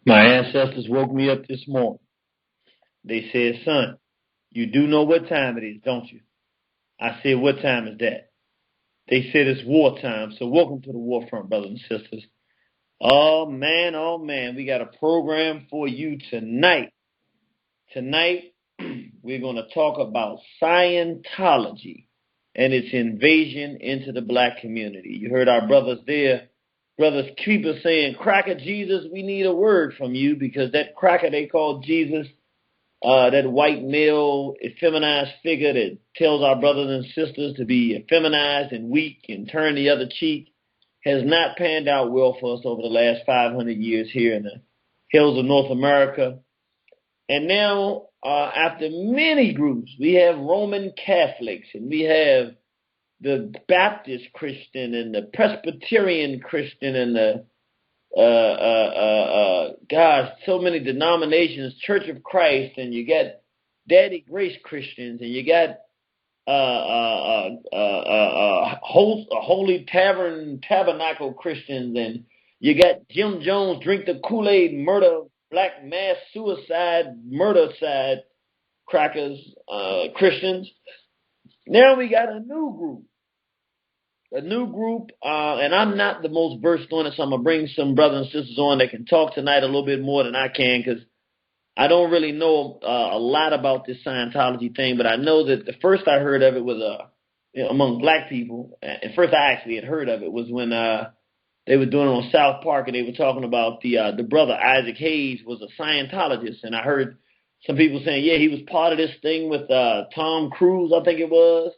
My ancestors woke me up this morning. They said, son, you do know what time it is, don't you? I said, what time is that? They said it's wartime, so welcome to the war front, brothers and sisters. Oh man, we got a program for you tonight. Tonight, we're going to talk about Scientology and its invasion into the black community. You heard our brothers there. Brothers Keeper saying, Cracker Jesus, we need a word from you, because that cracker they call Jesus, that white male effeminized figure that tells our brothers and sisters to be effeminized and weak and turn the other cheek, has not panned out well for us over the last 500 years here in the hills of North America. And now, after many groups, we have Roman Catholics, and we have the Baptist Christian and the Presbyterian Christian and the gosh, so many denominations, Church of Christ, and you got Daddy Grace Christians, and you got Holy Tabernacle Christians, and you got Jim Jones drink the Kool-Aid, murder, black mass suicide, murder side crackers, Christians. Now we got a new group. And I'm not the most versed on it, so I'm going to bring some brothers and sisters on that can talk tonight a little bit more than I can, because I don't really know a lot about this Scientology thing, but I know that the first I heard of it was among black people. And first I actually had heard of it was when they were doing it on South Park, and they were talking about the brother Isaac Hayes was a Scientologist, and I heard some people saying, yeah, he was part of this thing with Tom Cruise, I think it was.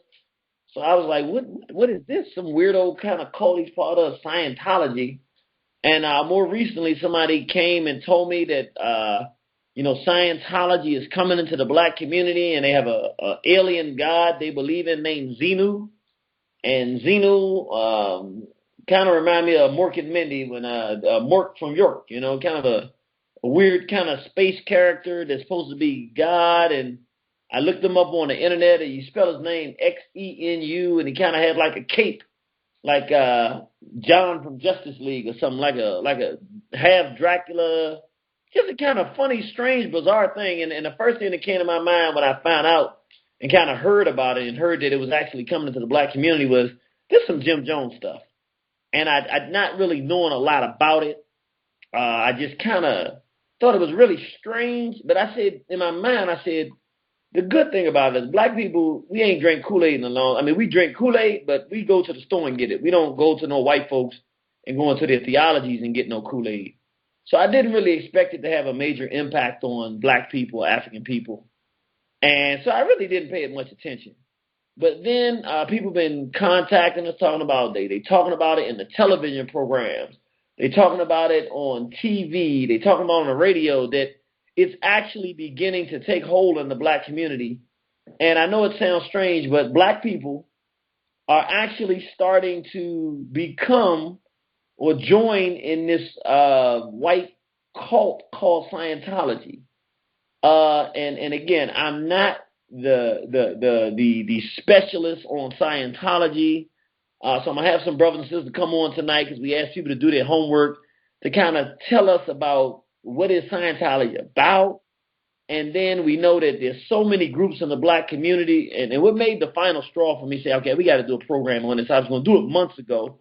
So I was like, what is this? Some weirdo kind of cult he's part of, Scientology. And more recently, somebody came and told me that, Scientology is coming into the black community, and they have a alien god they believe in named Xenu. And Xenu kind of remind me of Mork and Mindy when Mork from York, kind of a weird kind of space character that's supposed to be God. And I looked him up on the internet, and you spell his name Xenu, and he kind of had like a cape, like John from Justice League or something, like a half Dracula, just a kind of funny, strange, bizarre thing. And the first thing that came to my mind when I found out and kind of heard about it and heard that it was actually coming into the black community was, this some Jim Jones stuff. And I'd not really known a lot about it. I just kind of thought it was really strange. But I said, in my mind, the good thing about it is black people, we ain't drink Kool-Aid in a long. I mean, we drink Kool-Aid, but we go to the store and get it. We don't go to no white folks and go into their theologies and get no Kool-Aid. So I didn't really expect it to have a major impact on black people, African people. And so I really didn't pay it much attention. But then people been contacting us, talking about they talking about it in the television programs. They talking about it on TV. They talking about it on the radio, that it's actually beginning to take hold in the black community. And I know it sounds strange, but black people are actually starting to become or join in this white cult called Scientology. And again, I'm not the specialist on Scientology. So I'm gonna have some brothers and sisters come on tonight, because we asked people to do their homework to kind of tell us about what is Scientology about. And then we know that there's so many groups in the black community, and what made the final straw for me say, okay, we got to do a program on this. I was going to do it months ago,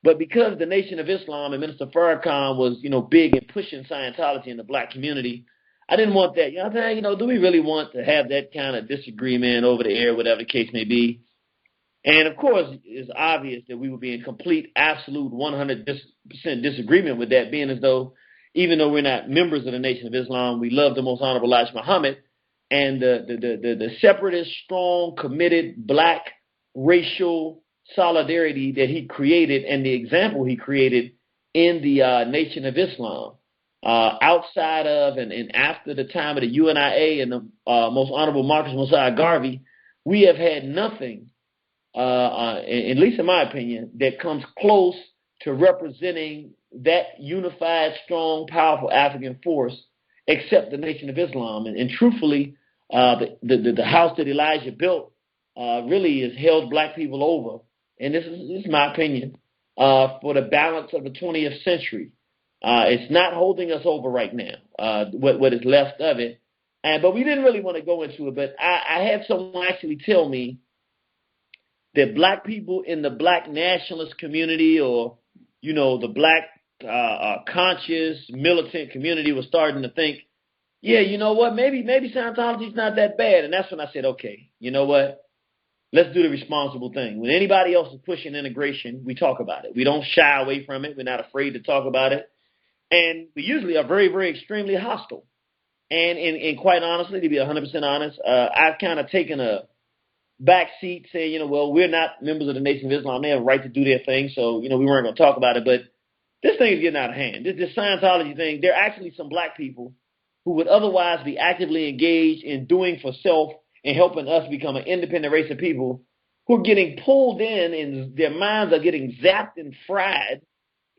but because the Nation of Islam and Minister Farrakhan was, big in pushing Scientology in the black community, I didn't want that. I'm saying, do we really want to have that kind of disagreement over the air, whatever the case may be? And of course, it's obvious that we would be in complete, absolute, 100% disagreement with that, being as though, even though we're not members of the Nation of Islam, we love the Most Honorable Elijah Muhammad and the separatist, strong, committed, black racial solidarity that he created and the example he created in the Nation of Islam. Outside of and after the time of the UNIA and the Most Honorable Marcus Mosiah Garvey, we have had nothing, at least in my opinion, that comes close to representing that unified, strong, powerful African force, except the Nation of Islam. And truthfully, the house that Elijah built really has held black people over. And this is my opinion, for the balance of the 20th century. It's not holding us over right now, what is left of it. But we didn't really want to go into it. But I had someone actually tell me that black people in the black nationalist community, or, you know, the black conscious militant community, was starting to think, yeah, you know what, maybe Scientology's not that bad. And that's when I said, okay, you know what, let's do the responsible thing. When anybody else is pushing integration, we talk about it. We don't shy away from it. We're not afraid to talk about it. And we usually are very, very extremely hostile. And quite honestly, to be 100% honest, I've kind of taken a back seat saying, you know, well, we're not members of the Nation of Islam. They have a right to do their thing. So, you know, we weren't going to talk about it. But this thing is getting out of hand. This Scientology thing, there are actually some black people who would otherwise be actively engaged in doing for self and helping us become an independent race of people, who are getting pulled in and their minds are getting zapped and fried,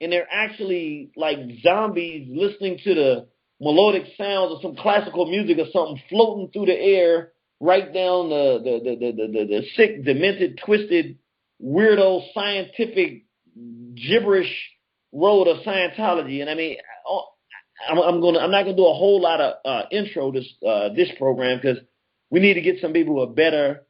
and they're actually like zombies listening to the melodic sounds of some classical music or something floating through the air right down the sick, demented, twisted, weirdo, scientific, gibberish road of Scientology. And I mean, I'm not gonna do a whole lot of intro this program, because we need to get some people who are better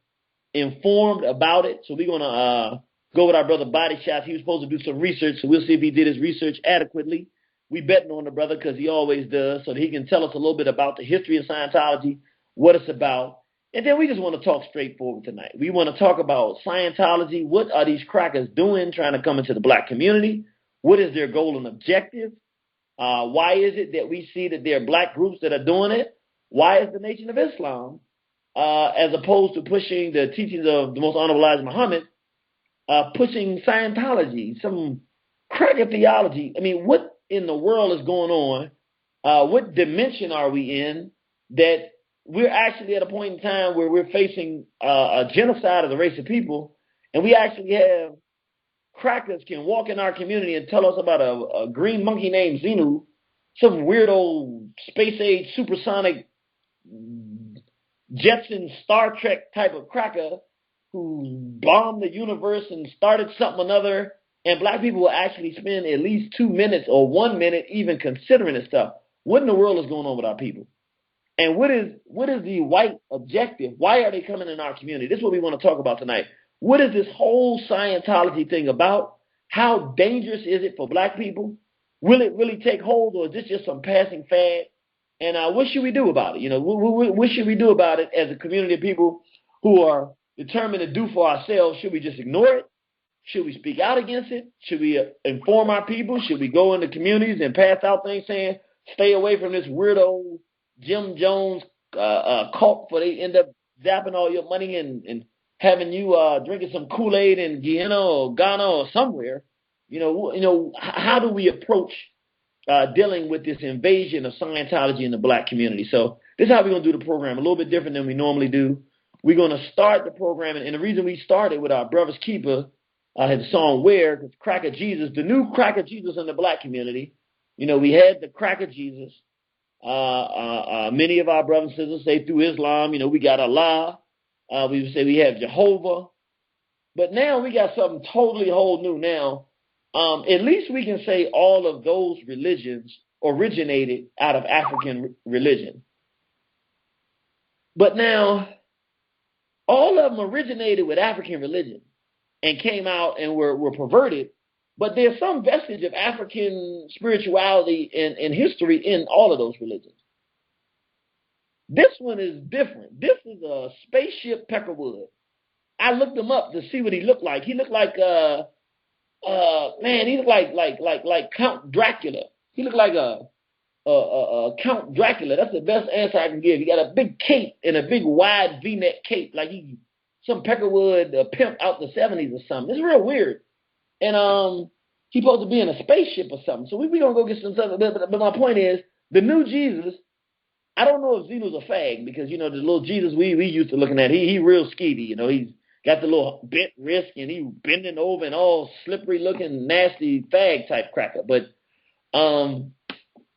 informed about it. So we're gonna go with our brother Body Shots. He was supposed to do some research, so we'll see if he did his research adequately. We betting on the brother because he always does, so that he can tell us a little bit about the history of Scientology, what it's about. And then we just want to talk straightforward tonight. We want to talk about Scientology. What are these crackers doing trying to come into the black community? What is their goal and objective? Why is it that we see that there are black groups that are doing it? Why is the Nation of Islam, as opposed to pushing the teachings of the Most Honorable Elijah Muhammad, pushing Scientology, some cracker theology? I mean, what in the world is going on? What dimension are we in that we're actually at a point in time where we're facing a genocide of the race of people, and we actually have crackers can walk in our community and tell us about a green monkey named Xenu, some weirdo space age supersonic Jetson Star Trek type of cracker who bombed the universe and started something or another, and black people will actually spend at least 2 minutes or 1 minute even considering this stuff. What in the world is going on with our people? And what is the white objective? Why are they coming in our community? This is what we want to talk about tonight. What is this whole Scientology thing about? How dangerous is it for black people? Will it really take hold, or is this just some passing fad? And what should we do about it? You know, what should we do about it as a community of people who are determined to do for ourselves? Should we just ignore it? Should we speak out against it? Should we inform our people? Should we go into communities and pass out things saying, stay away from this weirdo Jim Jones cult, for they end up zapping all your money and having you drinking some Kool-Aid in Guyana or Ghana or somewhere? You know, how do we approach dealing with this invasion of Scientology in the black community? So this is how we're going to do the program, a little bit different than we normally do. We're going to start the program, and the reason we started with our Brother's Keeper, his song Where, because Cracker Jesus, the new Cracker Jesus in the black community. You know, we had the Cracker Jesus. Many of our brothers and sisters say through Islam, you know, we got Allah. We would say we have Jehovah. But now we got something totally whole new now. At least we can say all of those religions originated out of African religion. But now, all of them originated with African religion and came out and were perverted. But there's some vestige of African spirituality and history in all of those religions. This one is different. This is a spaceship Peckerwood. I looked him up to see what he looked like. He looked like he looked like Count Dracula. He looked like a Count Dracula. That's the best answer I can give. He got a big cape and a big wide V-neck cape, like he some Peckerwood pimp out the 70s or something. It's real weird. And he's supposed to be in a spaceship or something. So we gonna go get some stuff. But my point is, the new Jesus, I don't know if Xenu's a fag, because you know the little Jesus we used to looking at, he real skeevy. You know, he's got the little bent wrist and he bending over and all slippery looking, nasty fag type cracker. But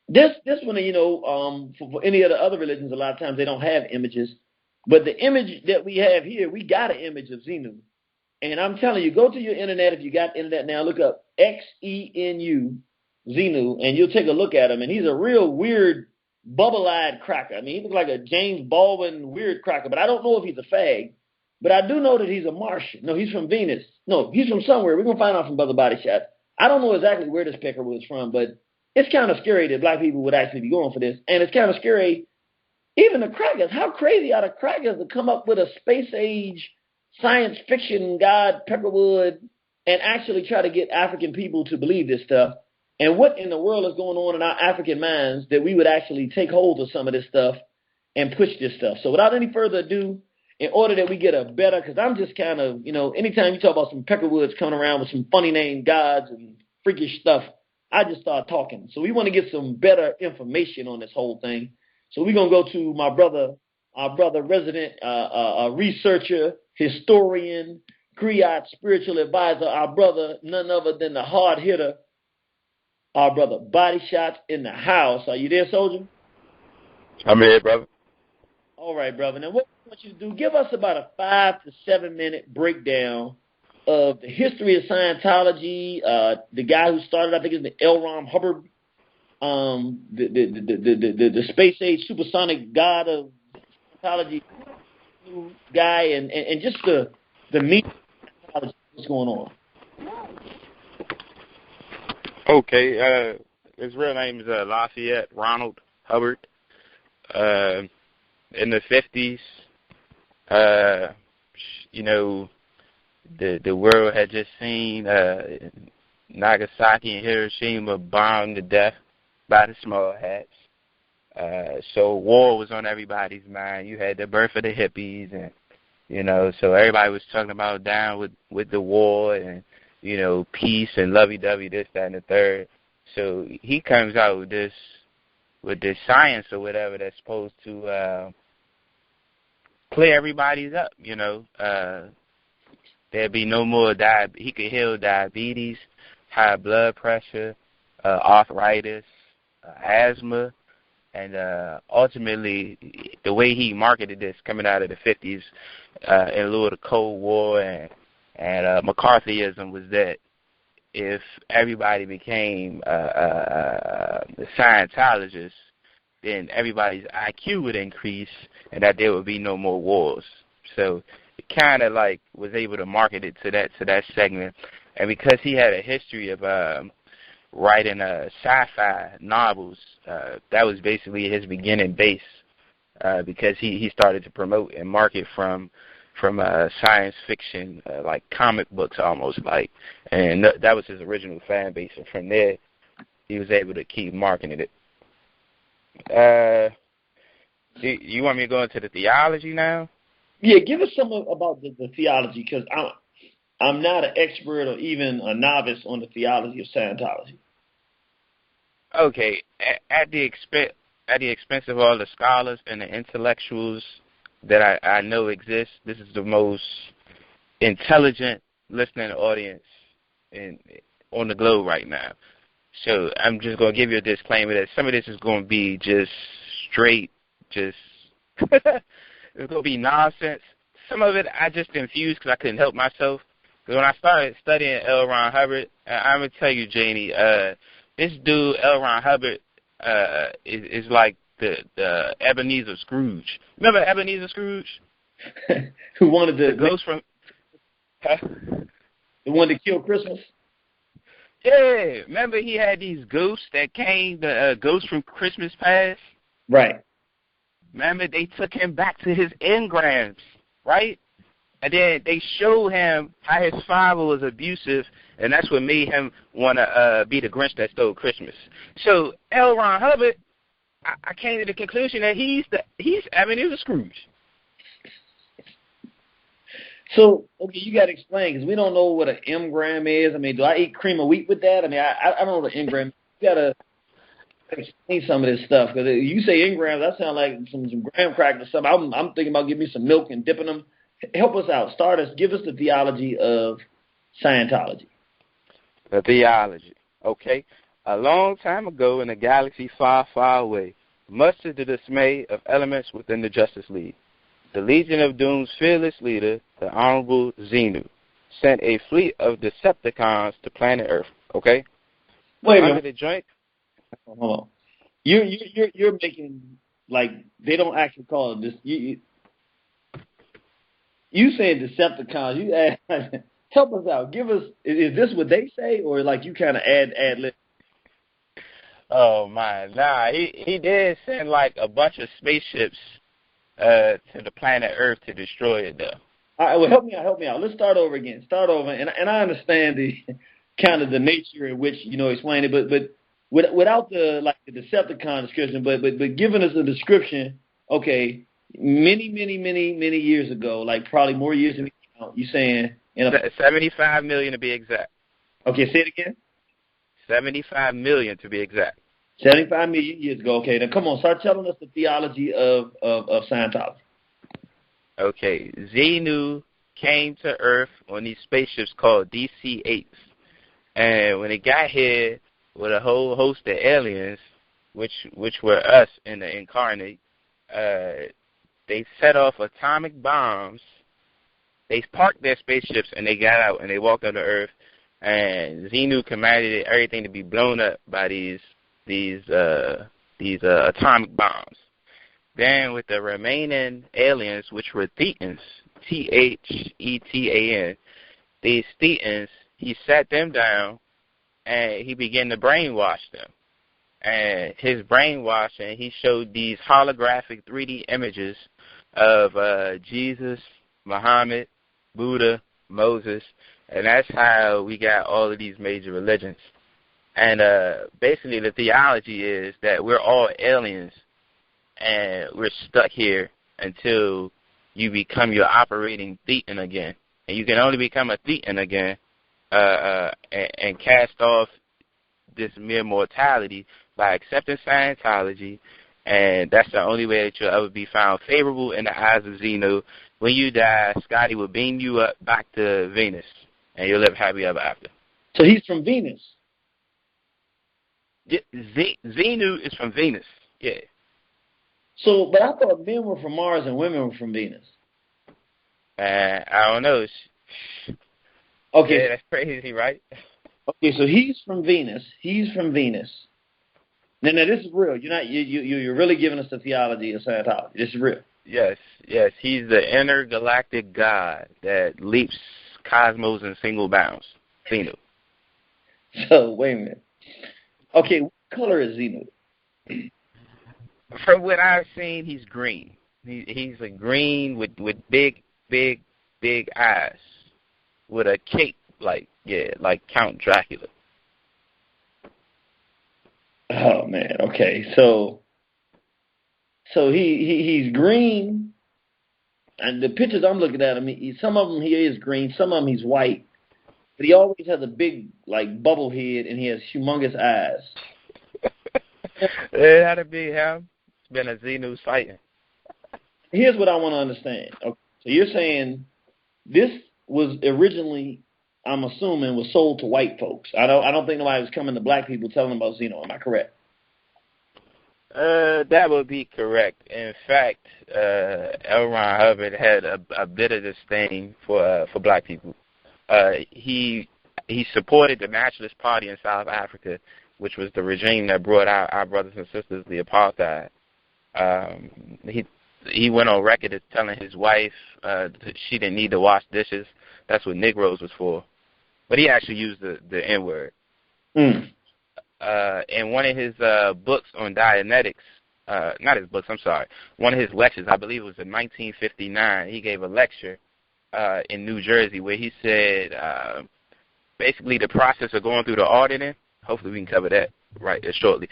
this one, you know, for any of the other religions, a lot of times they don't have images. But the image that we have here, we got an image of Xenu. And I'm telling you, go to your internet if you got internet now. Look up Xenu, Xenu, and you'll take a look at him, and he's a real weird, bubble-eyed cracker. I mean, he looks like a James Baldwin weird cracker, but I don't know if he's a fag. But I do know that he's a Martian. No, he's from Venus. No, he's from somewhere. We're going to find out from Brother Body Shot. I don't know exactly where this pecker was from, but it's kind of scary that black people would actually be going for this. And it's kind of scary, even the crackers. How crazy are the crackers to come up with a space-age science fiction god, Peckerwood, and actually try to get African people to believe this stuff? And what in the world is going on in our African minds that we would actually take hold of some of this stuff and push this stuff? So without any further ado, in order that we get a better, because I'm just kind of, anytime you talk about some Peckerwoods coming around with some funny name gods and freakish stuff, I just start talking. So we want to get some better information on this whole thing. So we're going to go to my brother, our brother resident researcher, historian, griot, spiritual advisor, our brother, none other than the hard hitter, our brother Body Shots in the house. Are you there, soldier? I'm here, brother. All right, brother. Now, what I want you to do, give us about a 5 to 7 minute breakdown of the history of Scientology. The guy who started, I think, is L. Ron Hubbard, the space age supersonic god of Scientology guy, and just the meat of Scientology. What's going on? Okay. His real name is Lafayette Ronald Hubbard. In the 50s, the world had just seen Nagasaki and Hiroshima bombed to death by the small hats. So war was on everybody's mind. You had the birth of the hippies, and so everybody was talking about down with the war and peace and lovey-dovey, this, that, and the third. So he comes out with this science or whatever that's supposed to clear everybody's up, There'd be no more he could heal diabetes, high blood pressure, arthritis, asthma, and ultimately the way he marketed this coming out of the 50s in lieu of the Cold War and McCarthyism was that if everybody became Scientologists, then everybody's IQ would increase and that there would be no more wars. So it kind of like was able to market it to that segment. And because he had a history of writing sci-fi novels, that was basically his beginning base because he started to promote and market from science fiction, like comic books almost like. And that was his original fan base. And from there, he was able to keep marketing it. You want me to go into the theology now? Yeah, give us some about the theology, because I'm not an expert or even a novice on the theology of Scientology. Okay, at the expense of all the scholars and the intellectuals that I know exist, this is the most intelligent listening audience on the globe right now. So I'm just going to give you a disclaimer that some of this is going to be just straight, it's going to be nonsense. Some of it I just infused because I couldn't help myself. Because when I started studying L. Ron Hubbard, I'm going to tell you, Janie, this dude, L. Ron Hubbard, is like the Ebenezer Scrooge. Remember Ebenezer Scrooge? Who wanted to... The ghost from... Huh? The one to kill Christmas? Yeah, remember he had these ghosts that came, the ghosts from Christmas Past? Right. Remember they took him back to his engrams, right? And then they showed him how his father was abusive, and that's what made him want to be the Grinch that stole Christmas. So L. Ron Hubbard, I came to the conclusion that he's Ebenezer Scrooge. So, okay, you got to explain, because we don't know what an engram is. I mean, do I eat cream of wheat with that? I mean, I don't know what an engram is. You got to explain some of this stuff, because you say engrams, that sounds like some graham crackers or something. I'm thinking about giving me some milk and dipping them. Help us out. Give us the theology of Scientology. The theology. Okay. A long time ago in a galaxy far, far away, much to the dismay of elements within the Justice League, the Legion of Doom's fearless leader, the Honorable Xenu, sent a fleet of Decepticons to planet Earth, okay? Wait a under minute. the joint. Hold on. You're making like they don't actually call it this. You saying Decepticons? You add, help us out. Give us. Is this what they say, or like you kind of add lib? Oh my, nah, he did send like a bunch of spaceships to the planet Earth to destroy it though. All right, well, help me out. Let's start over again. Start over, and I understand the kind of the nature in which explain it, but without the like the Decepticon description, but giving us a description. Okay, many years ago, like probably more years than we count. You saying 75 million to be exact. Okay, say it again. 75 million to be exact. 75 million years ago. Okay, then come on, start telling us the theology of Scientology. Okay, Xenu came to Earth on these spaceships called DC-8s. And when they got here with a whole host of aliens, which were us in the incarnate, they set off atomic bombs. They parked their spaceships and they got out and they walked on the Earth. And Xenu commanded everything to be blown up by these atomic bombs. Then with the remaining aliens, which were Thetans, Thetan, these Thetans, he sat them down and he began to brainwash them. And his brainwashing, he showed these holographic 3D images of Jesus, Muhammad, Buddha, Moses, and that's how we got all of these major religions. And basically the theology is that we're all aliens and we're stuck here until you become your operating Thetan again. And you can only become a Thetan again and cast off this mere mortality by accepting Scientology, and that's the only way that you'll ever be found favorable in the eyes of Xenu. When you die, Scotty will beam you up back to Venus, and you'll live happy ever after. So he's from Venus. Xenu is from Venus, yeah. So, but I thought men were from Mars and women were from Venus. I don't know. Okay. Yeah, that's crazy, right? Okay, so he's from Venus. He's from Venus. Now this is real. You're really giving us the theology of Scientology. This is real. Yes. He's the intergalactic God that leaps cosmos in single bounds. Xenu. So wait a minute. Okay, what color is Xenu? From what I've seen, he's green. He's a green with big eyes, with a cape like Count Dracula. Oh man. Okay, so he's green, and the pictures I'm looking at him, some of them he is green, some of them he's white, but he always has a big like bubble head, and he has humongous eyes. It had to be him. It's been a Xenu sighting. Here's what I want to understand. Okay, so you're saying this was originally, I'm assuming, was sold to white folks. I don't think nobody was coming to black people telling them about Xenu. Am I correct? That would be correct. In fact, L. Ron Hubbard had a bit of disdain for black people. He supported the Nationalist Party in South Africa, which was the regime that brought our brothers and sisters the apartheid. He went on record as telling his wife she didn't need to wash dishes. That's what Negroes was for. But he actually used the N-word. In one of his books on Dianetics, not his books, I'm sorry, one of his lectures, I believe it was in 1959, he gave a lecture in New Jersey where he said basically the process of going through the auditing, hopefully we can cover that right shortly.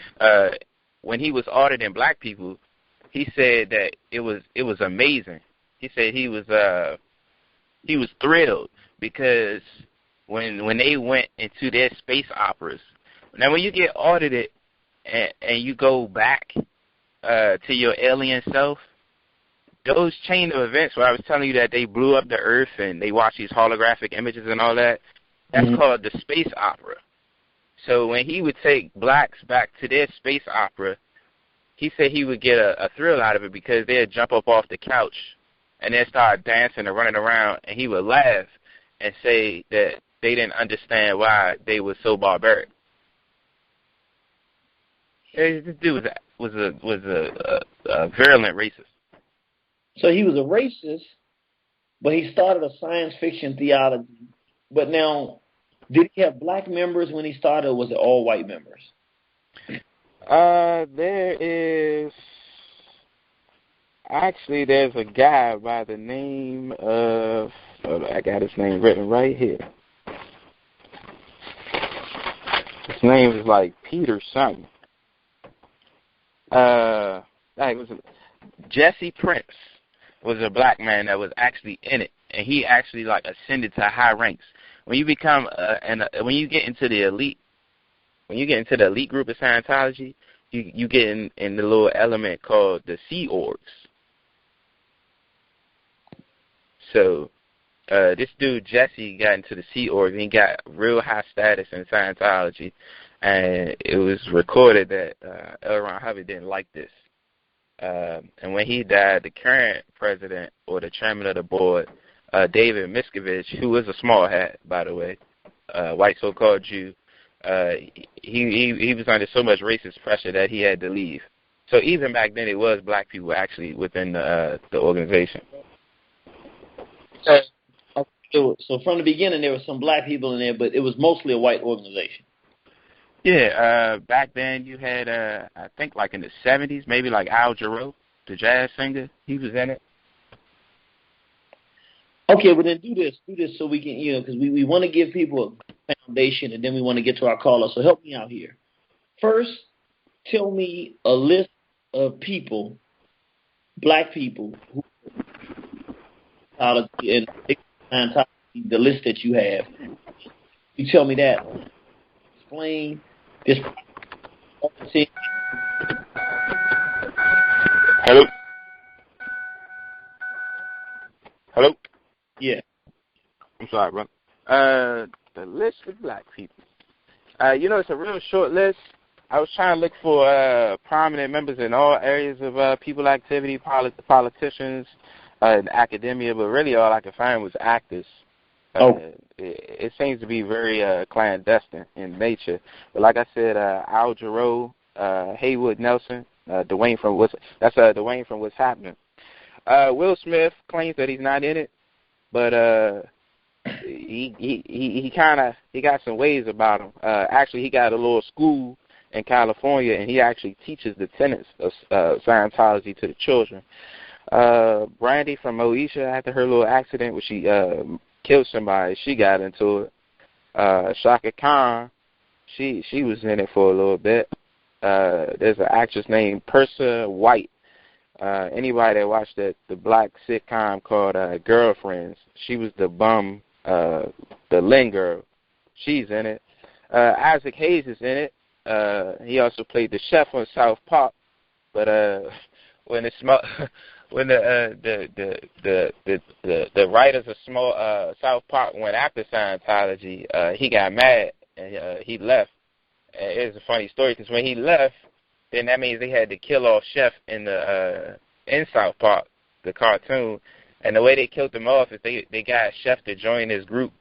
When he was auditing black people, he said that it was amazing. He said he was thrilled because when they went into their space operas. Now, when you get audited and you go back to your alien self, those chain of events where I was telling you that they blew up the Earth and they watched these holographic images and all that, that's called the space opera. So when he would take blacks back to their space opera, he said he would get a thrill out of it because they'd jump up off the couch and they'd start dancing and running around, and he would laugh and say that they didn't understand why they were so barbaric. This dude was a virulent racist. So he was a racist, but he started a science fiction theology. But now, did he have black members when he started, or was it all white members? There's a guy by the name of, I got his name written right here. His name is like Peter something. Jesse Prince was a black man that was actually in it, and he actually like ascended to high ranks. When you become when you get into the elite group of Scientology, you get in the little element called the Sea Orgs. So this dude Jesse got into the Sea Org, and he got real high status in Scientology, and it was recorded that L. Ron Hubbard didn't like this. And when he died, the current president or the chairman of the board, David Miscavige, who was a small hat, by the way, white so-called Jew, he was under so much racist pressure that he had to leave. So even back then, it was black people actually within the organization. So from the beginning, there were some black people in there, but it was mostly a white organization. Yeah, back then you had, I think like in the 70s, maybe like Al Jarreau, the jazz singer, he was in it. Okay, well then do this so we can, because we want to give people a foundation, and then we want to get to our caller. So help me out here. First, tell me a list of people, black people, who and the list that you have. You tell me that. Explain this. Hello? Yeah. I'm sorry, bro. The list of black people. It's a real short list. I was trying to look for prominent members in all areas of people activity, politicians, and academia, but really all I could find was actors. It seems to be very clandestine in nature. But like I said, Al Jarreau, Haywood Nelson, Dwayne from What's Happening. Will Smith claims that he's not in it, but he got some ways about him. Actually, he got a little school in California, and he actually teaches the tenets of Scientology to the children. Brandy from Moesha, after her little accident where she killed somebody, she got into it. Shaka Khan, she was in it for a little bit. There's an actress named Persa White. Anybody that watched the black sitcom called Girlfriends, she was the bum, the Lynn girl. She's in it. Isaac Hayes is in it. He also played the chef on South Park. But when the writers of South Park went after Scientology, he got mad and he left. And it's a funny story because when he left, then that means they had to kill off Chef in South Park, the cartoon. And the way they killed him off is they got Chef to join this group,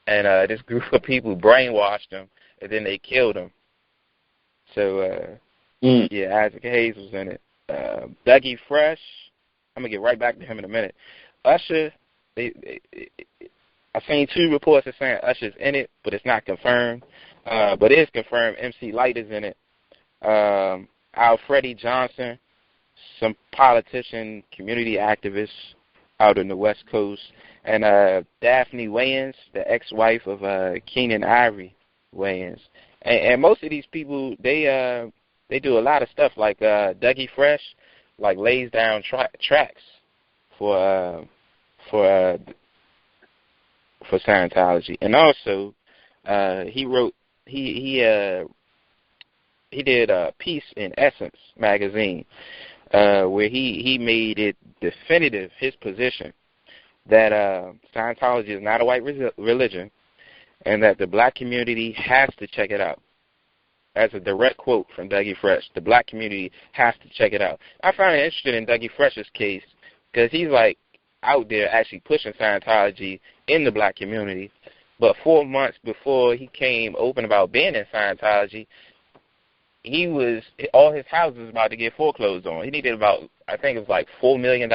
and this group of people brainwashed him, and then they killed him. So yeah, Isaac Hayes was in it. Dougie Fresh, I'm gonna get right back to him in a minute. Usher, I've seen 2 reports that saying Usher's in it, but it's not confirmed. But it is confirmed MC Lyte is in it. Alfredi Johnson, some politician, community activist out in the West Coast, and Daphne Wayans, the ex-wife of Keenan Ivory Wayans. And most of these people, they do a lot of stuff like Dougie Fresh, like lays down tracks for Scientology, and also he did a piece in Essence magazine where he made it definitive, his position, that Scientology is not a white religion and that the black community has to check it out. As a direct quote from Dougie Fresh, the black community has to check it out. I found it interesting in Dougie Fresh's case because he's like out there actually pushing Scientology in the black community. But 4 months before he came open about being in Scientology, all his houses was about to get foreclosed on. He needed about, I think it was like $4 million.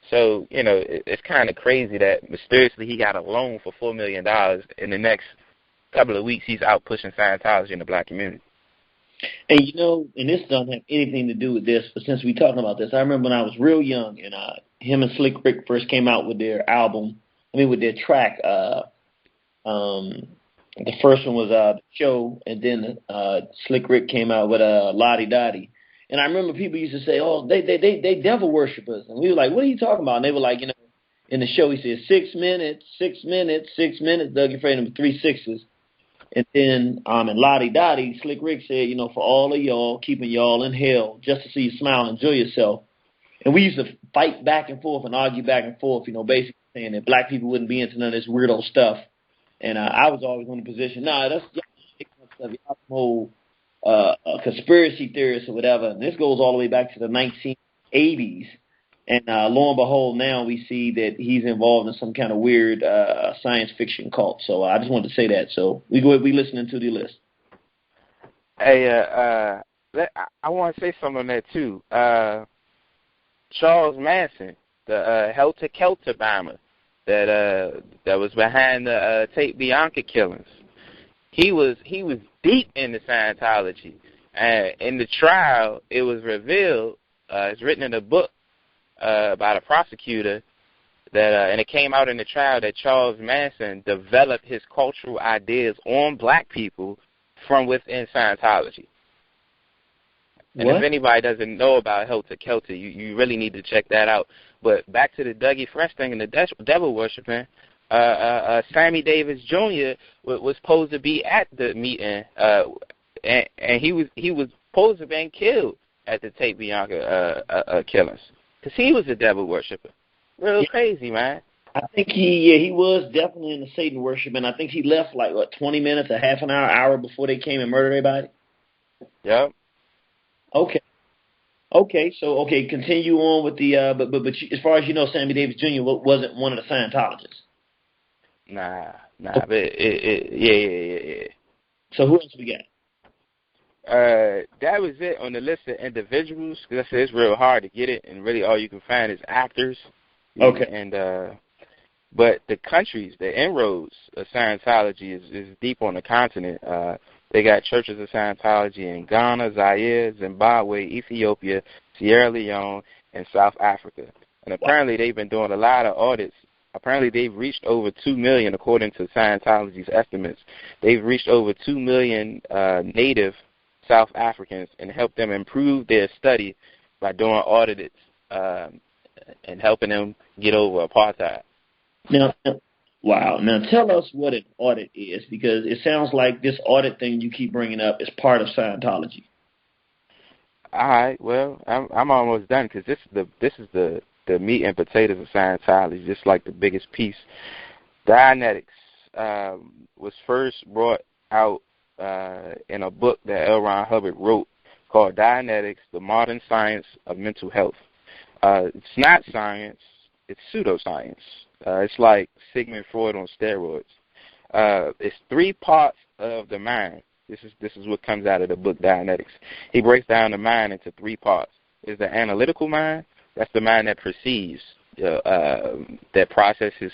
So, it's kind of crazy that mysteriously he got a loan for $4 million. In the next couple of weeks, he's out pushing Scientology in the black community. And and this doesn't have anything to do with this, but since we're talking about this, I remember when I was real young and him and Slick Rick first came out with their with their track. The first one was The Show, and then Slick Rick came out with Lottie Dottie. And I remember people used to say, "Oh, they devil worshippers," and we were like, "What are you talking about?" And they were like, in the show he said 6 minutes, 6 minutes, 6 minutes. Doug Afraid of 3 6s. And then in Lottie Dottie, Slick Rick said, for all of y'all, keeping y'all in hell, just to see you smile and enjoy yourself. And we used to fight back and forth and argue back and forth, basically saying that black people wouldn't be into none of this weirdo stuff. And I was always in the position, that's y'all whole conspiracy theorists or whatever. And this goes all the way back to the 1980s. And lo and behold, now we see that he's involved in some kind of weird science fiction cult. So I just wanted to say that. So we listening to the list. Hey, I want to say something on that too. Charles Manson, the Helter Kelter bomber that was behind the Tate Bianca killings. He was deep into Scientology, and in the trial, it was revealed. It's written in a book by the prosecutor that, and it came out in the trial that Charles Manson developed his cultural ideas on black people from within Scientology. And if anybody doesn't know about Helter Kelter, you really need to check that out. But back to the Dougie Fresh thing and the devil worshiping, Sammy Davis Jr. was supposed to be at the meeting, and he was supposed to have been killed at the Tate Bianca killings because he was a devil worshiper. Real crazy, man. I think he was definitely in the Satan worship, and I think he left 20 minutes, a half an hour before they came and murdered everybody. Yep. Okay. So continue on with the but as far as you know, Sammy Davis Jr. wasn't one of the Scientologists. Nah. But yeah. So who else we got? That was it on the list of individuals. Because I said it's real hard to get it, and really all you can find is actors. Okay. And but the countries, the inroads of Scientology is deep on the continent. They got churches of Scientology in Ghana, Zaire, Zimbabwe, Ethiopia, Sierra Leone, and South Africa. And apparently they've been doing a lot of audits. Apparently they've reached over 2 million, according to Scientology's estimates. They've reached over 2 million native South Africans and helped them improve their study by doing audits and helping them get over apartheid. Now, wow. Now tell us what an audit is, because it sounds like this audit thing you keep bringing up is part of Scientology. All right. Well, I'm almost done because this is the meat and potatoes of Scientology, just like the biggest piece. Dianetics was first brought out in a book that L. Ron Hubbard wrote called Dianetics, The Modern Science of Mental Health. It's not science. It's pseudoscience. It's like Sigmund Freud on steroids. It's 3 parts of the mind. This is what comes out of the book Dianetics. He breaks down the mind into 3 parts. There's the analytical mind. That's the mind that perceives, that processes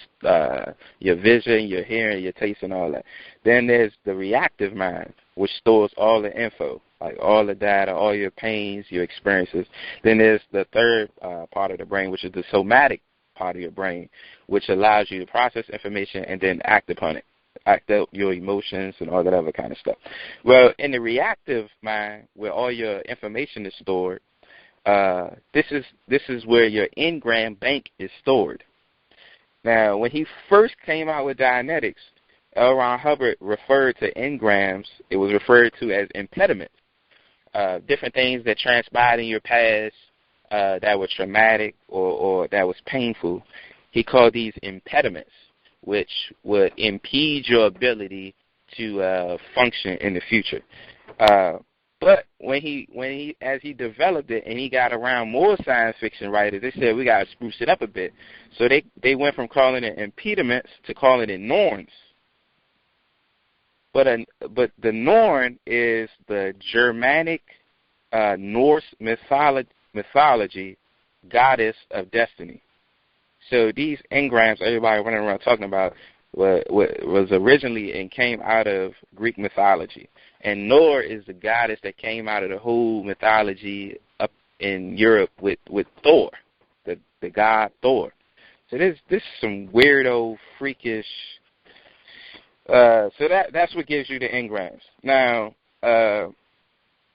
your vision, your hearing, your taste, and all that. Then there's the reactive mind, which stores all the info, like all the data, all your pains, your experiences. Then there's the third part of the brain, which is the somatic part of your brain, which allows you to process information and then act upon it, act out your emotions and all that other kind of stuff. Well, in the reactive mind, where all your information is stored, this is where your engram bank is stored. Now, when he first came out with Dianetics, L. Ron Hubbard referred to engrams. It was referred to as impediments, different things that transpired in your past that were traumatic or that was painful. He called these impediments, which would impede your ability to function in the future. But when he as he developed it and he got around more science fiction writers, they said we got to spruce it up a bit. So they went from calling it impediments to calling it norms. but the Norn is the Germanic Norse mythology goddess of destiny. So these engrams everybody running around talking about was originally and came out of Greek mythology. And Nor is the goddess that came out of the whole mythology up in Europe with Thor, the god Thor. So this is some weirdo, freakish. So that's what gives you the engrams. Now, the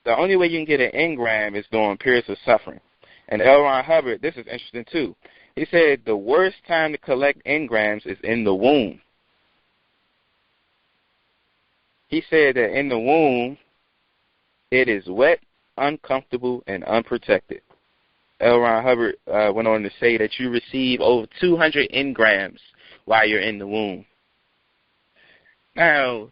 only way you can get an engram is during periods of suffering. And L. Ron Hubbard, this is interesting too. He said the worst time to collect engrams is in the womb. He said that in the womb, it is wet, uncomfortable, and unprotected. L. Ron Hubbard went on to say that you receive over 200 engrams while you're in the womb. Now,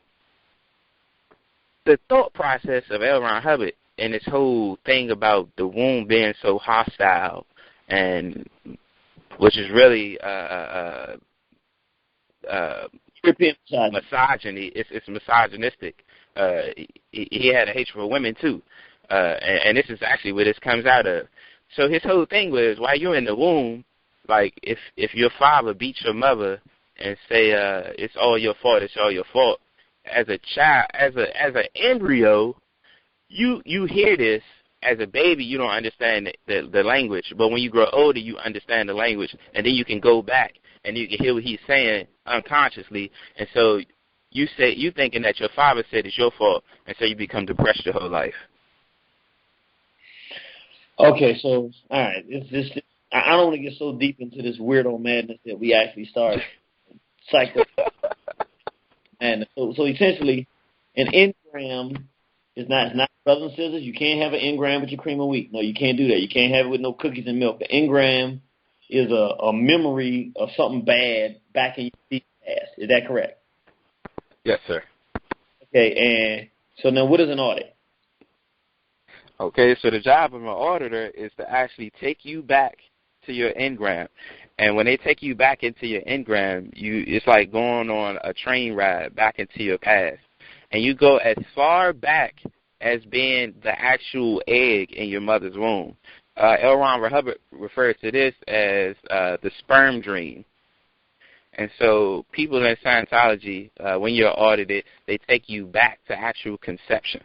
the thought process of L. Ron Hubbard and this whole thing about the womb being so hostile, and which is really misogyny. It's misogynistic. He had a hatred for women too, and this is actually where this comes out of. So his whole thing was, while you're in the womb, like if your father beats your mother and say it's all your fault, it's all your fault. As a child, as an embryo, you hear this. As a baby, you don't understand the language, but when you grow older, you understand the language, and then you can go back and you can hear what he's saying unconsciously, and so you thinking that your father said it's your fault, and so you become depressed your whole life. Okay, so all right, I don't want to get so deep into this weirdo madness that we actually started. Psycho madness. So essentially, an engram is not brothers and sisters. You can't have an engram with your cream of wheat. No, you can't do that. You can't have it with no cookies and milk. An engram is a memory of something bad back in your past. Is that correct? Yes, sir. Okay, and so now what is an audit? Okay, so the job of an auditor is to actually take you back to your engram. And when they take you back into your engram, it's like going on a train ride back into your past. And you go as far back as being the actual egg in your mother's womb. L. Ron Hubbard refers to this as the sperm dream. And so people in Scientology, when you're audited, they take you back to actual conception.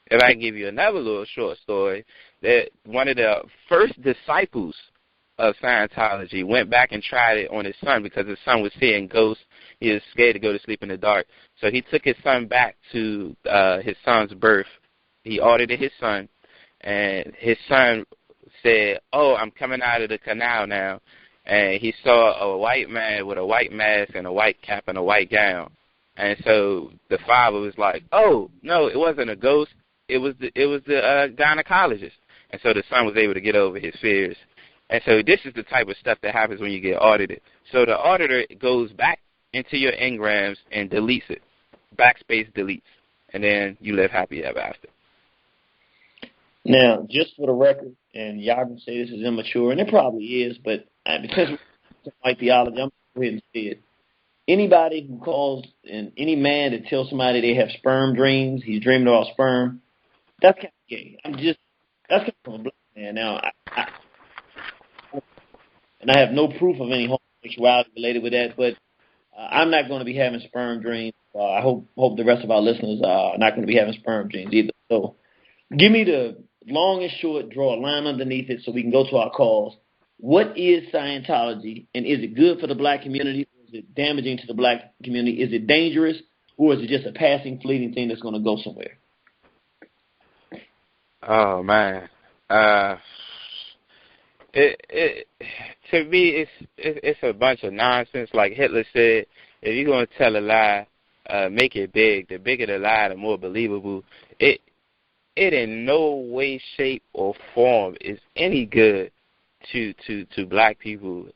If I can give you another little short story, that one of the first disciples of Scientology went back and tried it on his son because his son was seeing ghosts. He was scared to go to sleep in the dark. So he took his son back to his son's birth. He audited his son, and his son said, "Oh, I'm coming out of the canal now." And he saw a white man with a white mask and a white cap and a white gown. And so the father was like, "Oh, no, it wasn't a ghost. It was the gynecologist." And so the son was able to get over his fears. And so this is the type of stuff that happens when you get audited. So the auditor goes back into your engrams and deletes it. Backspace deletes. And then you live happy ever after. Now, just for the record, and y'all can say this is immature, and it probably is, but because it's like theology, I'm going to go ahead and say it. Anybody who calls, and any man that tells somebody they have sperm dreams, he's dreaming about sperm, that's kind of gay. That's kind of a black man. Now, I have no proof of any homosexuality related with that, but I'm not going to be having sperm dreams. I hope the rest of our listeners are not going to be having sperm dreams either. So give me the long and short, draw a line underneath it so we can go to our calls. What is Scientology, and is it good for the black community? Is it damaging to the black community? Is it dangerous, or is it just a passing, fleeting thing that's going to go somewhere? Oh, man. To me, it's a bunch of nonsense. Like Hitler said, if you're going to tell a lie, make it big. The bigger the lie, the more believable. It in no way, shape, or form is any good to black people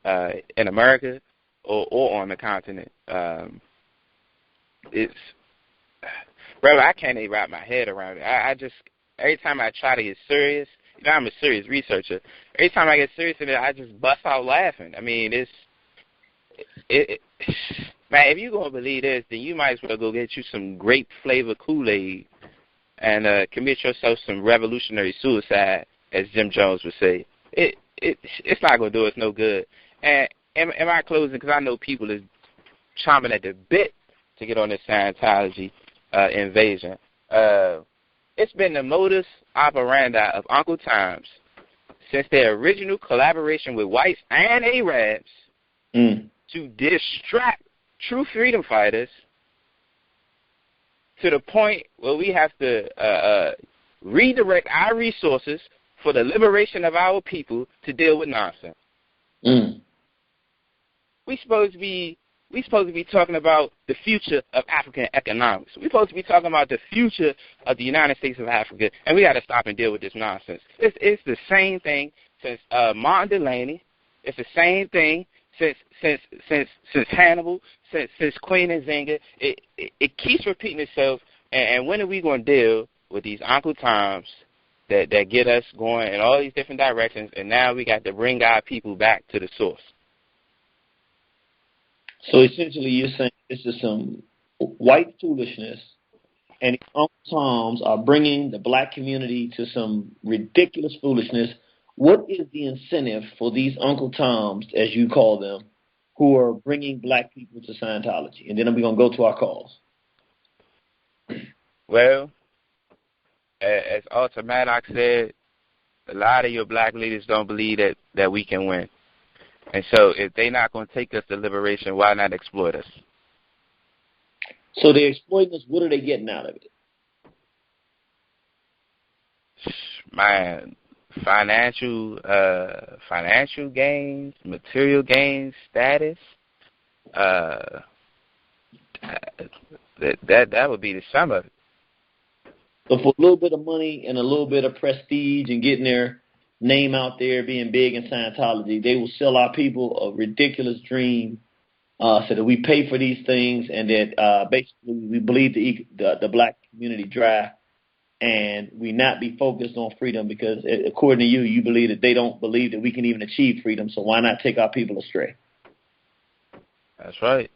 in America or on the continent. It's, brother, I can't even wrap my head around it. I just, every time I try to get serious, you know, I'm a serious researcher. Every time I get serious in it, I just bust out laughing. I mean, Man, if you're going to believe this, then you might as well go get you some grape-flavored Kool-Aid and commit yourself some revolutionary suicide, as Jim Jones would say. It's not going to do us no good. And am I closing? Because I know people is chomping at the bit to get on this Scientology invasion. It's been the modus operandi of Uncle Tom's since their original collaboration with whites and Arabs to distract true freedom fighters to the point where we have to redirect our resources for the liberation of our people to deal with nonsense. We supposed to be talking about the future of African economics. We're supposed to be talking about the future of the United States of Africa, and we got to stop and deal with this nonsense. It's the same thing since Martin Delaney. It's the same thing since Hannibal, since Queen Nzinga. It keeps repeating itself. And when are we going to deal with these Uncle Toms that get us going in all these different directions? And now we got to bring our people back to the source. So essentially, you're saying this is some white foolishness, and the Uncle Toms are bringing the black community to some ridiculous foolishness. What is the incentive for these Uncle Toms, as you call them, who are bringing black people to Scientology? And then we're going to go to our calls. Well, as Alta Maddox said, a lot of your black leaders don't believe that we can win. And so if they're not going to take us to liberation, why not exploit us? So they're exploiting us. What are they getting out of it? Man, financial gains, material gains, status. That would be the sum of it. So for a little bit of money and a little bit of prestige and getting their name out there, being big in Scientology, they will sell our people a ridiculous dream, so that we pay for these things, and that basically we believe the black community dry, and we not be focused on freedom because, according to you, you believe that they don't believe that we can even achieve freedom. So why not take our people astray? That's right,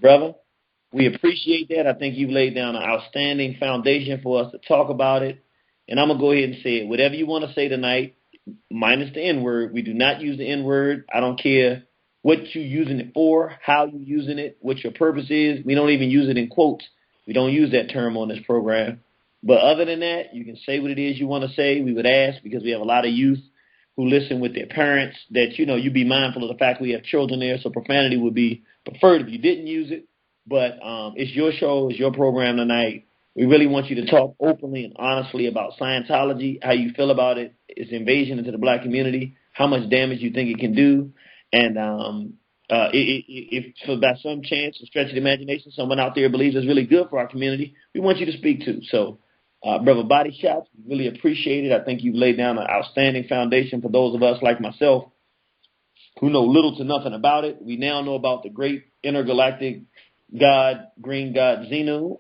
brother. We appreciate that. I think you've laid down an outstanding foundation for us to talk about it. And I'm going to go ahead and say it. Whatever you want to say tonight, minus the N-word. We do not use the N-word. I don't care what you're using it for, how you're using it, what your purpose is. We don't even use it in quotes. We don't use that term on this program. But other than that, you can say what it is you want to say. We would ask, because we have a lot of youth who listen with their parents, that, you be mindful of the fact we have children there. So profanity would be preferred if you didn't use it. But it's your show, it's your program tonight. We really want you to talk openly and honestly about Scientology, how you feel about it, its invasion into the black community, how much damage you think it can do, and if by some chance, a stretch of the imagination, someone out there believes it's really good for our community, we want you to speak too. So, Brother Body Shots, we really appreciate it. I think you've laid down an outstanding foundation for those of us like myself who know little to nothing about it. We now know about the great intergalactic God, Green God Zenu,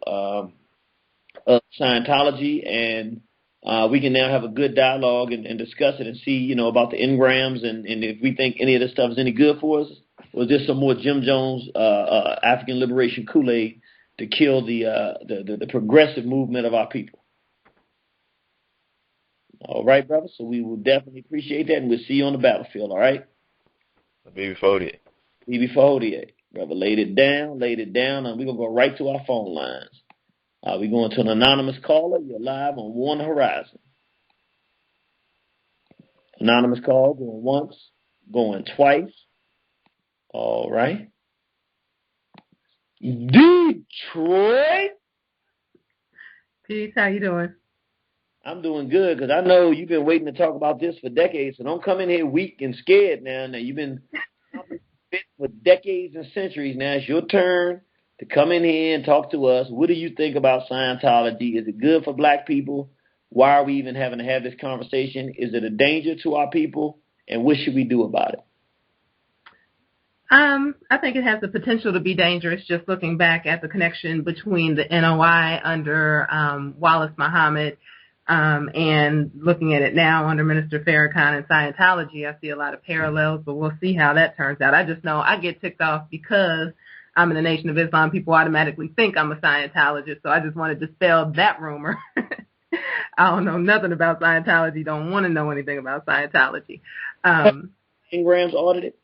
of Scientology, and we can now have a good dialogue and discuss it and see, about the engrams and if we think any of this stuff is any good for us, or is this some more Jim Jones African liberation Kool-Aid to kill the progressive movement of our people. All right, brother. So we will definitely appreciate that, and we'll see you on the battlefield. All right. BB48. BB48. Brother, laid it down, and we're going to go right to our phone lines. We're going to an anonymous caller. You're live on One Horizon. Anonymous call, going once, going twice. All right. Detroit. Peace, how you doing? I'm doing good, because I know you've been waiting to talk about this for decades, so don't come in here weak and scared now. Now, you've been for decades and centuries. Now it's your turn to come in here and talk to us. What do you think about Scientology? Is it good for black people? Why are we even having to have this conversation? Is it a danger to our people? And what should we do about it? I think it has the potential to be dangerous, just looking back at the connection between the NOI under Wallace Muhammad And looking at it now under Minister Farrakhan and Scientology, I see a lot of parallels, but we'll see how that turns out. I just know I get ticked off because I'm in the Nation of Islam. People automatically think I'm a Scientologist, so I just want to dispel that rumor. I don't know nothing about Scientology, don't want to know anything about Scientology. Engrams audited?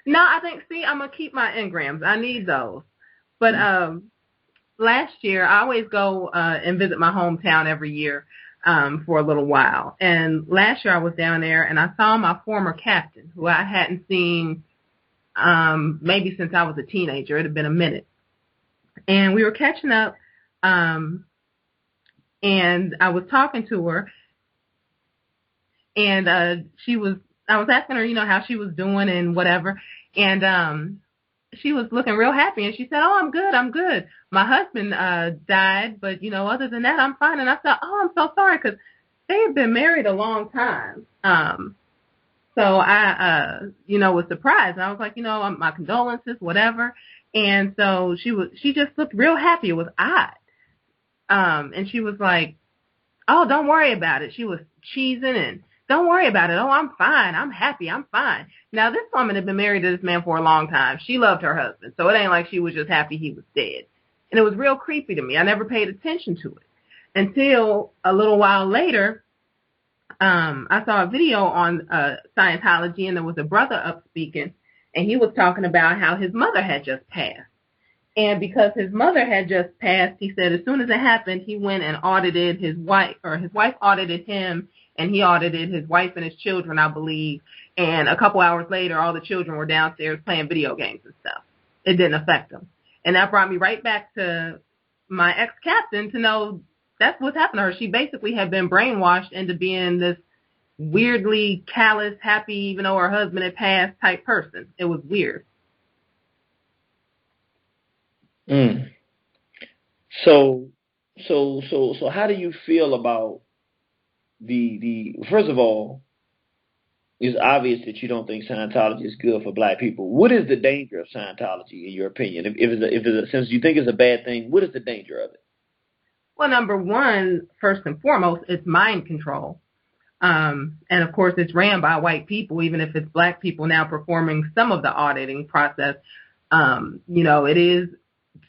No, I think, I'm going to keep my engrams. I need those. But last year, I always go and visit my hometown every year for a little while. And last year I was down there, and I saw my former captain, who I hadn't seen maybe since I was a teenager. It had been a minute. And we were catching up, and I was talking to her, and I was asking her, how she was doing and whatever. And she was looking real happy, and she said, "Oh, I'm good. My husband died, but, other than that, I'm fine." And I said, "Oh, I'm so sorry," because they had been married a long time. So I, was surprised. And I was like, my condolences, whatever. And so she just looked real happy. It was odd. And she was like, "Oh, don't worry about it." She was cheesing and, "Don't worry about it. Oh, I'm fine. I'm happy. I'm fine." Now, this woman had been married to this man for a long time. She loved her husband, so it ain't like she was just happy he was dead. And it was real creepy to me. I never paid attention to it until a little while later. I saw a video on Scientology, and there was a brother up speaking, and he was talking about how his mother had just passed. And because his mother had just passed, he said as soon as it happened, he went and audited his wife, or his wife audited him, and he audited his wife and his children, I believe. And a couple hours later, all the children were downstairs playing video games and stuff. It didn't affect them. And that brought me right back to my ex-captain to know that's what's happened to her. She basically had been brainwashed into being this weirdly callous, happy, even though her husband had passed type person. It was weird. So how do you feel about first of all, it's obvious that you don't think Scientology is good for black people. What is the danger of Scientology, in your opinion? Since you think it's a bad thing, what is the danger of it? Well, number one, first and foremost, it's mind control. And, of course, it's ran by white people, even if it's black people now performing some of the auditing process. It is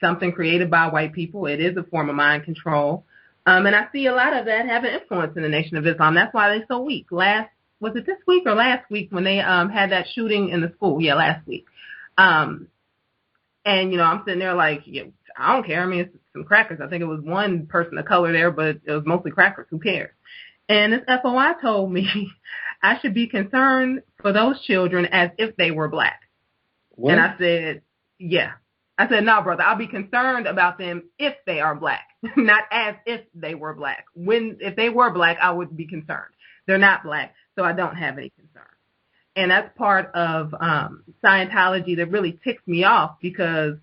something created by white people. It is a form of mind control. And I see a lot of that having influence in the Nation of Islam. That's why they're so weak. Was it this week or last week when they had that shooting in the school? Yeah, last week. And, I'm sitting there like, I don't care. I mean, it's some crackers. I think it was one person of color there, but it was mostly crackers. Who cares? And this FOI told me I should be concerned for those children as if they were black. What? And I said, yeah. I said, no, brother, I'll be concerned about them if they are black, not as if they were black. If they were black, I would be concerned. They're not black, so I don't have any concern. And that's part of Scientology that really ticks me off, because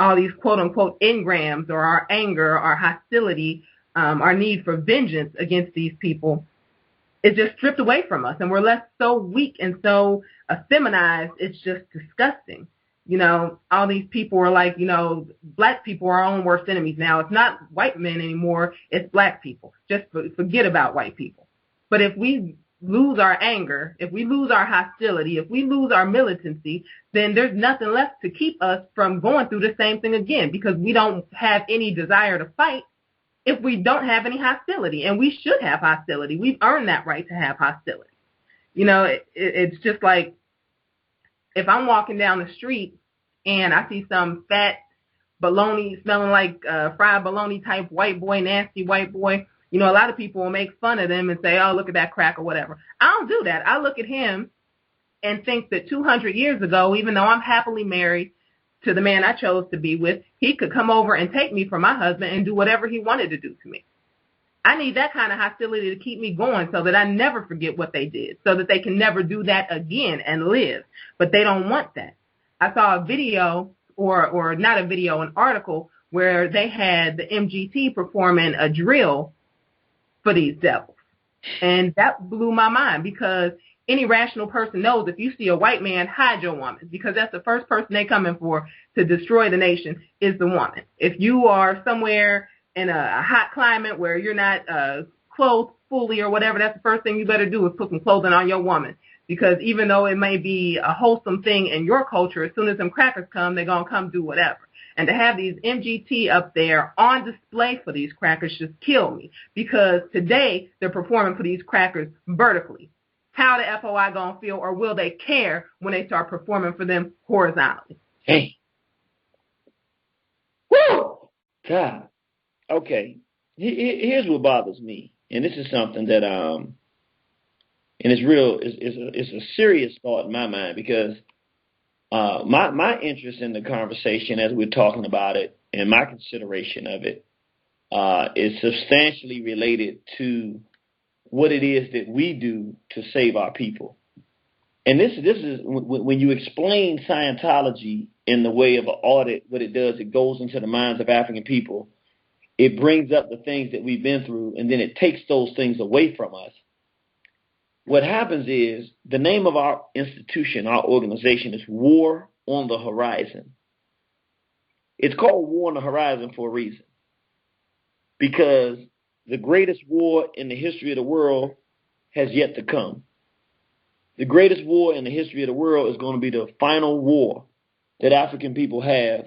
all these quote-unquote engrams, or our anger, our hostility, our need for vengeance against these people is just stripped away from us. And we're left so weak and so effeminized, it's just disgusting. All these people are like, black people are our own worst enemies now. It's not white men anymore. It's black people. Just forget about white people. But if we lose our anger, if we lose our hostility, if we lose our militancy, then there's nothing left to keep us from going through the same thing again, because we don't have any desire to fight if we don't have any hostility. And we should have hostility. We've earned that right to have hostility. It's just like, if I'm walking down the street and I see some fat bologna smelling like fried bologna type white boy, nasty white boy, a lot of people will make fun of them and say, "Oh, look at that crack," or whatever. I don't do that. I look at him and think that 200 years ago, even though I'm happily married to the man I chose to be with, he could come over and take me from my husband and do whatever he wanted to do to me. I need that kind of hostility to keep me going so that I never forget what they did, so that they can never do that again and live. But they don't want that. I saw a video, or not a video, an article where they had the MGT performing a drill for these devils. And that blew my mind, because any rational person knows if you see a white man, hide your woman, because that's the first person they coming for to destroy the nation is the woman. If you are somewhere in a hot climate where you're not clothed fully or whatever, that's the first thing you better do is put some clothing on your woman. Because even though it may be a wholesome thing in your culture, as soon as them crackers come, they're going to come do whatever. And to have these MGT up there on display for these crackers just kill me. Because today they're performing for these crackers vertically. How the FOI going to feel, or will they care when they start performing for them horizontally? Hey. Woo! God. Okay. Here's what bothers me. And this is something that, and it's real, it's a serious thought in my mind, because my interest in the conversation as we're talking about it and my consideration of it is substantially related to what it is that we do to save our people. And this is when you explain Scientology in the way of an audit, what it does, it goes into the minds of African people. It brings up the things that we've been through, and then it takes those things away from us. What happens is the name of our institution, our organization, is War on the Horizon. It's called War on the Horizon for a reason, because the greatest war in the history of the world has yet to come. The greatest war in the history of the world is going to be the final war that African people have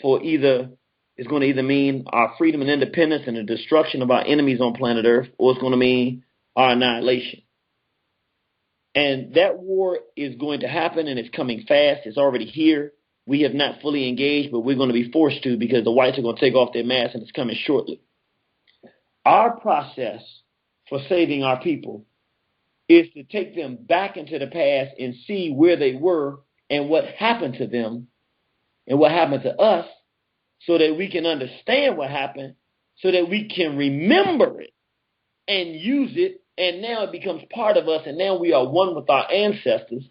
for it's going to either mean our freedom and independence and the destruction of our enemies on planet Earth, or it's going to mean our annihilation. And that war is going to happen, and it's coming fast. It's already here. We have not fully engaged, but we're going to be forced to, because the whites are going to take off their masks, and it's coming shortly. Our process for saving our people is to take them back into the past and see where they were and what happened to them and what happened to us, so that we can understand what happened, so that we can remember it and use it, and now it becomes part of us, and now we are one with our ancestors,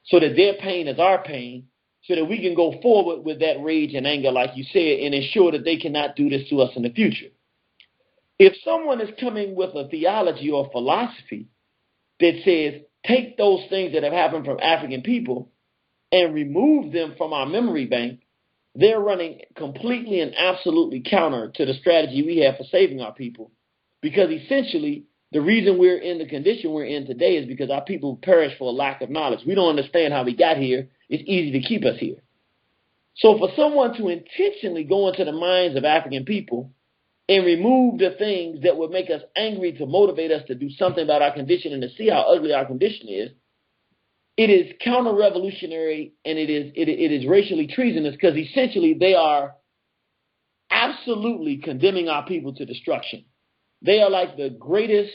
so that their pain is our pain, so that we can go forward with that rage and anger, like you said, and ensure that they cannot do this to us in the future. If someone is coming with a theology or philosophy that says, take those things that have happened from African people and remove them from our memory bank, they're running completely and absolutely counter to the strategy we have for saving our people. Because essentially, the reason we're in the condition we're in today is because our people perish for a lack of knowledge. We don't understand how we got here. It's easy to keep us here. So for someone to intentionally go into the minds of African people and remove the things that would make us angry, to motivate us to do something about our condition and to see how ugly our condition is, it is counter-revolutionary, and it is racially treasonous, because essentially they are absolutely condemning our people to destruction. They are like the greatest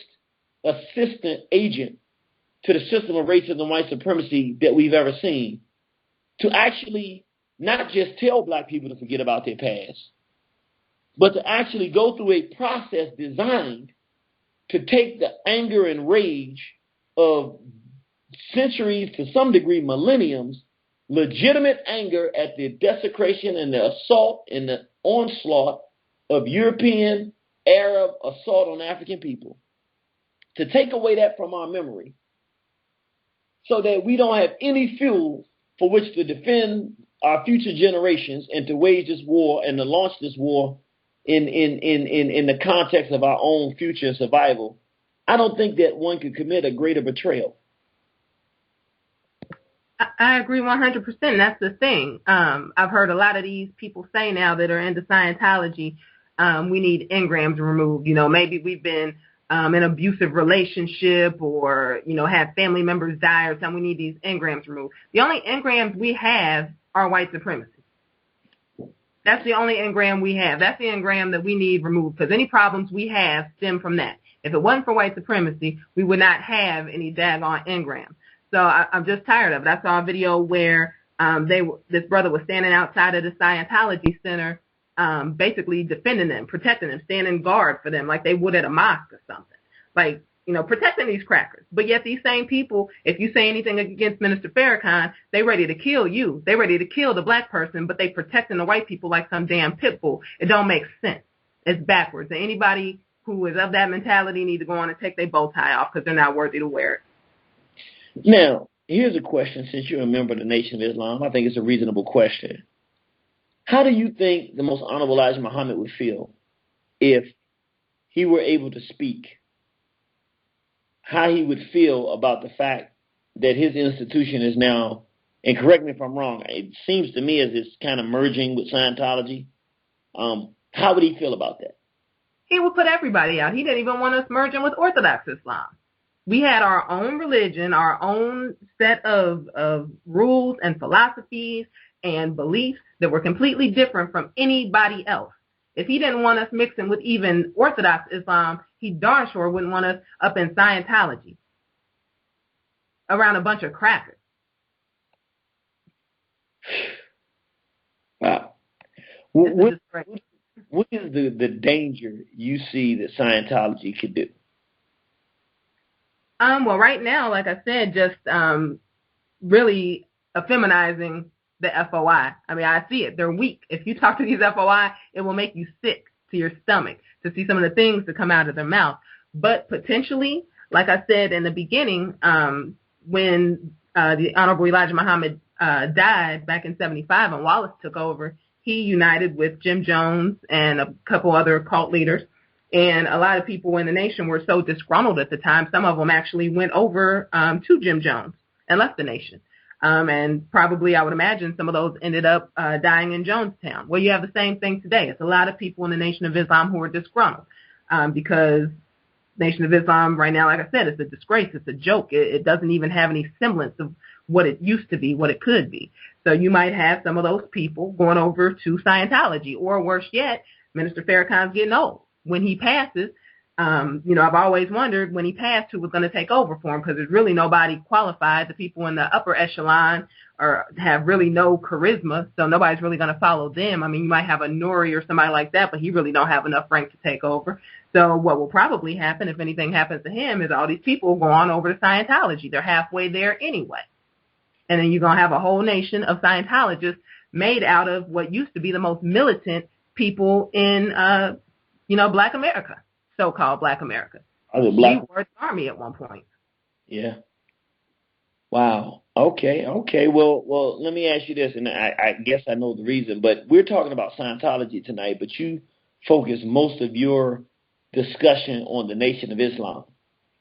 assistant agent to the system of racism and white supremacy that we've ever seen, to actually not just tell black people to forget about their past, but to actually go through a process designed to take the anger and rage of centuries, to some degree millenniums, legitimate anger at the desecration and the assault and the onslaught of European, Arab assault on African people, to take away that from our memory, so that we don't have any fuel for which to defend our future generations and to wage this war and to launch this war in the context of our own future and survival. I don't think that one could commit a greater betrayal. I agree 100%. That's the thing. I've heard a lot of these people say now that are into Scientology, we need engrams removed. You know, maybe we've been in an abusive relationship, or, you know, have family members die or something. We need these engrams removed. The only engrams we have are white supremacy. That's the only engram we have. That's the engram that we need removed, because any problems we have stem from that. If it wasn't for white supremacy, we would not have any daggone engrams. So I'm just tired of it. I saw a video where this brother was standing outside of the Scientology Center, basically defending them, protecting them, standing guard for them like they would at a mosque or something. Like, you know, protecting these crackers. But yet these same people, if you say anything against Minister Farrakhan, they ready to kill you. They ready to kill the black person, but they protecting the white people like some damn pit bull. It don't make sense. It's backwards. And anybody who is of that mentality need to go on and take their bow tie off, because they're not worthy to wear it. Now, here's a question. Since you're a member of the Nation of Islam, I think it's a reasonable question. How do you think the Most Honorable Elijah Muhammad would feel if he were able to speak, how he would feel about the fact that his institution is now, and correct me if I'm wrong, it seems to me as it's kind of merging with Scientology. How would he feel about that? He would put everybody out. He didn't even want us merging with Orthodox Islam. We had our own religion, our own set of rules and philosophies and beliefs that were completely different from anybody else. If he didn't want us mixing with even Orthodox Islam, he darn sure wouldn't want us up in Scientology around a bunch of crackers. Wow. What is the danger you see that Scientology could do? Well, right now, like I said, just really effeminizing the FOI. I mean, I see it. They're weak. If you talk to these FOI, it will make you sick to your stomach to see some of the things that come out of their mouth. But potentially, like I said in the beginning, when the Honorable Elijah Muhammad died back in 75 and Wallace took over, he united with Jim Jones and a couple other cult leaders. And a lot of people in the nation were so disgruntled at the time, some of them actually went over to Jim Jones and left the nation. And probably, I would imagine, some of those ended up dying in Jonestown. Well, you have the same thing today. It's a lot of people in the Nation of Islam who are disgruntled because Nation of Islam right now, like I said, it's a disgrace. It's a joke. It doesn't even have any semblance of what it used to be, what it could be. So you might have some of those people going over to Scientology, or worse yet, Minister Farrakhan's getting old. When he passes, I've always wondered when he passed who was going to take over for him, because there's really nobody qualified. The people in the upper echelon have really no charisma, so nobody's really going to follow them. I mean, you might have a Nuri or somebody like that, but he really don't have enough rank to take over. So what will probably happen if anything happens to him is all these people go on over to Scientology. They're halfway there anyway. And then you're going to have a whole nation of Scientologists made out of what used to be the most militant people in, Black America, so-called Black America. We were the army at one point. Yeah. Wow. Okay. Well, let me ask you this, and I guess I know the reason, but we're talking about Scientology tonight, but you focus most of your discussion on the Nation of Islam.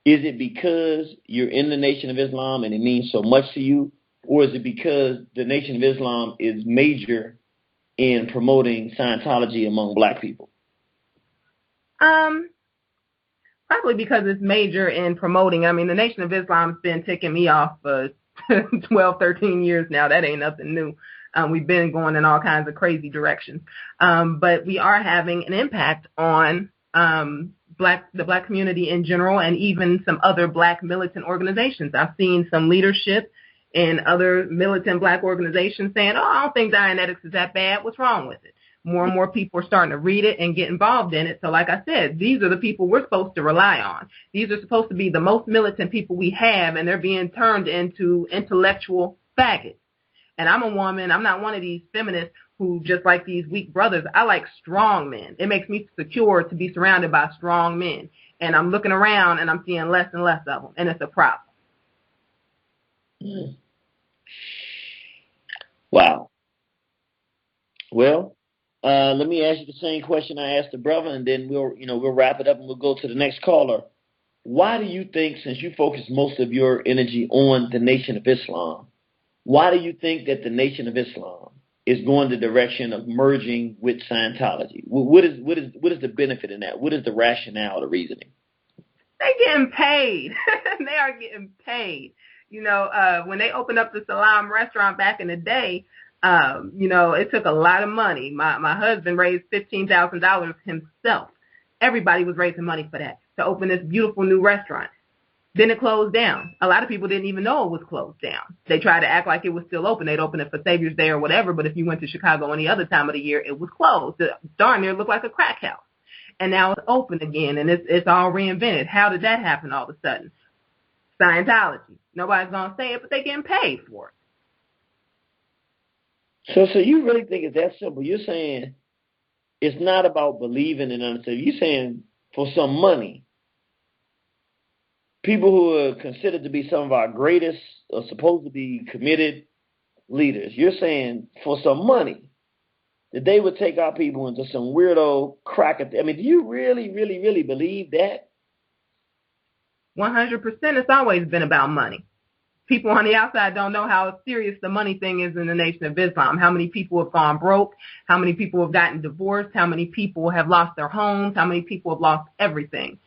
Is it because you're in the Nation of Islam and it means so much to you, or is it because the Nation of Islam is major in promoting Scientology among Black people? Probably because it's major in promoting. I mean, the Nation of Islam's been ticking me off for 12, 13 years now. That ain't nothing new. We've been going in all kinds of crazy directions. But we are having an impact on the Black community in general, and even some other Black militant organizations. I've seen some leadership in other militant Black organizations saying, I don't think Dianetics is that bad. What's wrong with it? More and more people are starting to read it and get involved in it. So like I said, these are the people we're supposed to rely on. These are supposed to be the most militant people we have, and they're being turned into intellectual faggots. And I'm a woman. I'm not one of these feminists who just like these weak brothers. I like strong men. It makes me secure to be surrounded by strong men. And I'm looking around and I'm seeing less and less of them, and it's a problem. Wow. Well, let me ask you the same question I asked the brother, and then we'll wrap it up and we'll go to the next caller. Why do you think, since you focus most of your energy on the Nation of Islam, why do you think that the Nation of Islam is going the direction of merging with Scientology? What is the benefit in that? What is the rationale, the reasoning? They're getting paid. They are getting paid. When they opened up the Salam restaurant back in the day, it took a lot of money. My husband raised $15,000 himself. Everybody was raising money for that, to open this beautiful new restaurant. Then it closed down. A lot of people didn't even know it was closed down. They tried to act like it was still open. They'd open it for Savior's Day or whatever, but if you went to Chicago any other time of the year, it was closed. Darn near looked like a crack house. And now it's open again, and it's all reinvented. How did that happen all of a sudden? Scientology. Nobody's going to say it, but they're getting paid for it. So you really think it's that simple? You're saying it's not about believing in understanding. You're saying for some money, people who are considered to be some of our greatest or supposed to be committed leaders, you're saying for some money, that they would take our people into some weirdo cracker. I mean, do you really, really, really believe that? 100%. It's always been about money. People on the outside don't know how serious the money thing is in the Nation of Islam. How many people have gone broke? How many people have gotten divorced? How many people have lost their homes? How many people have lost everything?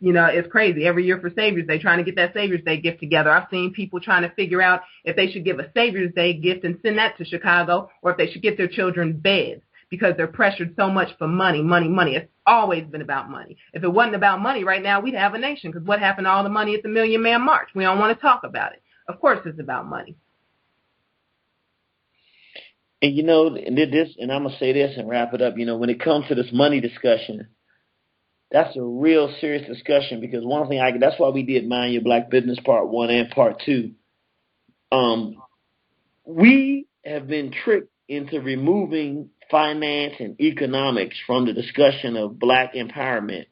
It's crazy. Every year for Savior's Day, trying to get that Savior's Day gift together. I've seen people trying to figure out if they should give a Savior's Day gift and send that to Chicago, or if they should get their children beds because they're pressured so much for money, money, money. It's always been about money. If it wasn't about money right now, we'd have a nation, because what happened to all the money at the Million Man March? We don't want to talk about it. Of course it's about money. And, and I'm going to say this and wrap it up, when it comes to this money discussion, that's a real serious discussion, because one thing that's why we did Mind Your Black Business Part 1 and Part 2. We have been tricked into removing finance and economics from the discussion of black empowerment.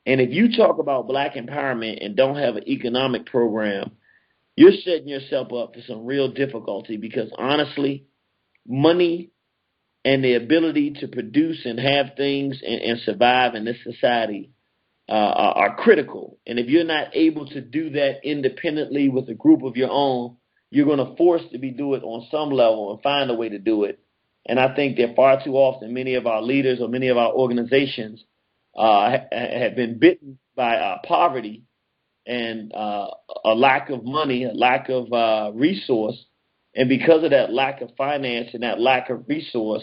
And if you talk about black empowerment and don't have an economic program, you're setting yourself up for some real difficulty, because honestly, money and the ability to produce and have things and survive in this society are critical. And if you're not able to do that independently with a group of your own, you're going to force to do it on some level and find a way to do it. And I think that far too often many of our leaders or many of our organizations have been bitten by poverty and a lack of money, a lack of resource. And because of that lack of finance and that lack of resource,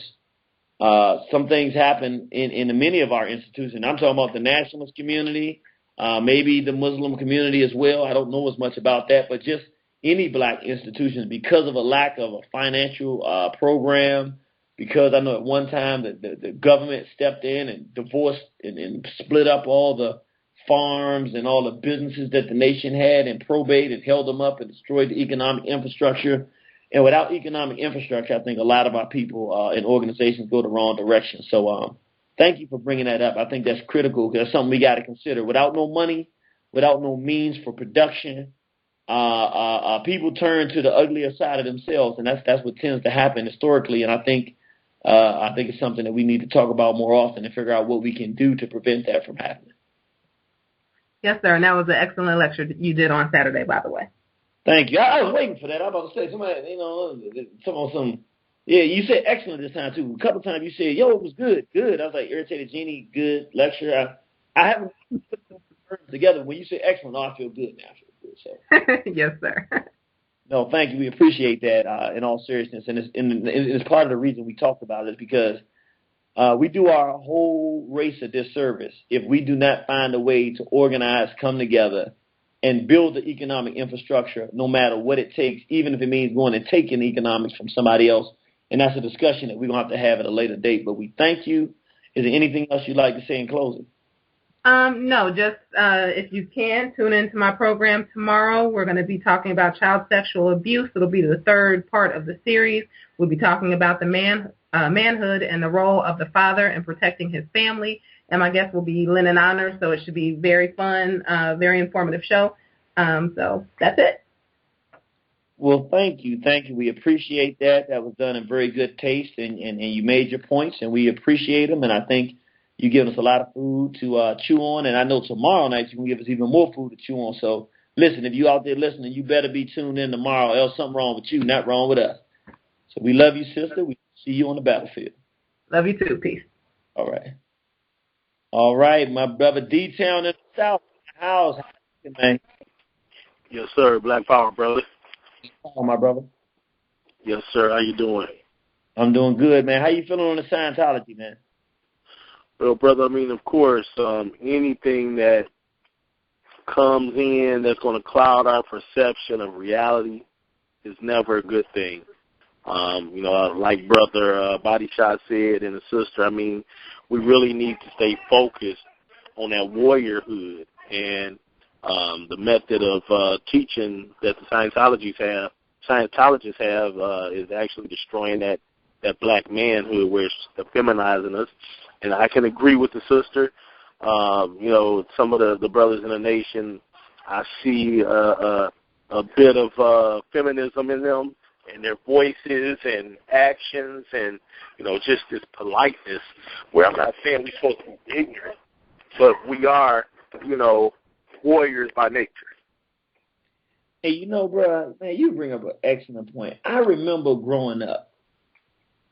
some things happen in many of our institutions. I'm talking about the nationalist community, maybe the Muslim community as well. I don't know as much about that, but just any black institutions, because of a lack of a financial program, because I know at one time the government stepped in and divorced and split up all the farms and all the businesses that the nation had and probate and held them up and destroyed the economic infrastructure. And without economic infrastructure, I think a lot of our people and organizations go the wrong direction. So thank you for bringing that up. I think that's critical, because that's something we got to consider. Without no money, without no means for production, people turn to the uglier side of themselves, and that's what tends to happen historically. And I think it's something that we need to talk about more often and figure out what we can do to prevent that from happening. Yes, sir. And that was an excellent lecture that you did on Saturday, by the way. Thank you. I was waiting for that. I was about to say, somebody, you said excellent this time, too. A couple times you said, it was good, good. I was like, Irritated Genie, good lecture. I haven't put the words together. When you say excellent, I feel good now. I feel good. So. Yes, sir. No, thank you. We appreciate that in all seriousness. And it's part of the reason we talked about it, is because we do our whole race a disservice if we do not find a way to organize, come together, and build the economic infrastructure, no matter what it takes, even if it means going and taking economics from somebody else. And that's a discussion that we're going to have to have at a later date. But we thank you. Is there anything else you'd like to say in closing? No, just if you can, tune into my program tomorrow. We're going to be talking about child sexual abuse. It'll be the third part of the series. We'll be talking about the manhood and the role of the father in protecting his family. And my guest will be Lennon Honor, so it should be very fun, very informative show. So that's it. Well, thank you. Thank you. We appreciate that. That was done in very good taste, and you made your points, and we appreciate them. And I think you give us a lot of food to chew on, and I know tomorrow night you can give us even more food to chew on. So, listen, if you out there listening, you better be tuned in tomorrow, else something wrong with you, not wrong with us. So we love you, sister. We see you on the battlefield. Love you too. Peace. All right. All right, my brother D-Town in the South house. Man. Yes, sir. Black Power, brother. Oh, my brother. Yes, sir. How you doing? I'm doing good, man. How you feeling on the Scientology, man? Well, brother, I mean, of course, anything that comes in that's going to cloud our perception of reality is never a good thing. Like Brother Body Shot said and the sister, I mean, we really need to stay focused on that warriorhood and the method of teaching that the Scientologists have is actually destroying that black manhood, where it's feminizing us. And I can agree with the sister. Some of the brothers in the nation, I see a bit of feminism in them, and their voices and actions and, just this politeness, where I'm not saying we're supposed to be ignorant, but we are, warriors by nature. Hey, bro, man, you bring up an excellent point. I remember growing up,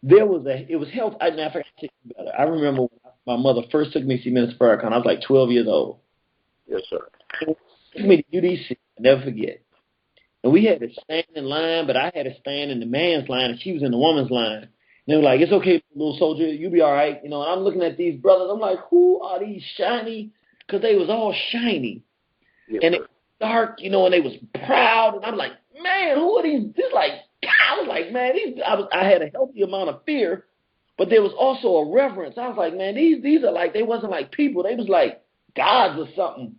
it was health. I forgot to tell you about it. I remember when my mother first took me to see Minister Farrakhan. I was like 12 years old. Yes, sir. She took me to UDC. I'll never forget. And we had to stand in line, but I had to stand in the man's line, and she was in the woman's line. And they were like, "It's okay, little soldier, you'll be all right." And I'm looking at these brothers. I'm like, who are these shiny? Because they was all shiny. Yes, and sir. it was dark, and they was proud. And I'm like, man, who are these? This like, I was like, man, I had a healthy amount of fear, but there was also a reverence. I was like, man, these are like, they wasn't like people. They was like gods or something.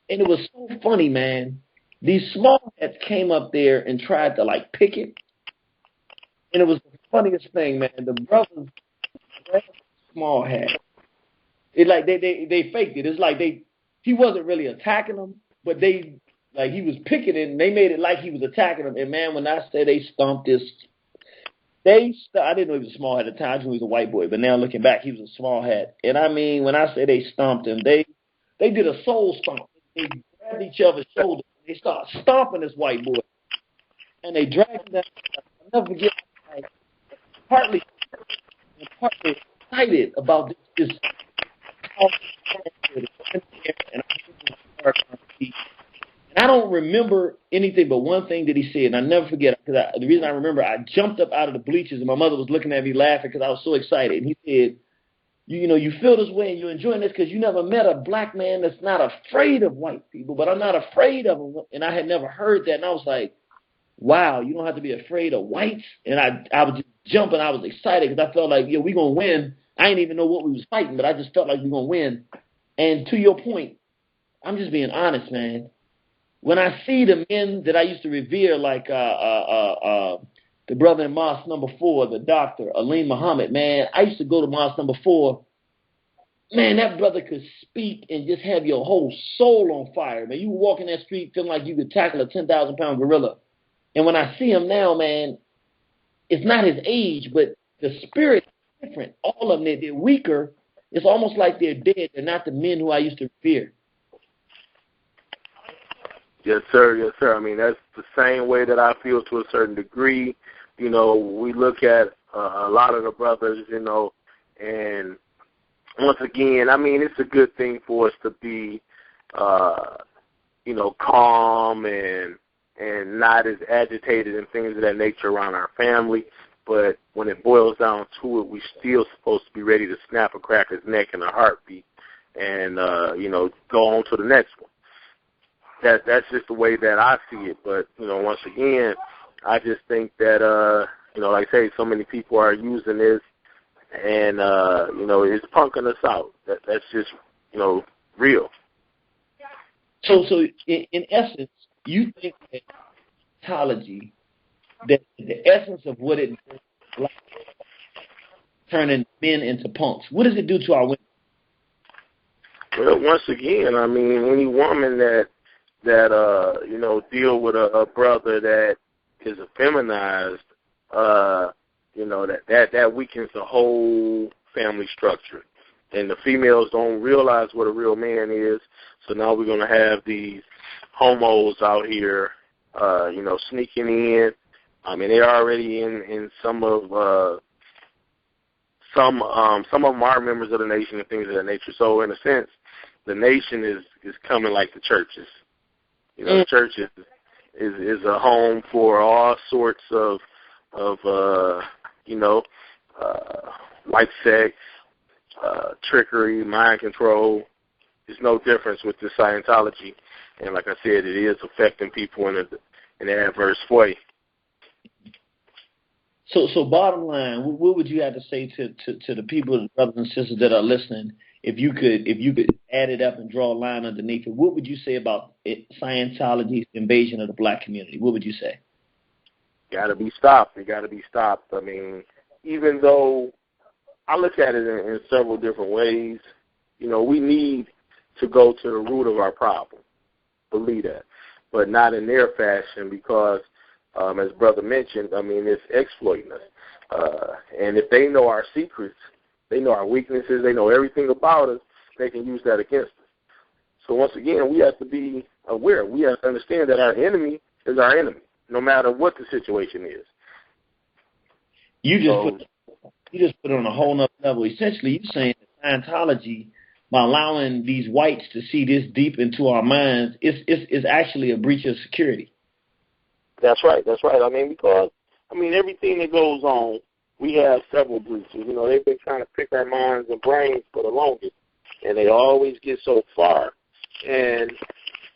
And it was so funny, man. These small hats came up there and tried to like pick it. And it was the funniest thing, man. The brothers grabbed the small hat. It like they faked it. It's like he wasn't really attacking them, but he was picking it, and they made it like he was attacking them. And man, when I say they stomped this, I didn't know he was a small hat at the time. I knew he was a white boy, but now looking back, he was a small hat. And I mean, when I say they stomped him, they did a soul stomp. They grabbed each other's shoulders. They started stomping this white boy, and they dragged him down. I'll never forget, like, partly excited about this. And I don't remember anything but one thing that he said, and I never forget, because the reason I remember, I jumped up out of the bleachers, and my mother was looking at me laughing because I was so excited. And he said, you feel this way and you're enjoying this because you never met a black man that's not afraid of white people, but I'm not afraid of them. And I had never heard that, and I was like, wow, you don't have to be afraid of whites. And I was just jumping. I was excited because I felt like, we're going to win. I didn't even know what we was fighting, but I just felt like we're going to win. And to your point, I'm just being honest, man. When I see the men that I used to revere, like the brother in Mosque number 4, the doctor, Alim Muhammad, man, I used to go to Mosque number 4. Man, that brother could speak and just have your whole soul on fire, man. You walk in that street feeling like you could tackle a 10,000-pound gorilla. And when I see him now, man, it's not his age, but the spirit is different. All of them, they're weaker. It's almost like they're dead. They're not the men who I used to revere. Yes, sir. Yes, sir. I mean, that's the same way that I feel to a certain degree. We look at a lot of the brothers, and once again, I mean, it's a good thing for us to be, calm and not as agitated and things of that nature around our family. But when it boils down to it, we still supposed to be ready to snap a cracker's neck in a heartbeat and, go on to the next one. That's just the way that I see it. But, once again, I just think that, like I say, so many people are using this and, it's punking us out. That's just, real. So in essence, you think that Scientology, that the essence of what it does, like turning men into punks, what does it do to our women? Well, once again, I mean, any woman that deal with a brother that is effeminized, that weakens the whole family structure. And the females don't realize what a real man is, so now we're going to have these homos out here, sneaking in. I mean, they're already in some of them are members of the nation and things of that nature. So in a sense, the nation is coming like the churches. The church is a home for all sorts of white sex, trickery, mind control. There's no difference with the Scientology, and like I said, it is affecting people in an adverse way. So bottom line, what would you have to say to the people, the brothers and sisters that are listening? If you could add it up and draw a line underneath it, what would you say about Scientology's invasion of the black community? What would you say? Got to be stopped. It got to be stopped. I mean, even though I look at it in several different ways, we need to go to the root of our problem. Believe that, but not in their fashion, because as brother mentioned, I mean, it's exploiting us. And if they know our secrets, they know our weaknesses, they know everything about us, they can use that against us. So once again, we have to be aware. We have to understand that our enemy is our enemy, no matter what the situation is. You just put it on a whole nother level. Essentially, you're saying that Scientology, by allowing these whites to see this deep into our minds, is actually a breach of security. That's right. That's right. I mean, because, everything that goes on, we have several breaches. You know, they've been trying to pick our minds and brains for the longest, and they always get so far. And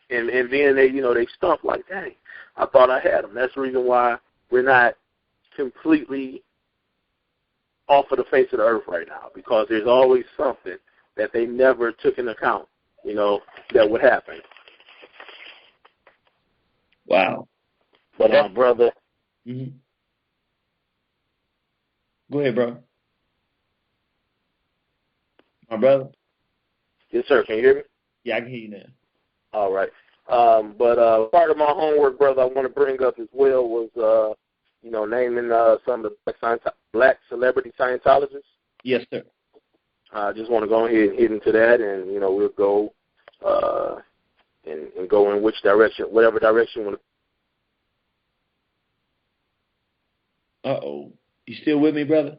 then they stump like, dang, I thought I had them. That's the reason why we're not completely off of the face of the earth right now, because there's always something that they never took into account, that would happen. Wow. But my brother. Mm-hmm. Go ahead, bro. My brother? Yes, sir. Can you hear me? Yeah, I can hear you now. All right. But part of my homework, brother, I want to bring up as well was, naming some of the black celebrity Scientologists. Yes, sir. I just want to go ahead and hit into that, and, we'll go and go in which direction, whatever direction you want to. Uh-oh. You still with me, brother?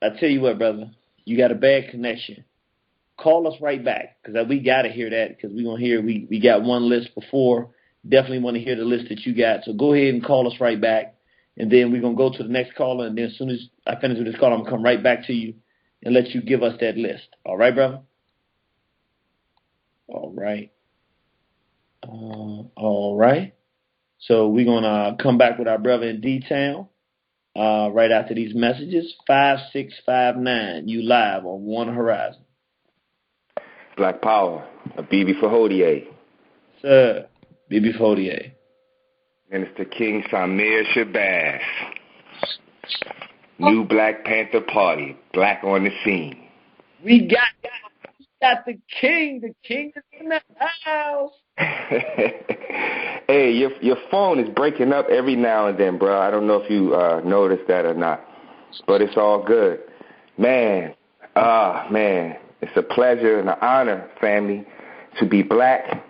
I tell you what, brother. You got a bad connection. Call us right back, because we got to hear that, because we're going to hear, we got one list before. Definitely want to hear the list that you got. So go ahead and call us right back, and then we're going to go to the next caller, and then as soon as I finish with this call, I'm going to come right back to you and let you give us that list. All right, brother? All right. All right. So we're going to come back with our brother in D-Town right after these messages. 5659, you live on One Horizon. Black Power, a BB for Hodier. Sir, BB for Hodier. Minister King Samir Shabazz. New Black Panther Party, black on the scene. We got the king. The king is in the house. Hey, your phone is breaking up every now and then, bro. I don't know if you noticed that or not, but it's all good. Man, it's a pleasure and an honor, family, to be black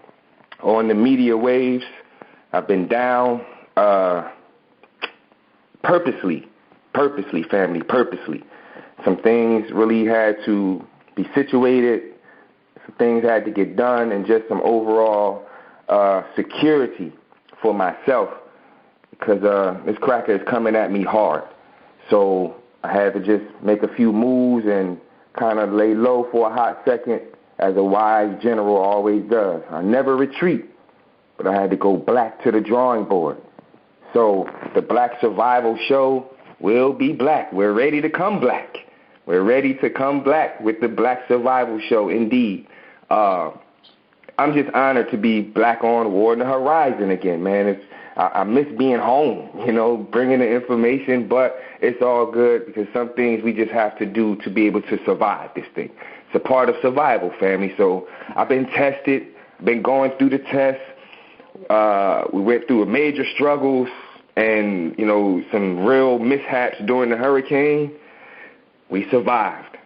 on the media waves. I've been down purposely, family, purposely. Some things really had to be situated. Some things had to get done, and just some overall security for myself, because this cracker is coming at me hard. So I had to just make a few moves and kind of lay low for a hot second, as a wise general always does. I never retreat, but I had to go black to the drawing board. So the Black Survival Show will be black. We're ready to come black. We're ready to come black with the Black Survival Show, indeed. I'm just honored to be black on War on the Horizon again, man. I miss being home, bringing the information, but it's all good, because some things we just have to do to be able to survive this thing. It's a part of survival, family. So I've been tested, been going through the tests. We went through major struggles and, some real mishaps during the hurricane. We survived.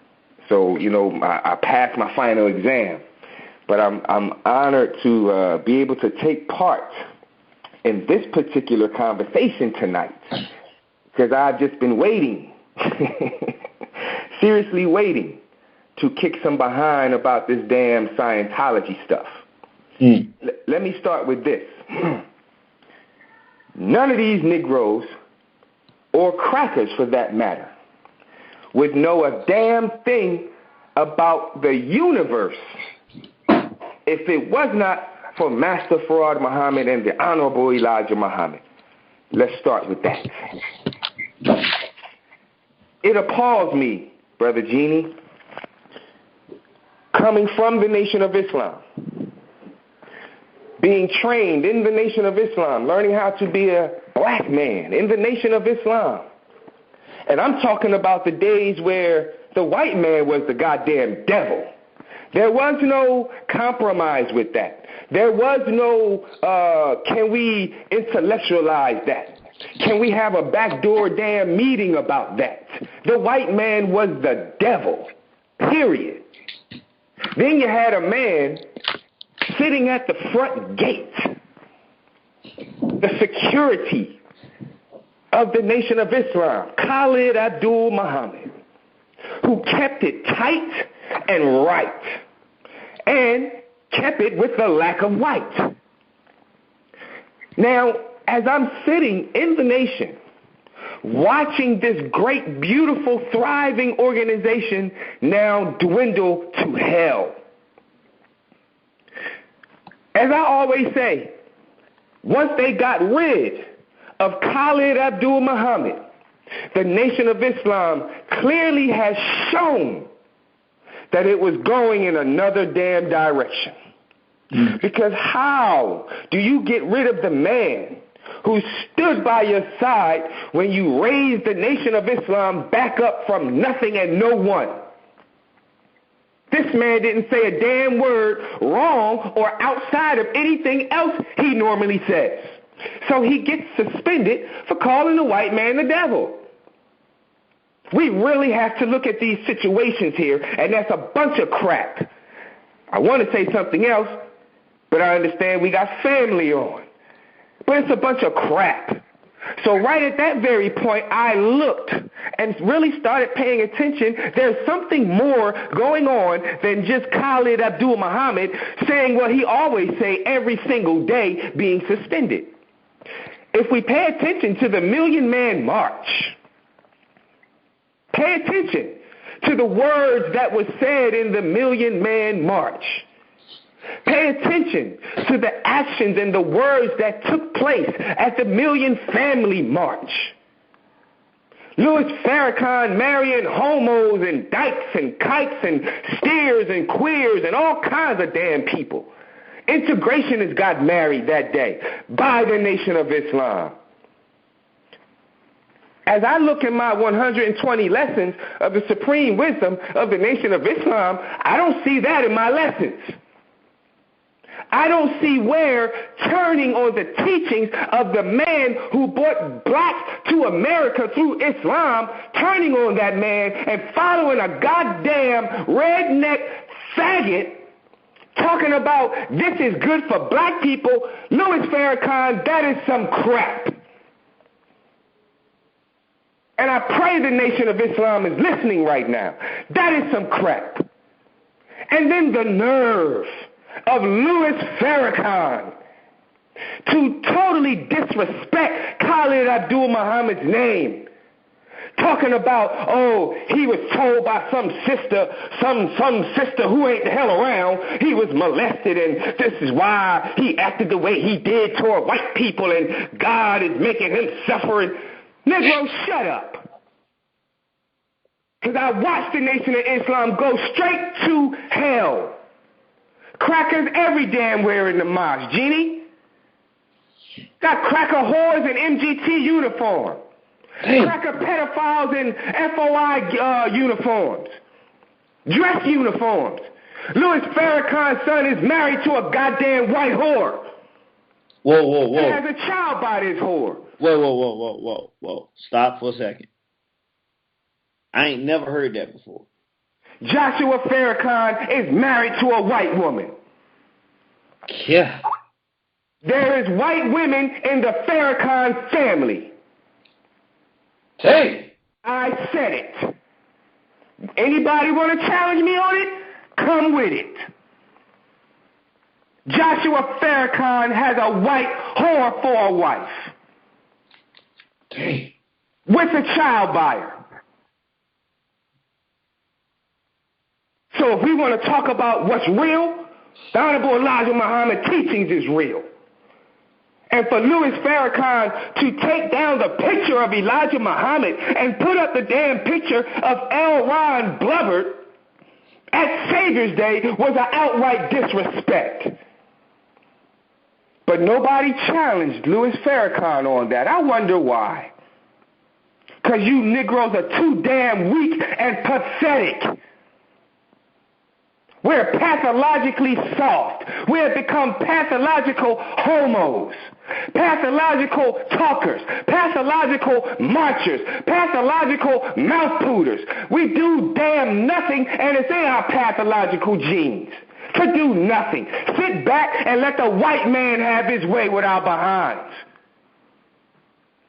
So, I passed my final exam. But I'm honored to be able to take part in this particular conversation tonight, because I've just been waiting, seriously waiting, to kick some behind about this damn Scientology stuff. Let me start with this. None of these Negroes, or crackers for that matter, would know a damn thing about the universe if it was not for Master Farad Muhammad and the Honorable Elijah Muhammad. Let's start with that. It appalls me, Brother Genie, coming from the Nation of Islam, being trained in the Nation of Islam, learning how to be a black man in the Nation of Islam. And I'm talking about the days where the white man was the goddamn devil. There was no compromise with that. There was no, can we intellectualize that? Can we have a backdoor damn meeting about that? The white man was the devil, period. Then you had a man sitting at the front gate, the security of the Nation of Islam, Khalid Abdul Muhammad, who kept it tight and right and kept it with the lack of white. Now, as I'm sitting in the nation, watching this great, beautiful, thriving organization now dwindle to hell. As I always say, once they got rid of Khalid Abdul Muhammad, the Nation of Islam clearly has shown that it was going in another damn direction. Because how do you get rid of the man who stood by your side when you raised the Nation of Islam back up from nothing and no one? This man didn't say a damn word wrong or outside of anything else he normally says. So he gets suspended for calling the white man the devil. We really have to look at these situations here, and that's a bunch of crap. I want to say something else, but I understand we got family on. But it's a bunch of crap. So right at that very point, I looked and really started paying attention. There's something more going on than just Khalid Abdul Muhammad saying what he always say every single day, being suspended. If we pay attention to the Million Man March, pay attention to the words that were said in the Million Man March. Pay attention to the actions and the words that took place at the Million Family March. Louis Farrakhan marrying homos and dykes and kites and steers and queers and all kinds of damn people. Integrationists got married that day by the Nation of Islam. As I look at my 120 lessons of the supreme wisdom of the Nation of Islam, I don't see that in my lessons. I don't see where turning on the teachings of the man who brought blacks to America through Islam, turning on that man and following a goddamn redneck faggot talking about this is good for black people. Louis Farrakhan, that is some crap. And I pray the Nation of Islam is listening right now. That is some crap. And then the nerve of Louis Farrakhan to totally disrespect Khalid Abdul Muhammad's name. Talking about, oh, he was told by some sister who ain't the hell around, he was molested and this is why he acted the way he did toward white people and God is making him suffer. And Negro, shut up. Because I watched the Nation of Islam go straight to hell. Crackers every damn where in the mosque, Genie. Got cracker whores in MGT uniform. Damn. Cracker pedophiles in FOI uniforms. Dress uniforms. Louis Farrakhan's son is married to a goddamn white whore. Whoa. And has a child by this whore. Whoa. Stop for a second. I ain't never heard that before. Joshua Farrakhan is married to a white woman. Yeah. There is white women in the Farrakhan family. Hey. I said it. Anybody want to challenge me on it? Come with it. Joshua Farrakhan has a white whore for a wife. Dang. With a child buyer. So if we want to talk about what's real, the Honorable Elijah Muhammad teachings is real. And for Louis Farrakhan to take down the picture of Elijah Muhammad and put up the damn picture of L. Ron Blubbert at Savior's Day was an outright disrespect. But nobody challenged Louis Farrakhan on that. I wonder why. Because you Negroes are too damn weak and pathetic. We're pathologically soft. We have become pathological homos, pathological talkers, pathological marchers, pathological mouth pooters. We do damn nothing, and it's in our pathological genes to do nothing. Sit back and let the white man have his way with our behinds.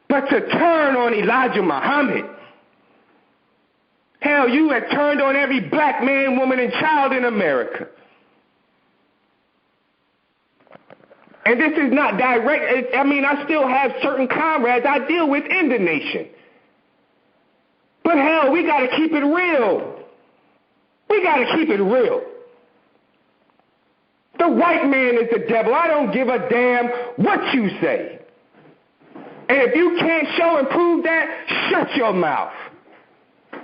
But to turn on Elijah Muhammad, hell, you had turned on every black man, woman, and child in America. And this is not direct. I still have certain comrades I deal with in the nation. But hell, we got to keep it real. We got to keep it real. The white man is the devil. I don't give a damn what you say. And if you can't show and prove that, shut your mouth.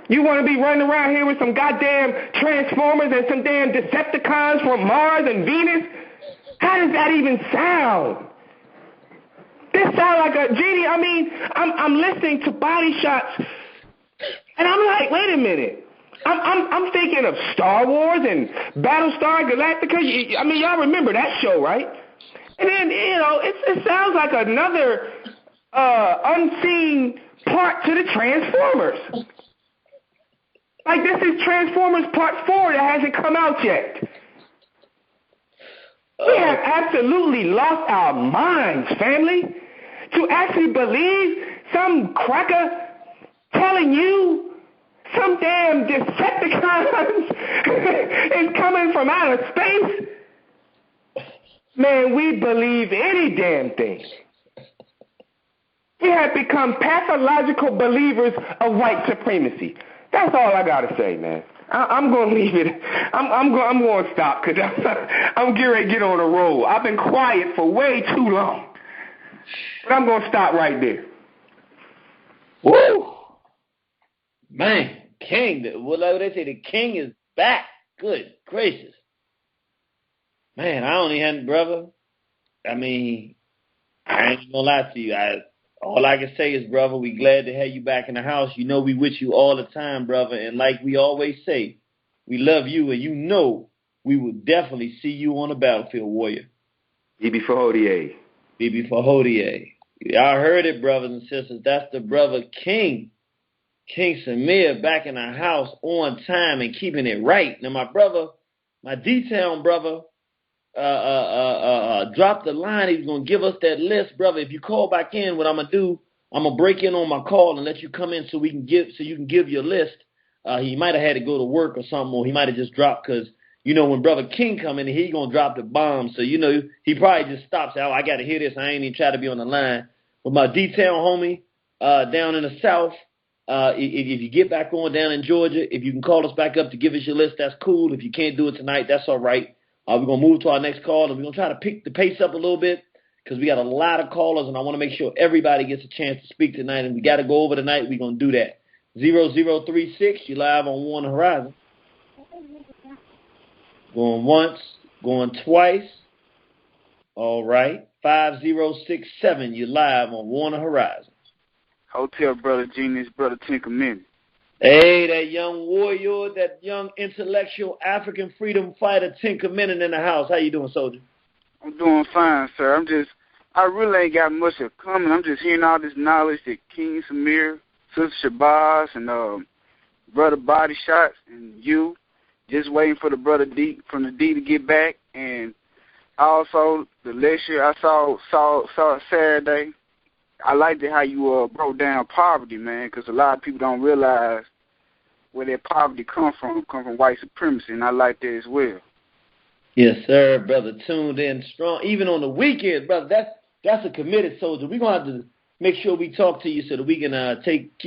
You want to be running around here with some goddamn Transformers and some damn Decepticons from Mars and Venus? How does that even sound? This sounds like a genie. I'm listening to Body Shots, and I'm like, wait a minute. I'm thinking of Star Wars and Battlestar Galactica. Y'all remember that show, right? And then, it sounds like another unseen part to the Transformers. Like, this is Transformers Part 4 that hasn't come out yet. We have absolutely lost our minds, family, to actually believe some cracker telling you some damn Decepticons is coming from outer space. Man, we believe any damn thing. We have become pathological believers of white supremacy. That's all I gotta say, man. I'm gonna leave it. I'm gonna stop because I'm getting ready to get on a roll. I've been quiet for way too long, but I'm gonna stop right there. Woo, man, King. Well, they say the King is back. Good gracious, man. I only had brother. I ain't gonna lie to you. All I can say is, brother, we glad to have you back in the house. You know we with you all the time, brother. And like we always say, we love you, and you know we will definitely see you on the battlefield, warrior. Bibi Fahodie. Bibi Fahodie. Y'all heard it, brothers and sisters. That's the brother King. King Samir back in the house on time and keeping it right. Now, my brother, my D-Town brother, dropped the line. He was going to give us that list, brother. If you call back in, what I'm going to do, I'm going to break in on my call and let you come in so you can give your list. He might have had to go to work or something, or he might have just dropped because, when Brother King come in, he going to drop the bomb. So, he probably just stops out. I got to hear this. I ain't even try to be on the line. But my D-Town homie down in the South, if you get back on down in Georgia, if you can call us back up to give us your list, that's cool. If you can't do it tonight, that's all right. We're going to move to our next call, and we're going to try to pick the pace up a little bit because we got a lot of callers, and I want to make sure everybody gets a chance to speak tonight, and we got to go over tonight. We're going to do that. 0036, you live on Warner Horizon. Going once, going twice. All right. 5067, you live on Warner Horizon. Hotel Brother Genius, Brother Tinker Minnie. Hey, that young warrior, that young intellectual African freedom fighter, Tinker Minnie in the house. How you doing, soldier? I'm doing fine, sir. I really ain't got much of coming. I'm just hearing all this knowledge that King Samir, Sister Shabazz, and Brother Body Shots, and you, just waiting for the Brother D from the D to get back. And also the lecture I saw Saturday. I liked it how you broke down poverty, man, because a lot of people don't realize where their poverty come from white supremacy, and I like that as well. Yes, sir, brother. Tuned in strong. Even on the weekends, brother, that's a committed soldier. We're going to have to make sure we talk to you so that we can take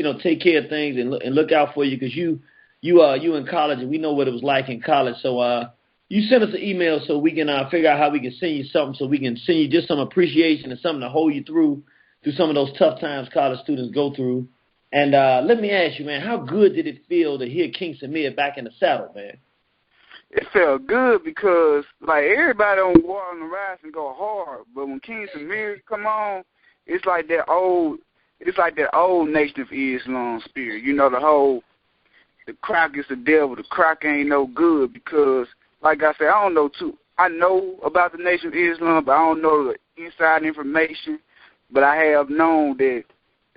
care of things and look out for you because you in college, and we know what it was like in college. So you send us an email so we can figure out how we can send you something so we can send you just some appreciation and something to hold you through some of those tough times college students go through. And let me ask you, man, how good did it feel to hear King Samir back in the saddle, man? It felt good because, like, everybody on War on the Rise and go hard, but when King Samir come on, it's like that old Nation of Islam spirit. The crack is the devil. The crack ain't no good because like I said, I don't know too. I know about the Nation of Islam, but I don't know the inside information. But I have known that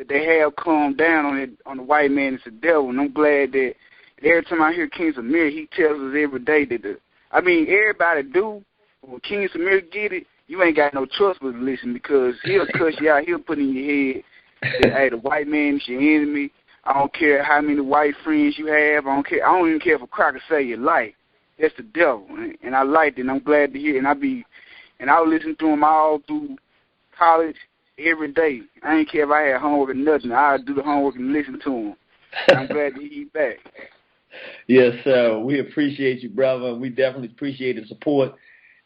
they have calmed down on the white man as the devil, and I'm glad that every time I hear King Samir, he tells us every day that everybody do. When King Samir get it, you ain't got no choice but to listen, because he'll cuss you out. He'll put in your head that, hey, the white man is your enemy. I don't care how many white friends you have. I don't even care if a cracker say your life. That's the devil, and I liked it, and I'm glad to hear it. And I would listen to him all through college every day. I didn't care if I had homework or nothing. I would do the homework and listen to him. And I'm glad to hear you back. Yes, sir. We appreciate you, brother. We definitely appreciate the support.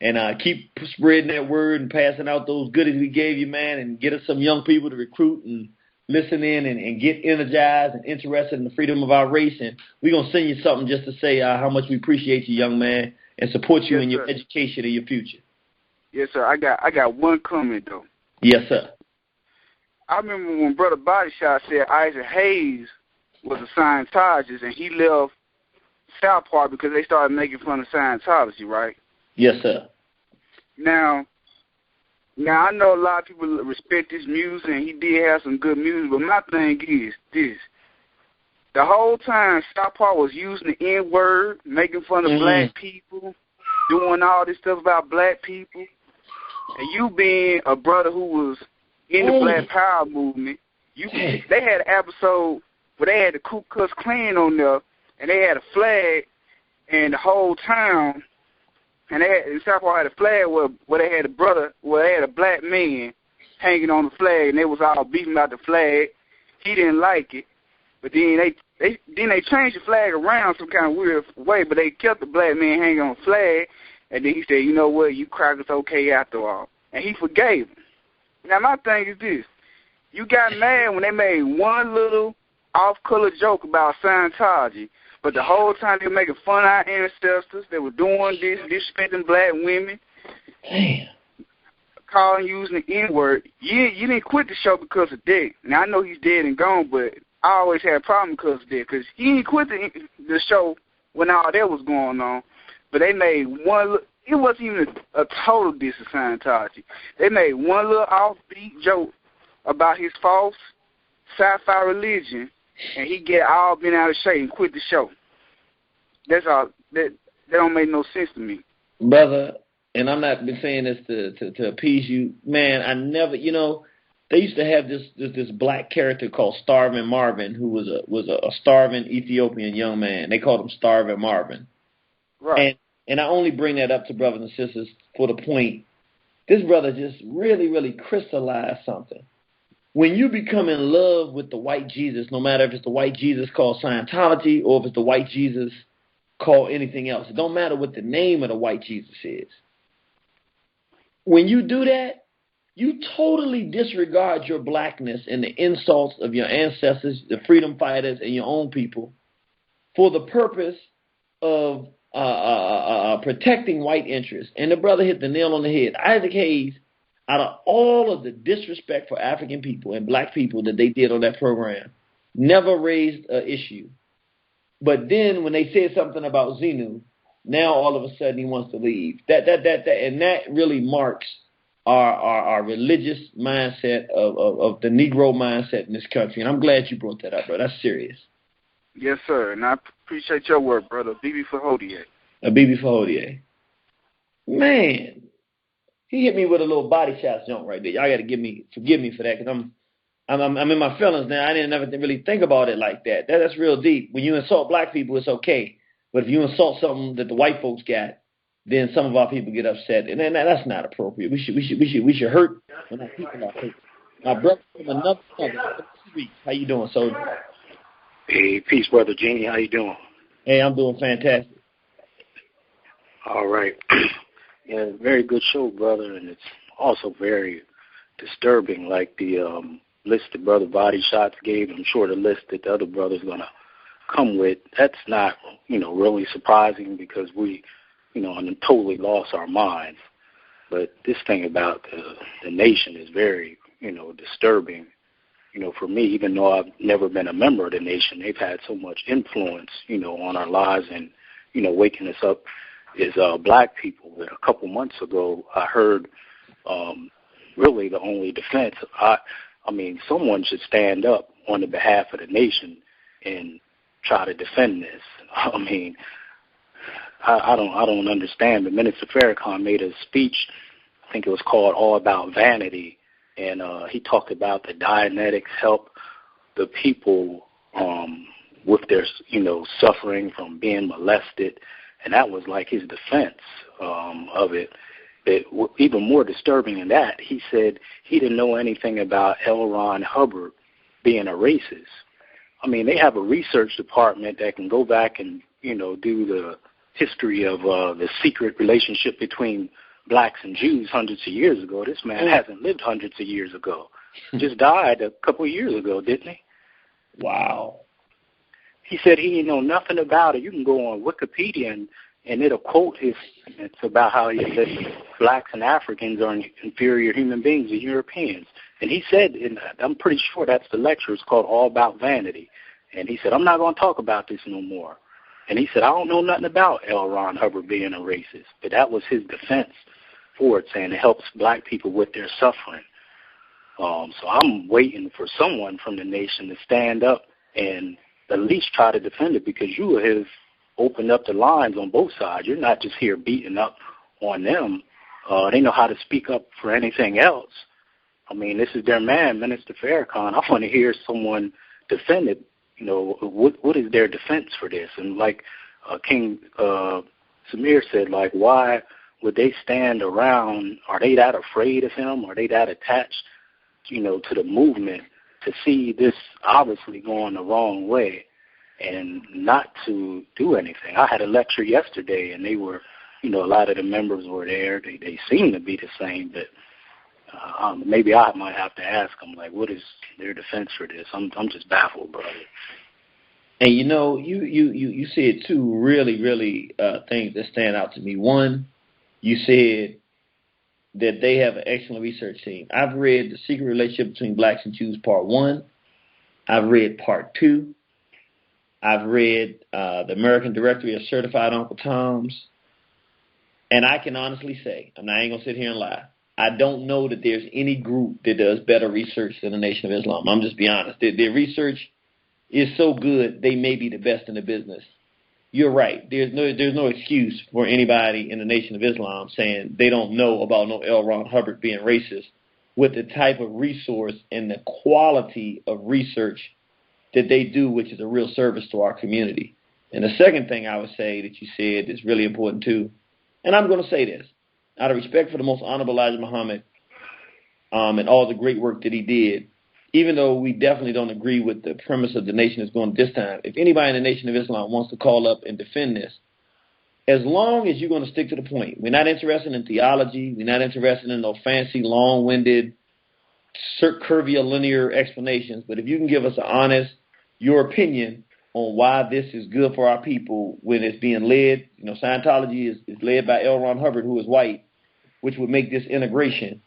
And keep spreading that word and passing out those goodies we gave you, man, and get us some young people to recruit and listen in and get energized and interested in the freedom of our race. And we're going to send you something just to say how much we appreciate you, young man, and support you in your education and your future. Yes, sir. I got one comment, though. Yes, sir. I remember when Brother Bodyshot said Isaac Hayes was a Scientologist, and he left South Park because they started making fun of Scientology, right? Yes, sir. Now I know a lot of people respect his music, and he did have some good music, but my thing is this. The whole time, South Park was using the N-word, making fun of black people, doing all this stuff about black people, and you being a brother who was in the Black Power movement, they had an episode where they had the Ku Klux Klan on there, and they had a flag, and the whole town, and South Park had a flag where they had a black man hanging on the flag, and they was all beating about the flag. He didn't like it, but then they changed the flag around some kind of weird way, but they kept the black man hanging on the flag, and then he said, you know what, you crackers okay after all, and he forgave him. Now my thing is this: you got mad when they made one little off-color joke about Scientology, but the whole time they were making fun of our ancestors. They were doing this, disrespecting black women, using the N-word. You didn't quit the show because of that. Now, I know he's dead and gone, but I always had a problem because of that, because he didn't quit the show when all that was going on. But they made it wasn't even a total diss of Scientology. They made one little offbeat joke about his false sci-fi religion, and he get all bent out of shape and quit the show. That's all. That don't make no sense to me, brother. And I'm not been saying this to appease you, man. I never, they used to have this black character called Starving Marvin, who was a starving Ethiopian young man. They called him Starving Marvin. Right. And I only bring that up to brothers and sisters for the point. This brother just really, really crystallized something. When you become in love with the white Jesus, no matter if it's the white Jesus called Scientology or if it's the white Jesus called anything else, it don't matter what the name of the white Jesus is. When you do that, you totally disregard your blackness and the insults of your ancestors, the freedom fighters, and your own people for the purpose of protecting white interests. And the brother hit the nail on the head. Isaac Hayes, out of all of the disrespect for African people and black people that they did on that program, never raised an issue. But then when they said something about Xenu, now all of a sudden he wants to leave. And that really marks our religious mindset of the Negro mindset in this country. And I'm glad you brought that up, bro. That's serious. Yes, sir. And I appreciate your work, brother. Bibi Fahodier. Bibi Fahodier. Man. He hit me with a little body shot jump right there. Y'all got to forgive me for that, because I'm in my feelings now. I didn't ever really think about it like that. That's real deep. When you insult black people, it's okay, but if you insult something that the white folks got, then some of our people get upset, and then that's not appropriate. We should hurt when our people are hurt. My brother from another street. How you doing, soldier? Hey, peace, brother Genie. How you doing? Hey, I'm doing fantastic. All right. Yeah, very good show, brother, and it's also very disturbing, like the list that Brother Body Shots gave. I'm sure the list that the other brother's going to come with, that's not, really surprising, because we, totally lost our minds. But this thing about the nation is very, disturbing. For me, even though I've never been a member of the nation, they've had so much influence, on our lives and, waking us up is black people. A couple months ago, I heard really the only defense. I mean, someone should stand up on the behalf of the nation and try to defend this. I mean, I don't understand. But Minister Farrakhan made a speech. I think it was called "All About Vanity," and he talked about the Dianetics help the people with their, suffering from being molested, and that was like his defense of it. Even more disturbing than that, he said he didn't know anything about L. Ron Hubbard being a racist. I mean, they have a research department that can go back and, do the history of the secret relationship between blacks and Jews hundreds of years ago. This man hasn't lived hundreds of years ago. Just died a couple of years ago, didn't he? Wow. He said he didn't know nothing about it. You can go on Wikipedia and it'll quote his statements about how he said blacks and Africans are inferior human beings to Europeans. And he said, and I'm pretty sure that's the lecture, it's called All About Vanity. And he said, I'm not going to talk about this no more. And he said, I don't know nothing about L. Ron Hubbard being a racist. But that was his defense for it, saying it helps black people with their suffering. So I'm waiting for someone from the nation to stand up and at least try to defend it, because you have opened up the lines on both sides. You're not just here beating up on them. They know how to speak up for anything else. I mean, this is their man, Minister Farrakhan. I want to hear someone defend it. What is their defense for this? And like King Samir said, like, why would they stand around? Are they that afraid of him? Are they that attached, to the movement to see this obviously going the wrong way and not to do anything? I had a lecture yesterday, and they were, a lot of the members were there. They seem to be the same, but maybe I might have to ask them, like, what is their defense for this? I'm just baffled, brother. And you said two really things that stand out to me. One, you said that they have an excellent research team. I've read The Secret Relationship Between Blacks and Jews, Part 1. I've read Part 2. I've read the American Directory of Certified Uncle Toms. And I can honestly say, I ain't going to sit here and lie, I don't know that there's any group that does better research than the Nation of Islam. I'm just be honest. Their research is so good, they may be the best in the business. You're right. There's no excuse for anybody in the Nation of Islam saying they don't know about no L. Ron Hubbard being racist, with the type of resource and the quality of research that they do, which is a real service to our community. And the second thing I would say that you said is really important too, and I'm going to say this, out of respect for the Most Honorable Elijah Muhammad and all the great work that he did, even though we definitely don't agree with the premise of the nation is going this time, if anybody in the Nation of Islam wants to call up and defend this, as long as you're going to stick to the point. We're not interested in theology. We're not interested in no fancy, long-winded, curvilinear explanations. But if you can give us an honest, your opinion on why this is good for our people when it's being led, Scientology is led by L. Ron Hubbard, who is white, which would make this integration.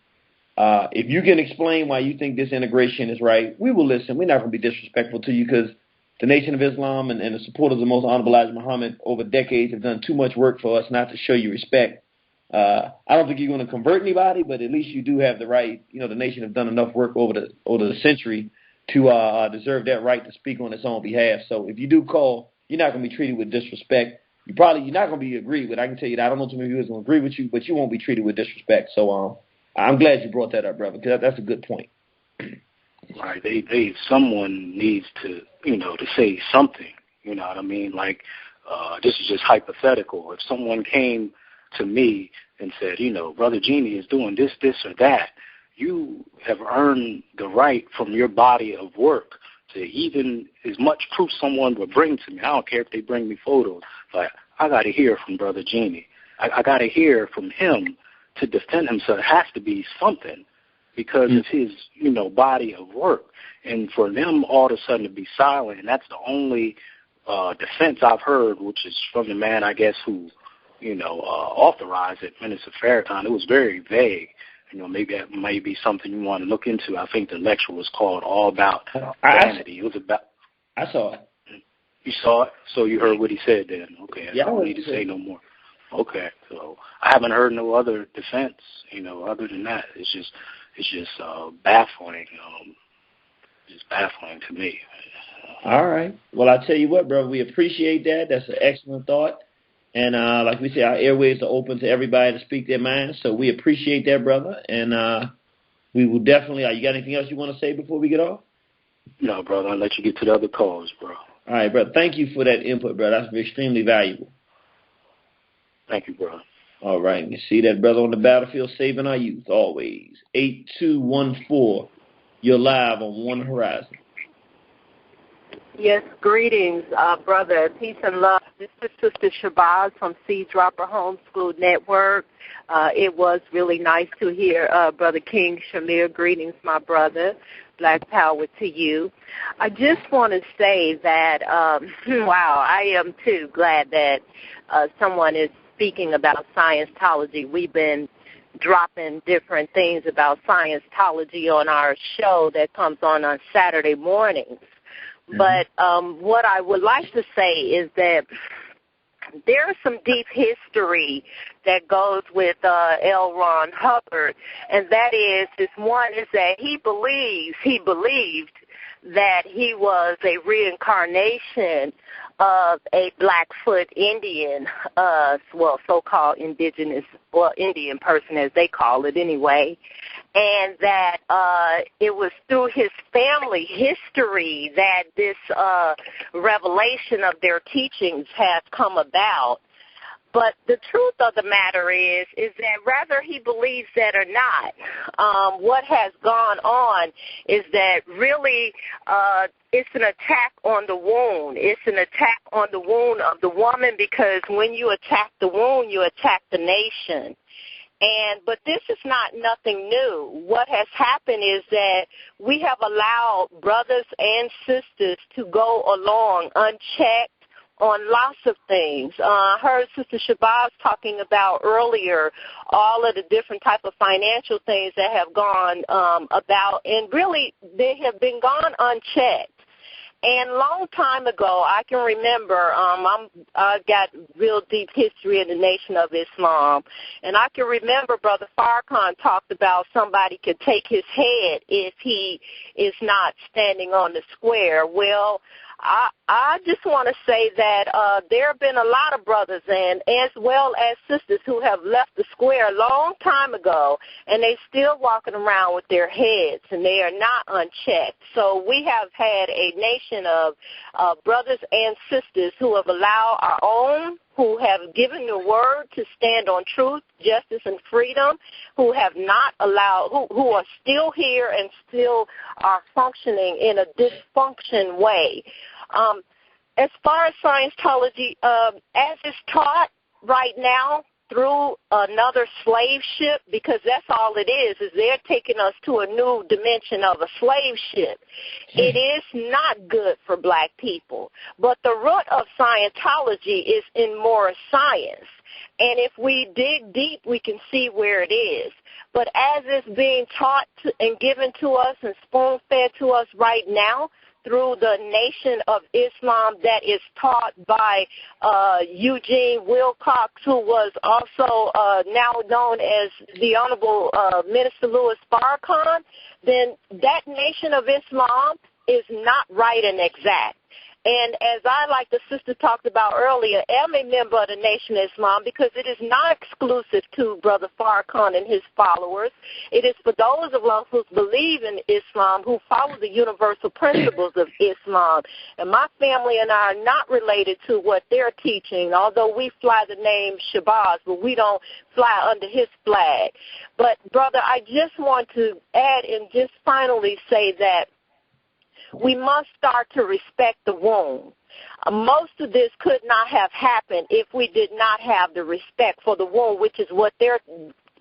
If you can explain why you think this integration is right, we will listen. We're not going to be disrespectful to you, because the Nation of Islam and the supporters of the Most Honorable Elijah Muhammad over decades have done too much work for us not to show you respect. I don't think you're going to convert anybody, but at least you do have the right. The nation have done enough work over the century to deserve that right to speak on its own behalf. So if you do call, you're not going to be treated with disrespect. You're not going to be agreed with. I can tell you that. I don't know too many people going to agree with you, but you won't be treated with disrespect. So I'm glad you brought that up, brother, because that's a good point. Right. Someone needs to, to say something. You know what I mean? Like, this is just hypothetical. If someone came to me and said, Brother Genie is doing this, or that, you have earned the right from your body of work to even as much proof someone would bring to me. I don't care if they bring me photos. Like, I got to hear from Brother Genie. I got to hear from him to defend himself. It has to be something, because of his, body of work. And for them all of a sudden to be silent, and that's the only defense I've heard, which is from the man, I guess, who, authorized it, Minister Farrakhan. It was very vague. Maybe that might be something you want to look into. I think the lecture was called All About Vanity. It was about. I saw it. You saw it? So you heard what he said then. Okay. Yeah, I don't need to say no more. Okay, so I haven't heard no other defense, other than that. It's just baffling. Just baffling to me. All right. Well, I tell you what, brother, we appreciate that. That's an excellent thought. And like we say, our airways are open to everybody to speak their minds. So we appreciate that, brother. And we will definitely. You got anything else you want to say before we get off? No, brother. I'll let you get to the other calls, bro. All right, brother. Thank you for that input, brother. That's extremely valuable. Thank you, brother. All right. You see that brother on the battlefield saving our youth always. 8214. You're live on One Horizon. Yes, greetings, brother. Peace and love. This is Sister Shabazz from Seed Dropper Homeschool Network. It was really nice to hear Brother King Shamir. Greetings, my brother. Black power to you. I just want to say that, wow, I am too glad that someone is speaking about Scientology. We've been dropping different things about Scientology on our show that comes on Saturday mornings. Mm-hmm. But what I would like to say is that there's some deep history that goes with L. Ron Hubbard, and that is that he believed that he was a reincarnation of a Blackfoot Indian, so-called Indian person, as they call it anyway, and that it was through his family history that this revelation of their teachings has come about. But the truth of the matter is that whether he believes that or not, what has gone on is that really it's an attack on the wound. It's an attack on the wound of the woman, because when you attack the wound, you attack the nation. But this is not nothing new. What has happened is that we have allowed brothers and sisters to go along unchecked on lots of things. I heard Sister Shabazz talking about earlier all of the different type of financial things that have gone about, and really they have been gone unchecked. And long time ago, I can remember, I got real deep history in the Nation of Islam, and I can remember Brother Farrakhan talked about somebody could take his head if he is not standing on the square. Well, I just want to say that there have been a lot of brothers and as well as sisters who have left the square a long time ago, and they still walking around with their heads, and they are not unchecked. So we have had a nation of brothers and sisters who have allowed our own, who have given the word to stand on truth, justice, and freedom, who have not allowed, who are still here and still are functioning in a dysfunction way. As far as Scientology, as it's taught right now through another slave ship, because that's all it is they're taking us to a new dimension of a slave ship. It is not good for black people. But the root of Scientology is in more science. And if we dig deep, we can see where it is. But as it's being taught and given to us and spoon-fed to us right now, through the Nation of Islam that is taught by Eugene Wilcox, who was also now known as the Honorable Minister Louis Farrakhan, then that Nation of Islam is not right and exact. And as the sister talked about earlier, I'm a member of the Nation of Islam because it is not exclusive to Brother Farrakhan and his followers. It is for those of us who believe in Islam, who follow the universal principles of Islam. And my family and I are not related to what they're teaching, although we fly the name Shabazz, but we don't fly under his flag. But, brother, I just want to add and just finally say that we must start to respect the womb. Most of this could not have happened if we did not have the respect for the womb, which is what they're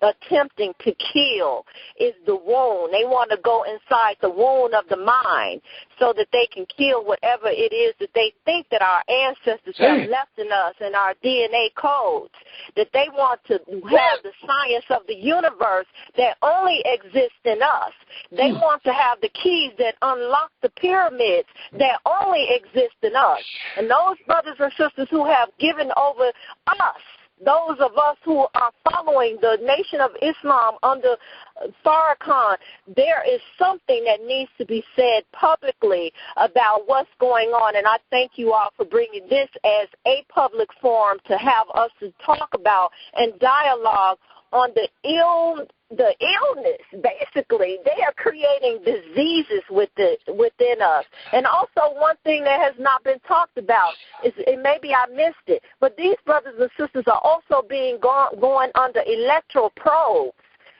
attempting to kill, is the wound. They want to go inside the wound of the mind so that they can kill whatever it is that they think that our ancestors have left in us and our DNA codes, that they want to have the science of the universe that only exists in us. They want to have the keys that unlock the pyramids that only exist in us. And those brothers and sisters who have given over us those of us who are following the Nation of Islam under Farrakhan, there is something that needs to be said publicly about what's going on. And I thank you all for bringing this as a public forum to have us to talk about and dialogue on the illness. Basically, they are creating diseases within us. And also, one thing that has not been talked about is, and maybe I missed it, but these brothers and sisters are also going under electro probes.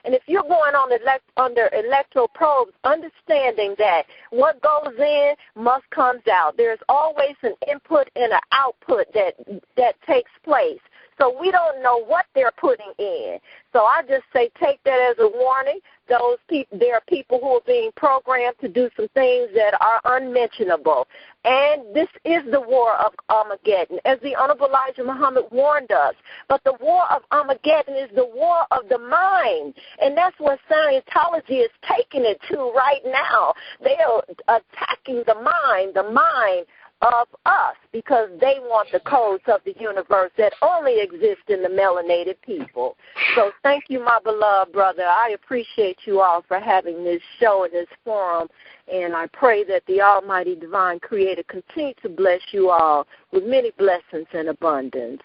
And if you're going on under electro probes, understanding that what goes in must comes out. There's always an input and an output that takes place. So we don't know what they're putting in. So I just say take that as a warning. There are people who are being programmed to do some things that are unmentionable. And this is the war of Armageddon, as the Honorable Elijah Muhammad warned us. But the war of Armageddon is the war of the mind. And that's what Scientology is taking it to right now. They are attacking the mind of us, because they want the codes of the universe that only exist in the melanated people. So thank you, my beloved brother. I appreciate you all for having this show and this forum, and I pray that the Almighty Divine Creator continue to bless you all with many blessings and abundance.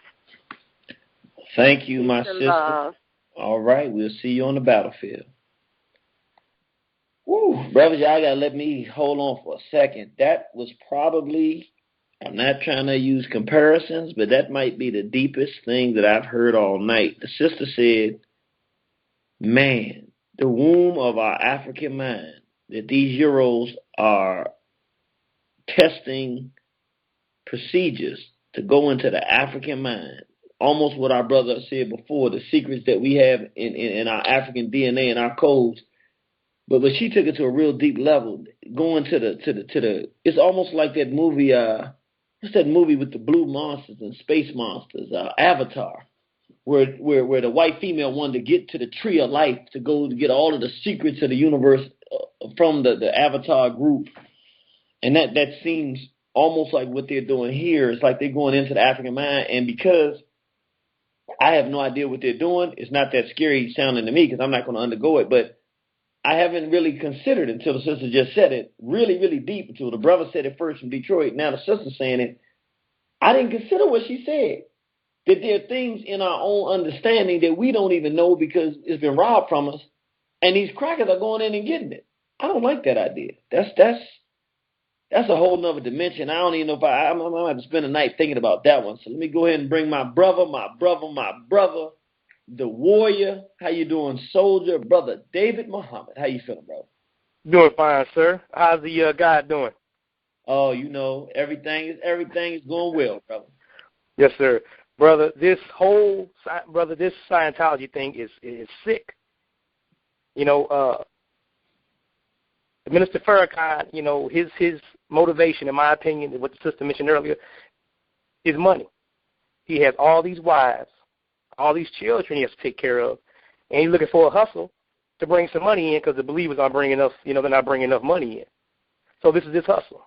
Thank you, my Peace and sister. love. All right, we'll see you on the battlefield. Woo, brothers, y'all gotta let me hold on for a second. That was probably, I'm not trying to use comparisons, but that might be the deepest thing that I've heard all night. The sister said, man, the womb of our African mind, that these Euros are testing procedures to go into the African mind. Almost what our brother said before, the secrets that we have in our African DNA and our codes. But she took it to a real deep level, going to the. It's almost like that movie. What's that movie with the blue monsters and space monsters? Avatar, where the white female wanted to get to the tree of life to go to get all of the secrets of the universe from the Avatar group, and that seems almost like what they're doing here. It's like they're going into the African mind, and because I have no idea what they're doing, it's not that scary sounding to me because I'm not going to undergo it, but I haven't really considered until the sister just said it really, really deep, until the brother said it first from Detroit. Now the sister's saying it. I didn't consider what she said, that there are things in our own understanding that we don't even know because it's been robbed from us, and these crackers are going in and getting it. I don't like that idea. That's a whole nother dimension. I don't even know if I'm going to have to spend a night thinking about that one. So let me go ahead and bring my brother, the warrior. How you doing, soldier? Brother David Muhammad. How you feeling, bro? Doing fine, sir. How's the guy doing? Oh, you know, everything is going well, brother. Yes, sir. Brother, this Scientology thing is sick. You know, Minister Farrakhan, you know, his motivation, in my opinion, what the sister mentioned earlier, is money. He has all these wives, all these children he has to take care of, and he's looking for a hustle to bring some money in because the believers aren't bringing enough, you know, they're not bringing enough money in. So this is his hustle.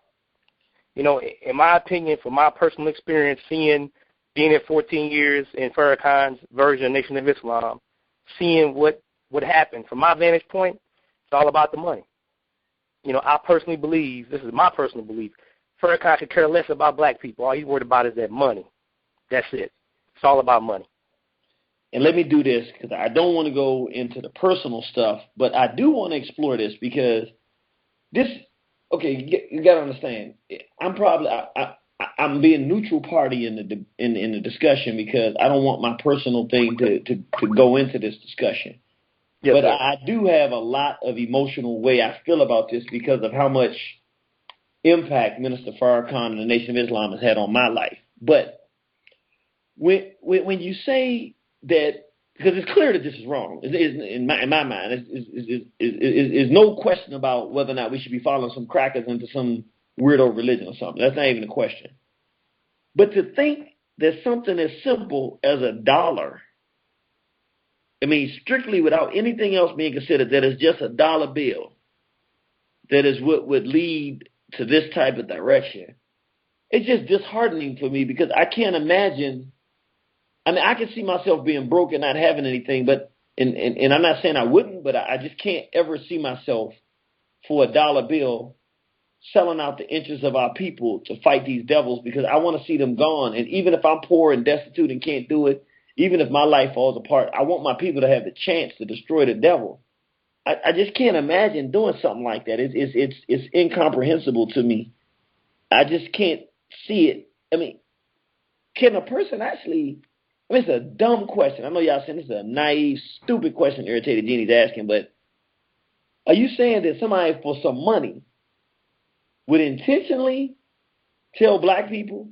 You know, in my opinion, from my personal experience, being in 14 years in Farrakhan's version of Nation of Islam, seeing what happened, from my vantage point, it's all about the money. You know, I personally believe, this is my personal belief, Farrakhan could care less about black people. All he's worried about is that money. That's it. It's all about money. And let me do this, because I don't want to go into the personal stuff, but I do want to explore this, because this, okay, you got to understand, I'm being neutral party in the discussion, because I don't want my personal thing to go into this discussion. Yes, but sir. I do have a lot of emotional way I feel about this because of how much impact Minister Farrakhan and the Nation of Islam has had on my life. But when you say that, because it's clear that this is wrong, in my mind, there's no question about whether or not we should be following some crackers into some weirdo religion or something. That's not even a question. But to think that something as simple as $1, I mean, strictly without anything else being considered, that is just $1 bill, that is what would lead to this type of direction. It's just disheartening for me, because I can't imagine I mean, I can see myself being broke and not having anything, but and I'm not saying I wouldn't, but I just can't ever see myself for a dollar bill selling out the interests of our people to fight these devils, because I want to see them gone. And even if I'm poor and destitute and can't do it, even if my life falls apart, I want my people to have the chance to destroy the devil. I just can't imagine doing something like that. It's incomprehensible to me. I just can't see it. I mean, can a person actually? I mean, it's a dumb question. I know y'all saying this is a naive, stupid question Irritated Genie's asking, but are you saying that somebody for some money would intentionally tell black people,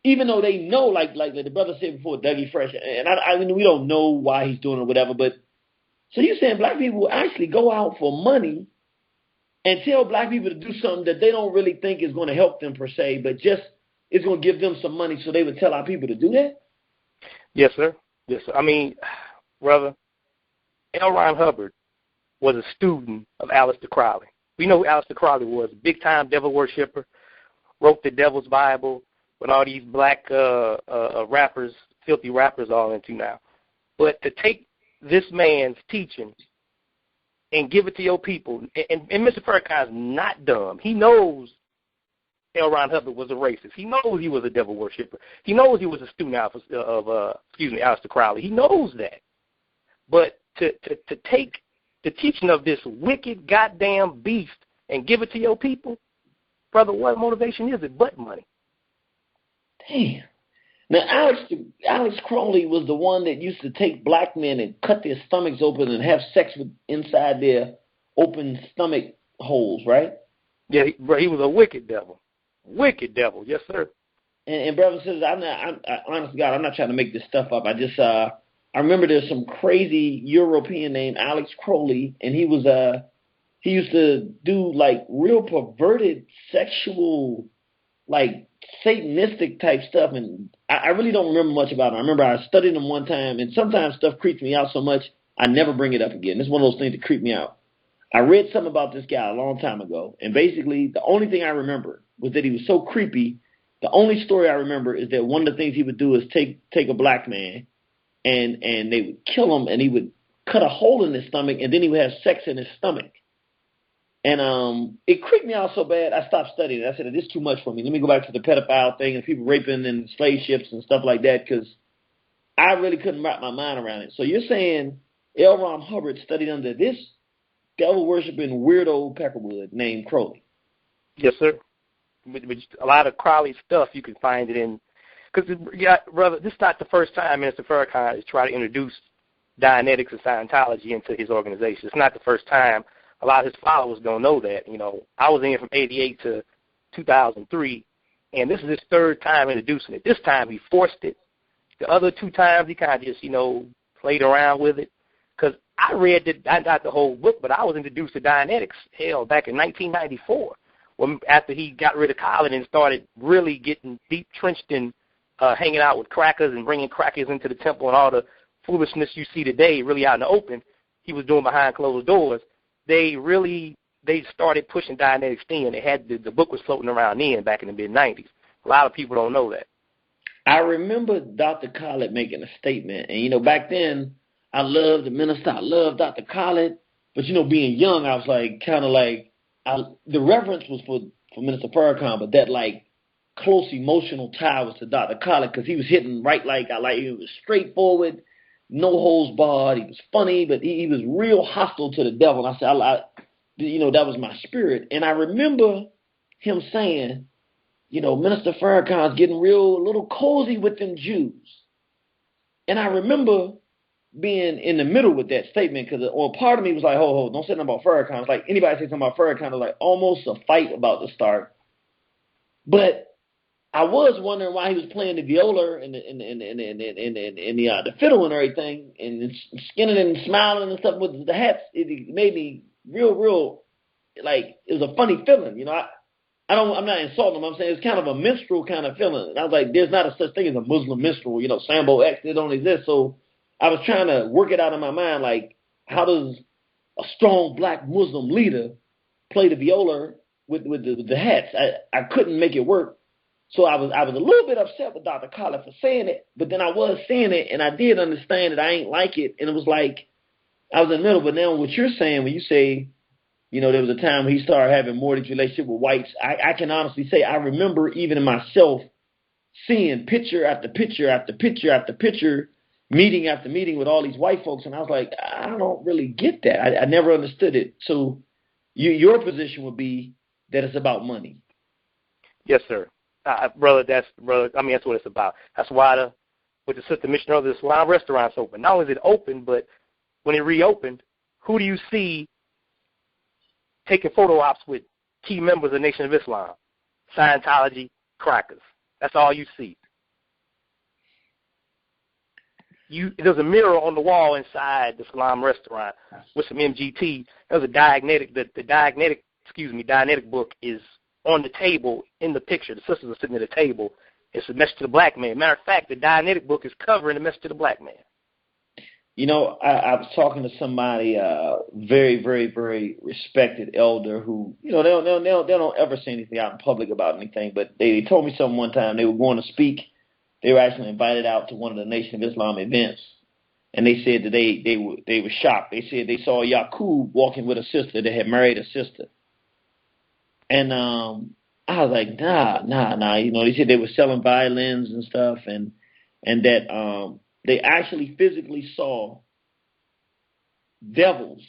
even though they know, like the brother said before, Dougie Fresh, and I mean, we don't know why he's doing it or whatever, but so you're saying black people will actually go out for money and tell black people to do something that they don't really think is going to help them per se, but just it's going to give them some money, so they would tell our people to do that? Yes, sir. Yes, sir. I mean, brother, L. Ron Hubbard was a student of Aleister Crowley. We know who Aleister Crowley was, big-time devil worshiper, wrote the Devil's Bible, with all these black rappers, filthy rappers all into now. But to take this man's teaching and give it to your people, and Mr. Farrakhan's not dumb. He knows L. Ron Hubbard was a racist. He knows he was a devil worshiper. He knows he was a student of Aleister Crowley. He knows that. But to take the teaching of this wicked goddamn beast and give it to your people, brother, what motivation is it but money? Damn. Now, Alex Crowley was the one that used to take black men and cut their stomachs open and have sex with inside their open stomach holes, right? Yeah, he was a wicked devil. Wicked devil, yes, sir. And brothers and sisters, honest to God, I'm not trying to make this stuff up. I remember there's some crazy European named Alex Crowley, and he used to do like real perverted sexual, like Satanistic type stuff, and I really don't remember much about him. I remember I studied him one time, and sometimes stuff creeps me out so much I never bring it up again. It's one of those things that creep me out. I read something about this guy a long time ago, and basically the only thing I remember was that he was so creepy. The only story I remember is that one of the things he would do is take a black man, and they would kill him, and he would cut a hole in his stomach, and then he would have sex in his stomach. And it creeped me out so bad, I stopped studying it. I said, this is too much for me. Let me go back to the pedophile thing and people raping and slave ships and stuff like that, because I really couldn't wrap my mind around it. So you're saying L. Ron Hubbard studied under this devil-worshipping weirdo Peckerwood named Crowley? Yes, sir. A lot of Crowley stuff you can find it in. Because, yeah, brother, this is not the first time Minister Farrakhan has tried to introduce Dianetics and Scientology into his organization. It's not the first time. A lot of his followers don't know that. You know, I was in from 88 to 2003, and this is his third time introducing it. This time he forced it. The other two times he kind of just, played around with it. Because I read not the whole book, but I was introduced to Dianetics, back in 1994, after he got rid of Colin and started really getting deep trenched in hanging out with crackers and bringing crackers into the temple and all the foolishness you see today really out in the open, he was doing behind closed doors. They started pushing Dianetics in. They had the book was floating around then back in the mid-'90s. A lot of people don't know that. I remember Dr. Khaled making a statement, and back then I loved the minister. I loved Dr. Khaled, but being young, I was the reverence was for Minister Farrakhan, but that close emotional tie was to Dr. Khaled, because he was hitting right he was straightforward. No holds barred. He was funny, but he was real hostile to the devil. And I said, that was my spirit. And I remember him saying, Minister Farrakhan's getting a little cozy with them Jews. And I remember being in the middle with that statement, because part of me was like, ho, don't say nothing about Farrakhan. It's like anybody say something about Farrakhan, it's like almost a fight about to start. But I was wondering why he was playing the viola and the fiddle and everything, and skinning and smiling and stuff with the hats. It made me real it was a funny feeling. I'm not insulting him. I'm saying it's kind of a minstrel kind of feeling. And I was like, there's not a such thing as a Muslim minstrel. Sambo X, they don't exist. So I was trying to work it out in my mind, how does a strong black Muslim leader play the viola with the hats? I couldn't make it work. So I was a little bit upset with Dr. Khaled for saying it, but then I was saying it, and I did understand that I ain't like it, and it was like I was in the middle. But now what you're saying, when you say, you know, there was a time when he started having more of this relationship with whites, I can honestly say I remember even in myself seeing picture after picture after picture after picture, meeting after meeting with all these white folks, and I was like, I don't really get that. I never understood it. So your position would be that it's about money. Yes, sir. Brother, that's what it's about. That's why with the sister mission of the Islam restaurants open. Not only is it open, but when it reopened, who do you see taking photo ops with key members of the Nation of Islam? Scientology crackers. That's all you see. There's a mirror on the wall inside the Islam restaurant with some MGT. There's a Diagnetic. The Diagnetic book is on the table in the picture. The sisters are sitting at the table. It's a message to the black man. Matter of fact, the Diagnetic book is covering the message to the black man. You know, I was talking to somebody, very, very, very respected elder who, you know, they don't ever say anything out in public about anything, but they told me something one time. They were going to speak. They were actually invited out to one of the Nation of Islam events, and they said that they were shocked. They said they saw Yaqub walking with a sister that had married a sister. And I was like, nah. You know, they said they were selling violins and stuff, and that they actually physically saw devils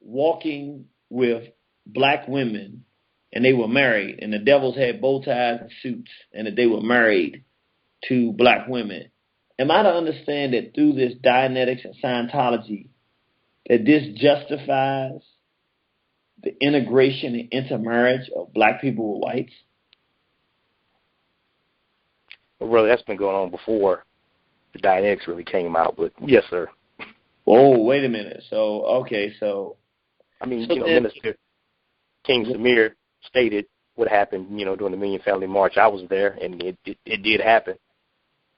walking with black women, and they were married, and the devils had bow ties and suits, and that they were married to black women. Am I to understand that through this Dianetics and Scientology, that this justifies the integration and intermarriage of black people with whites? Well, brother, that's been going on before the Dianetics really came out, but yes, sir. Oh, wait a minute. Minister King Samir stated what happened, you know, during the Million Family March. I was there, and it did happen.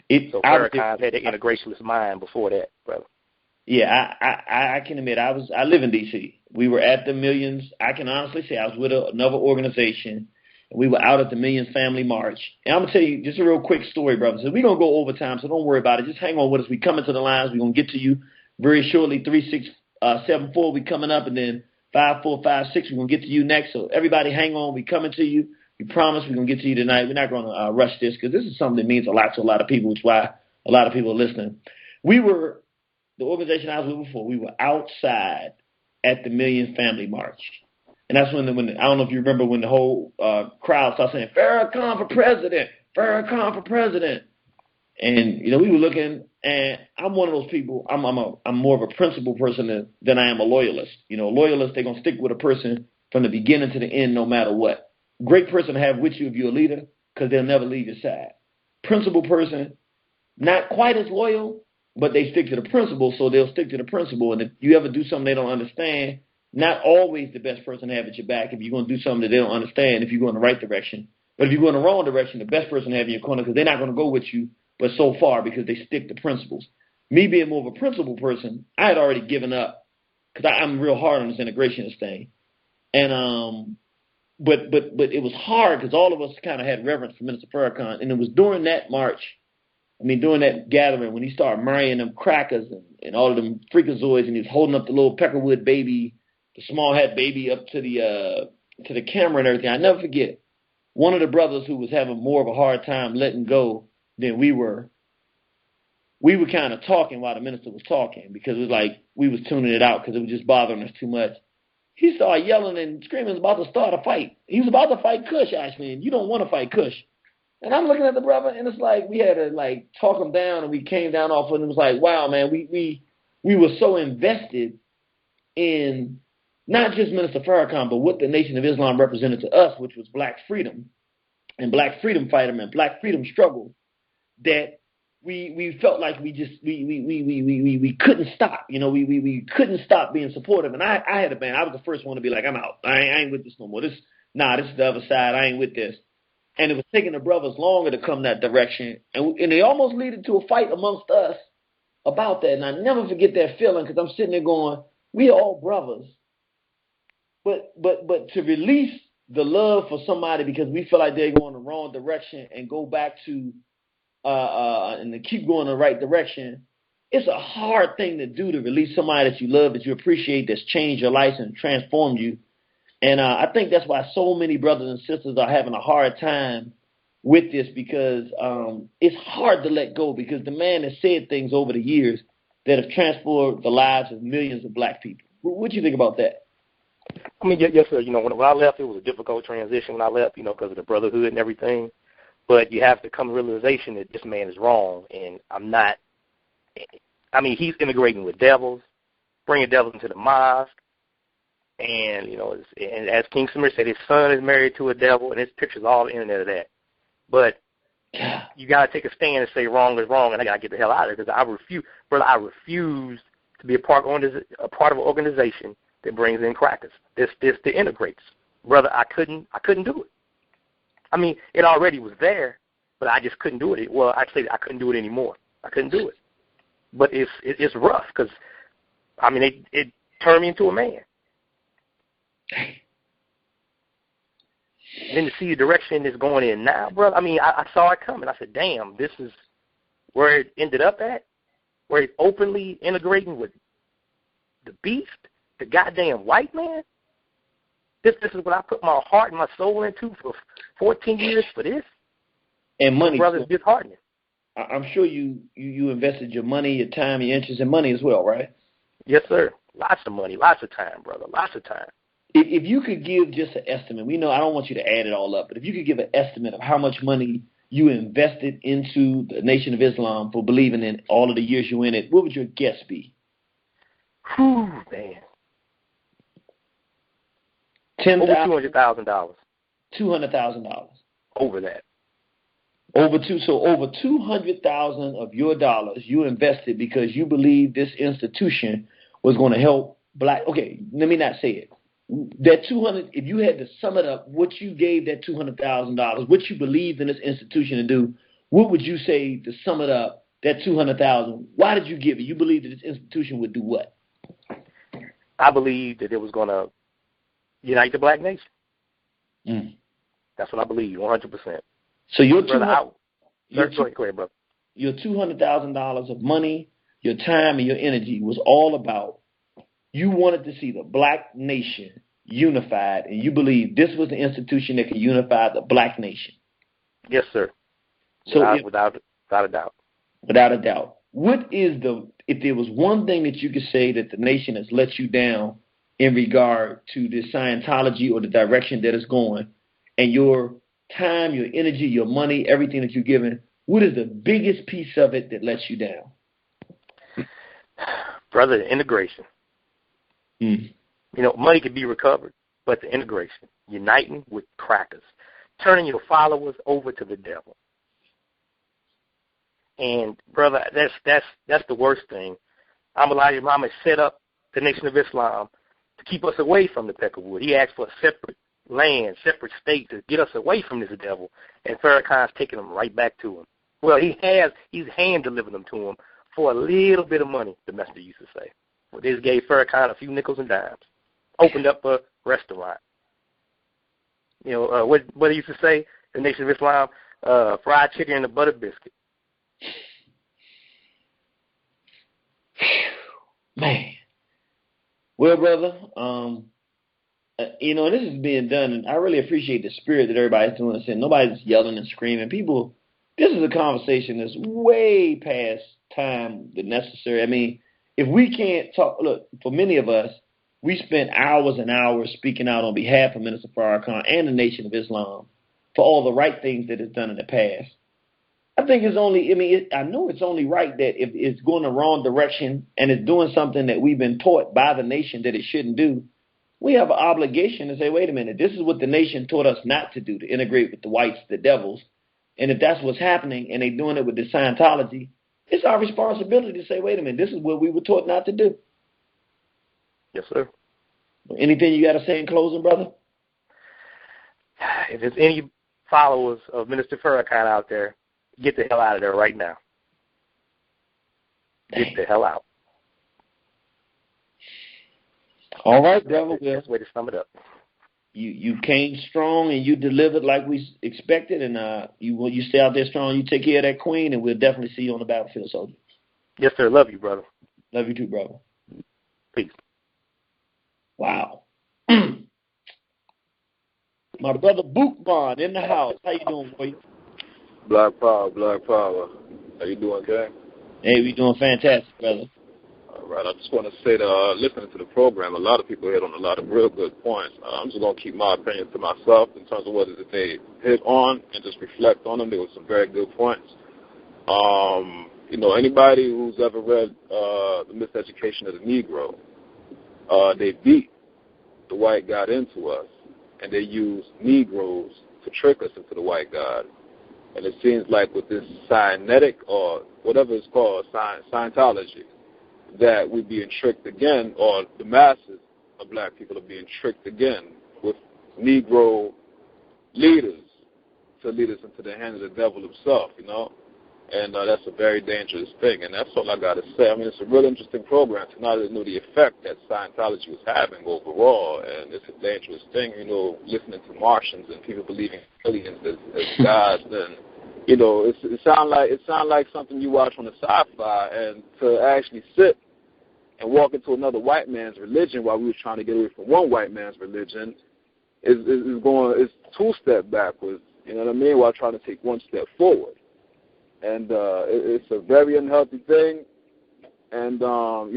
So Farrakhan had the integrationist mind before that, brother. Yeah, I can admit I live in D.C. We were at the Millions. I can honestly say I was with another organization, and we were out at the Million Family March. And I'm going to tell you just a real quick story, brother. So we're going to go over time, so don't worry about it. Just hang on with us. We coming to the lines. We're going to get to you very shortly. 3674, we coming up, and then 5456, we're going to get to you next. So everybody hang on. We coming to you. We promise we're going to get to you tonight. We're not going to rush this because this is something that means a lot to a lot of people, which is why a lot of people are listening. The organization I was with before, we were outside at the Million Family March. And that's when I don't know if you remember when the whole crowd started saying, Farrakhan for president, Farrakhan for president. And, you know, we were looking, and I'm one of those people, I'm more of a principle person than I am a loyalist. You know, loyalists, they're going to stick with a person from the beginning to the end no matter what. Great person to have with you if you're a leader because they'll never leave your side. Principle person, not quite as loyal, but they stick to the principle, so they'll stick to the principle. And if you ever do something they don't understand, not always the best person to have at your back if you're going to do something that they don't understand if you go in the right direction. But if you go in the wrong direction, the best person to have in your corner because they're not going to go with you but so far because they stick to principles. Me being more of a principle person, I had already given up because I'm real hard on this integrationist thing. And but it was hard because all of us kind of had reverence for Minister Farrakhan. And it was during that march, during that gathering, when he started marrying them crackers and all of them freakazoids, and he was holding up the little Peckerwood baby, the small hat baby up to the camera and everything. I never forget, one of the brothers who was having more of a hard time letting go than we were kind of talking while the minister was talking because it was like we was tuning it out because it was just bothering us too much. He started yelling and screaming, he was about to start a fight. He was about to fight Kush, actually, and you don't want to fight Kush. And I'm looking at the brother, and it's like we had to like talk him down, and we came down off of it. And it was like, wow, man, we were so invested in not just Minister Farrakhan, but what the Nation of Islam represented to us, which was black freedom and black freedom fighter and black freedom struggle, that we felt like we couldn't stop. You know, we couldn't stop being supportive. And I had a band. I was the first one to be like, I'm out. I ain't with this no more. This is the other side. I ain't with this. And it was taking the brothers longer to come that direction. And they almost led to a fight amongst us about that. And I never forget that feeling because I'm sitting there going, we are all brothers. But to release the love for somebody because we feel like they're going the wrong direction and go back to and to keep going in the right direction, it's a hard thing to do, to release somebody that you love, that you appreciate, that's changed your life and transformed you. And I think that's why so many brothers and sisters are having a hard time with this, because it's hard to let go, because the man has said things over the years that have transformed the lives of millions of black people. What do you think about that? I mean, yes, sir. You know, when I left, it was a difficult transition when I left, you know, because of the brotherhood and everything. But you have to come to the realization that this man is wrong, and I'm not. I mean, he's integrating with devils, bringing devils into the mosque, and, you know, and as King Samir said, his son is married to a devil, and his picture's all on the internet of that. But you got to take a stand and say wrong is wrong, and I got to get the hell out of there, because I refuse to be a part of an organization that brings in crackers. This that integrates. Brother, I couldn't do it. I mean, it already was there, but I just couldn't do it. Well, actually, I couldn't do it anymore. I couldn't do it. But it's rough, because, I mean, it turned me into a man. And then to see the direction it's going in now, brother, I mean, I saw it coming. I said, damn, this is where it ended up at, where it's openly integrating with the beast, the goddamn white man. This is what I put my heart and my soul into for 14 years for this. And money. Brother, it's disheartening. I'm sure you invested your money, your time, your interest in money as well, right? Yes, sir. Lots of money, lots of time, brother, lots of time. If you could give just an estimate, we know I don't want you to add it all up, but if you could give an estimate of how much money you invested into the Nation of Islam for believing in all of the years you in it, what would your guess be? Whew, man. Over $200,000. $200,000. Over that. Over $200,000 of your dollars you invested because you believe this institution was going to help black. Okay, let me not say it. That 200, if you had to sum it up, what you gave that $200,000, what you believed in this institution to do, what would you say to sum it up? That $200,000. Why did you give it? You believed that this institution would do what? I believed that it was going to unite the black nation. That's what I believe, 100%. So your $200,000 of money, your time, and your energy was all about, you wanted to see the black nation unified, and you believe this was the institution that could unify the black nation. Yes, sir. Without a doubt. Without a doubt. What is if there was one thing that you could say that the nation has let you down in regard to this Scientology or the direction that it's going, and your time, your energy, your money, everything that you're given, what is the biggest piece of it that lets you down? Brother, the integration. You know, money can be recovered, but the integration, uniting with crackers, turning your followers over to the devil. And brother, that's the worst thing. Elijah Muhammad set up the Nation of Islam to keep us away from the Peckerwood. He asked for a separate land, separate state to get us away from this devil, and Farrakhan's taking them right back to him. Well, he's hand-delivered them to him for a little bit of money, the messenger used to say. Well, they just gave Farrakhan a few nickels and dimes, opened up a restaurant. You know, what he used to say, the Nation of Islam, fried chicken and a butter biscuit. Man. Well, brother, you know, this is being done, and I really appreciate the spirit that everybody's doing this in. Nobody's yelling and screaming. People, this is a conversation that's way past time the necessary. I mean, if we can't talk, look, for many of us, we spent hours and hours speaking out on behalf of Minister Farrakhan and the Nation of Islam for all the right things that it's done in the past. I think it's only, I know it's only right that if it's going the wrong direction and it's doing something that we've been taught by the nation that it shouldn't do, we have an obligation to say, wait a minute, this is what the nation taught us not to do, to integrate with the whites, the devils. And if that's what's happening and they're doing it with the Scientology, it's our responsibility to say, wait a minute, this is what we were taught not to do. Yes, sir. Anything you got to say in closing, brother? If there's any followers of Minister Farrakhan out there, get the hell out of there right now. Get the hell out. All right, brother. That's the way to sum it up. you came strong and you delivered like we expected, and you stay out there strong. You take care of that queen, and we'll definitely see you on the battlefield, soldier. Yes, sir. Love you, brother. Love you too, brother. Peace. Wow. My brother Bookman in the house. How you doing, boy? Black Power, Black Power. How you doing, Kay? Hey, we doing fantastic, brother. All right, I just want to say that listening to the program, a lot of people hit on a lot of real good points. I'm just going to keep my opinion to myself in terms of what they hit on and just reflect on them. There were some very good points. Anybody who's ever read The Miseducation of the Negro, they beat the white God into us, and they use Negroes to trick us into the white God. And it seems like with this Scientific or whatever it's called, Scientology, that we're being tricked again, or the masses of black people are being tricked again with Negro leaders to lead us into the hand of the devil himself, And that's a very dangerous thing, and that's all I got to say. I mean, it's a real interesting program. Tonight I knew the effect that Scientology was having overall, and it's a dangerous thing, listening to Martians and people believing aliens as gods, and, it sound like something you watch on the sci-fi, and to actually sit and walk into another white man's religion while we were trying to get away from one white man's religion is two step backwards, you know what I mean, while trying to take one step forward. And it's a very unhealthy thing. And, wow,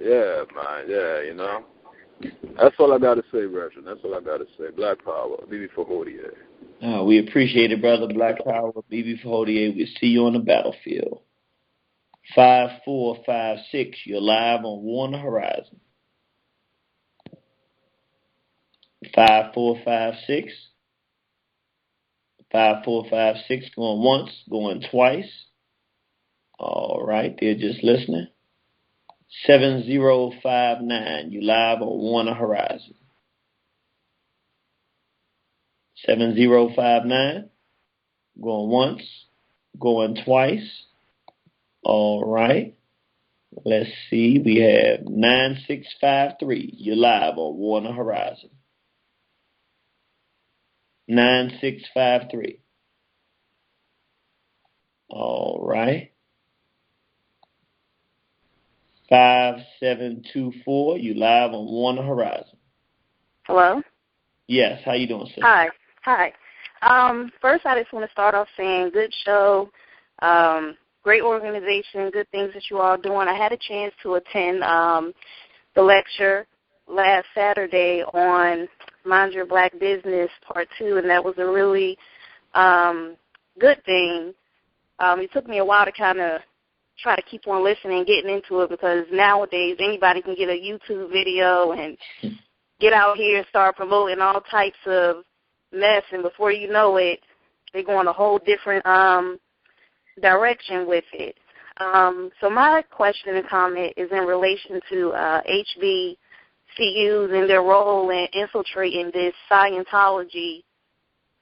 yeah, man, yeah, That's all I got to say, Reverend. That's all I got to say. Black Power, BB for Hodier. We appreciate it, brother. Black Power, BB for Hodier. We'll see you on the battlefield. 5456, you're live on Warner Horizon. 5456. 5456, going once, going twice. All right, they're just listening. 7059, you live on Warner Horizon. 7059, going once, going twice. All right, let's see. We have 9653, you're live on Warner Horizon. 9653. All right. 5724. You live on Warner Horizon. Hello? Yes. How you doing, sir? Hi. First, I just want to start off saying good show, great organization, good things that you all are doing. I had a chance to attend the lecture last Saturday on Mind Your Black Business Part 2, and that was a really good thing. It took me a while to kind of try to keep on listening and getting into it, because nowadays anybody can get a YouTube video and get out here and start promoting all types of mess, and before you know it, they go in a whole different direction with it. So my question and comment is in relation to HBCUs and their role in infiltrating this Scientology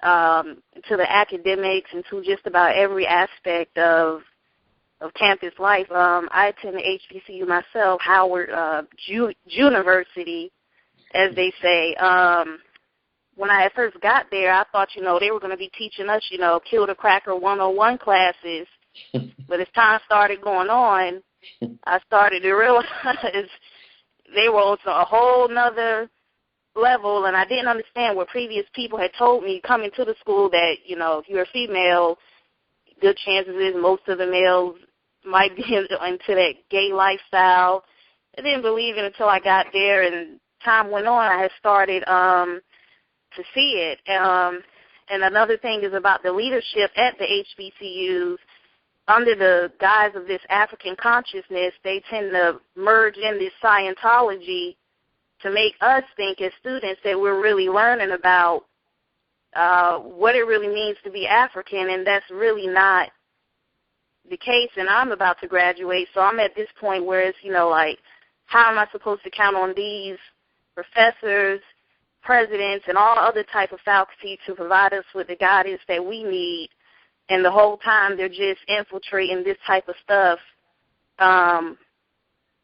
to the academics and to just about every aspect of campus life. I attend the HBCU myself, Howard University, as they say. When I first got there, I thought, they were going to be teaching us, Kill the Cracker 101 classes. But as time started going on, I started to realize they were on a whole nother level, and I didn't understand what previous people had told me coming to the school that, if you're a female, good chances is most of the males might be into that gay lifestyle. I didn't believe it until I got there, and time went on. I had started to see it. And another thing is about the leadership at the HBCUs. Under the guise of this African consciousness, they tend to merge in this Scientology to make us think as students that we're really learning about what it really means to be African, and that's really not the case. And I'm about to graduate, so I'm at this point where it's, how am I supposed to count on these professors, presidents, and all other type of faculty to provide us with the guidance that we need? And the whole time they're just infiltrating this type of stuff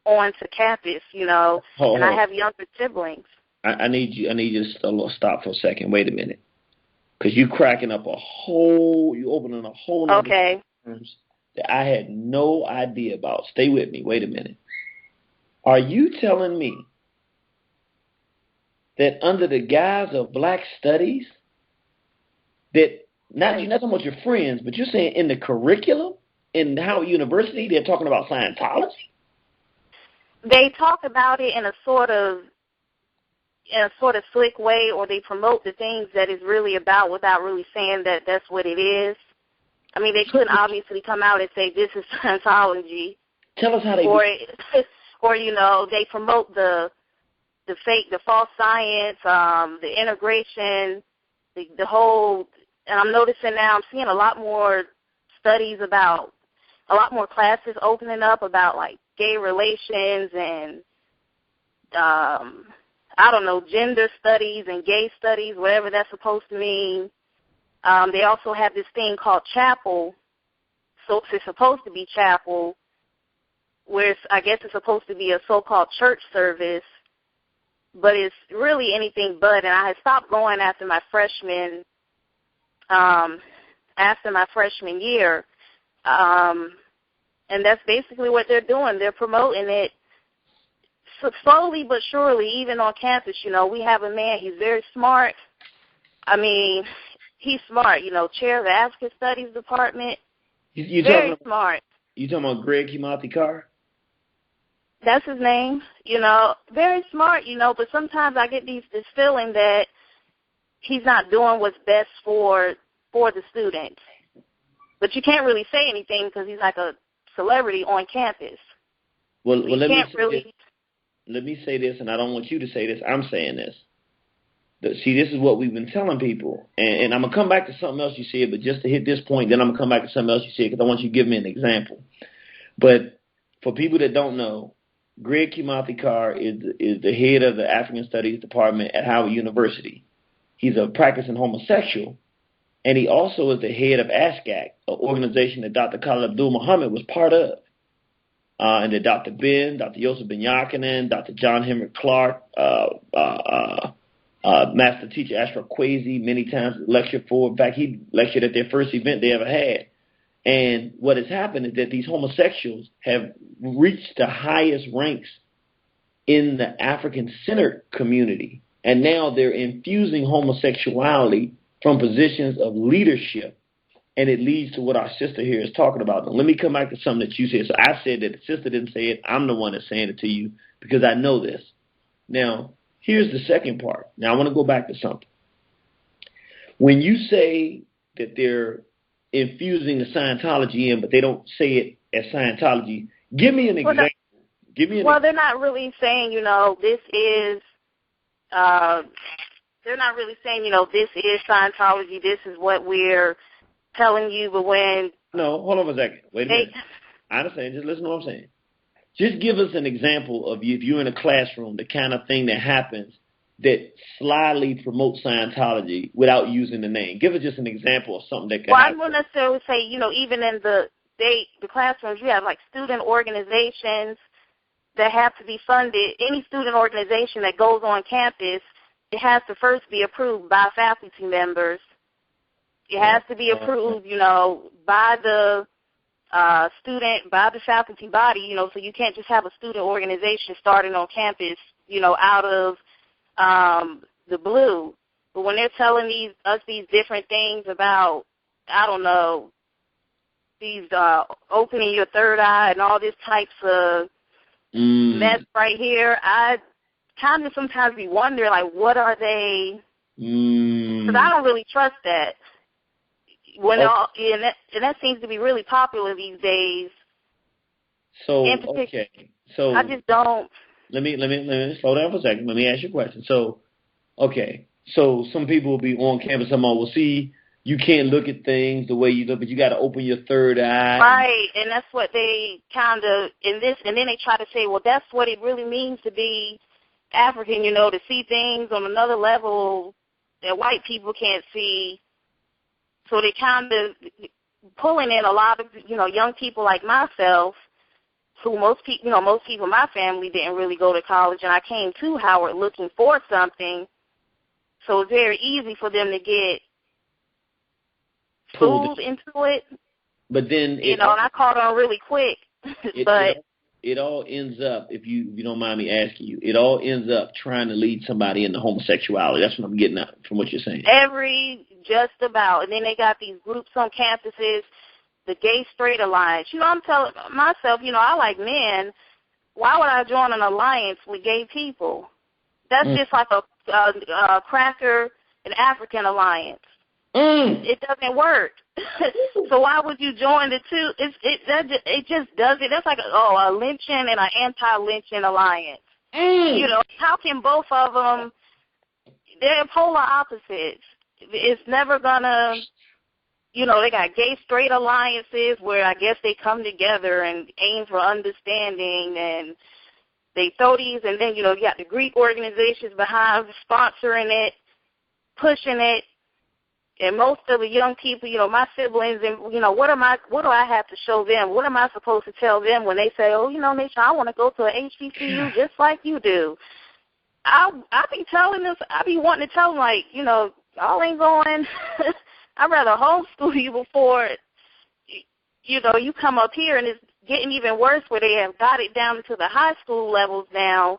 onto campus, and I have younger siblings. I need you to stop for a second. Wait a minute. Because you cracking up you opening a whole nother terms that I had no idea about. Stay with me. Wait a minute. Are you telling me that under the guise of black studies, that you're not talking about your friends, but you're saying in the curriculum in Howard University, they're talking about Scientology? They talk about it in a sort of slick way, or they promote the things that it's really about without really saying that that's what it is. I mean, they couldn't obviously come out and say this is Scientology. Tell us how they or you know, they promote the false science, the integration, the whole. And I'm noticing now, I'm seeing a lot more studies about, a lot more classes opening up about like gay relations and I don't know, gender studies and gay studies, whatever that's supposed to mean. They also have this thing called chapel. So it's supposed to be chapel, where I guess it's supposed to be a so-called church service, but it's really anything but. And I had stopped going after my freshman year, and that's basically what they're doing. They're promoting it slowly but surely, even on campus. You know, we have a man, he's very smart. I mean, he's smart, you know, chair of the African Studies Department. Very smart. You talking about Greg Kimathi-Carr? That's his name. You know, very smart, you know, but sometimes I get this feeling that he's not doing what's best for the students. But you can't really say anything because he's like a celebrity on campus. Well, let me say this, and I don't want you to say this. I'm saying this. See, this is what we've been telling people, and I'm going to come back to something else you said, but just to hit this point, then I'm going to come back to something else you said because I want you to give me an example. But for people that don't know, Greg Kimathi-Carr is the head of the African Studies Department at Howard University. He's a practicing homosexual, and he also is the head of ASCAC, an organization that Dr. Khalid Abdul Muhammad was part of. And that Dr. Yosef Ben Yakinen, Dr. John Henrik Clark, Master Teacher Ashra Kwesi many times lectured for. In fact, he lectured at their first event they ever had. And what has happened is that these homosexuals have reached the highest ranks in the African-centered community. And now they're infusing homosexuality from positions of leadership. And it leads to what our sister here is talking about. Now, let me come back to something that you said. So I said that the sister didn't say it. I'm the one that's saying it to you because I know this. Now, here's the second part. Now, I want to go back to something. When you say that they're infusing the Scientology in, but they don't say it as Scientology, give me an example. They're not really saying, you know, this is they're not really saying, you know, this is Scientology, this is what we're telling you, but when... No, hold on a second. Wait a minute. I understand. Just listen to what I'm saying. Just give us an example of if you're in a classroom, the kind of thing that happens that slyly promotes Scientology without using the name. Give us just an example of something that can happen. I wouldn't necessarily say, you know, even in the classrooms, you have like student organizations that have to be funded. Any student organization that goes on campus, it has to first be approved by faculty members. It has to be approved, you know, by the by the faculty body, you know, so you can't just have a student organization starting on campus, you know, out of the blue. But when they're telling us these different things about, I don't know, these opening your third eye and all this types of mess right here, I kind of sometimes be wondering, like, what are they? Because I don't really trust that. And that seems to be really popular these days. So, okay. So I just don't. Let me slow down for a second. Let me ask you a question. So, okay. So some people will be on campus. Someone will see you can't look at things the way you look, but you got to open your third eye. Right, and that's what they kind of and then they try to say, well, that's what it really means to be African. You know, to see things on another level that white people can't see. So they kind of pulling in a lot of, you know, young people like myself who most people in my family didn't really go to college, and I came to Howard looking for something. So it's very easy for them to get fooled into it. But then, and I caught on really quick. It all ends up, if you don't mind me asking you, it all ends up trying to lead somebody into homosexuality. That's what I'm getting at from what you're saying. Just about. And then they got these groups on campuses, the Gay Straight Alliance. I'm telling myself, I like men. Why would I join an alliance with gay people? That's just like a cracker, an African alliance. It doesn't work. So why would you join the two? It just doesn't. That's like a lynching and an anti-lynching alliance. How can both of them? They're polar opposites. It's never gonna. They got gay straight alliances where I guess they come together and aim for understanding, and they throw these, and then you got the Greek organizations behind sponsoring it, pushing it. And most of the young people, my siblings, and what do I have to show them? What am I supposed to tell them when they say, Nisha, I want to go to an HBCU just like you do? I be telling them, I be wanting to tell them, like, y'all ain't going. I'd rather homeschool you before, you come up here, and it's getting even worse where they have got it down to the high school levels now,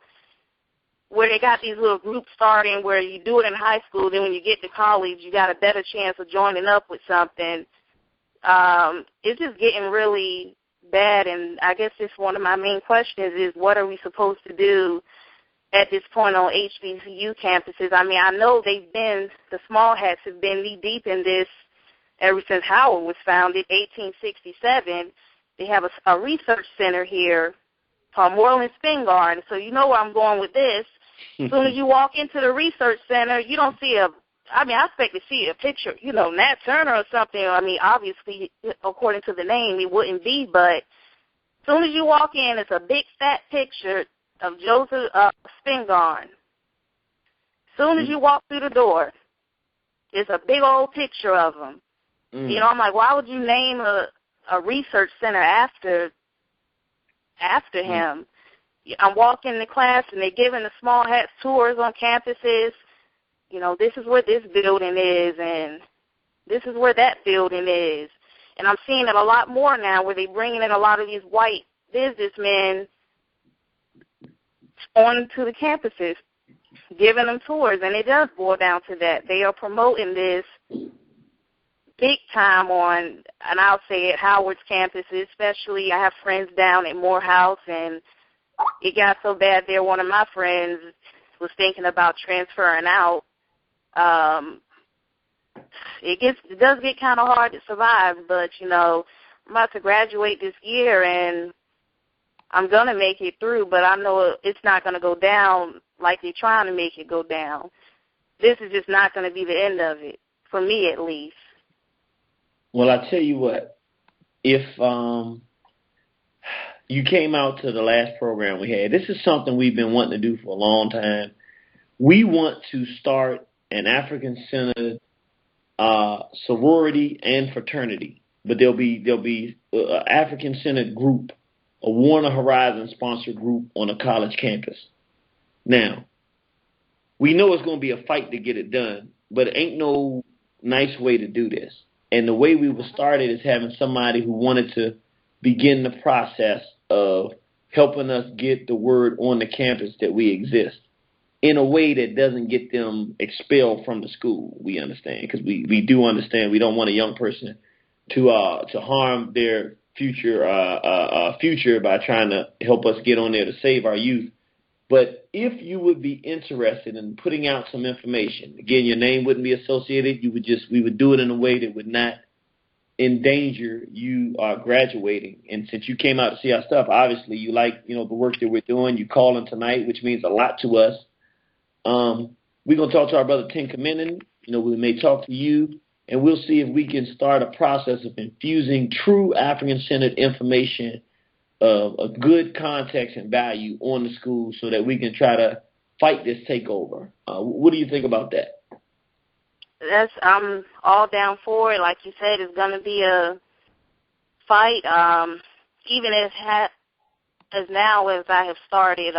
where they got these little groups starting where you do it in high school, then when you get to college, you got a better chance of joining up with something. It's just getting really bad, and I guess just one of my main questions is, what are we supposed to do at this point on HBCU campuses? I mean, I know the small hats have been knee-deep in this ever since Howard was founded, 1867. They have a research center here called Moreland Spin Garden. So you know where I'm going with this. As soon as you walk into the research center, you don't see I expect to see a picture, Nat Turner or something. I mean, obviously, according to the name, it wouldn't be, but as soon as you walk in, it's a big fat picture of Joseph Spingarn. As soon as you walk through the door, it's a big old picture of him. I'm like, why would you name a research center after him? I'm walking in class, and they're giving the small hats tours on campuses. This is where this building is, and this is where that building is. And I'm seeing it a lot more now where they're bringing in a lot of these white businessmen onto the campuses, giving them tours. And it does boil down to that. They are promoting this big time on, and I'll say it, Howard's campuses, especially. I have friends down at Morehouse, and it got so bad there, one of my friends was thinking about transferring out. It does get kind of hard to survive, but, I'm about to graduate this year, and I'm going to make it through, but I know it's not going to go down like they're trying to make it go down. This is just not going to be the end of it, for me at least. Well, I tell you what, if you came out to the last program we had, this is something we've been wanting to do for a long time. We want to start an African-centered sorority and fraternity, but there'll be an African-centered group, a Warner Horizon sponsored group on a college campus. Now, we know it's going to be a fight to get it done, but it ain't no nice way to do this. And the way we were started is having somebody who wanted to begin the process of helping us get the word on the campus that we exist in a way that doesn't get them expelled from the school. We understand, because we do understand we don't want a young person to harm their future by trying to help us get on there to save our youth. But if you would be interested in putting out some information, again, your name wouldn't be associated. We would do it in a way that would not endanger you graduating. And since you came out to see our stuff, obviously you like, the work that we're doing. You calling tonight, which means a lot to us. We're going to talk to our brother Tim Kamenan. We may talk to you, and we'll see if we can start a process of infusing true African-centered information of good context and value on the school so that we can try to fight this takeover. What do you think about that? I'm all down for it. Like you said, it's going to be a fight. Even if as I have started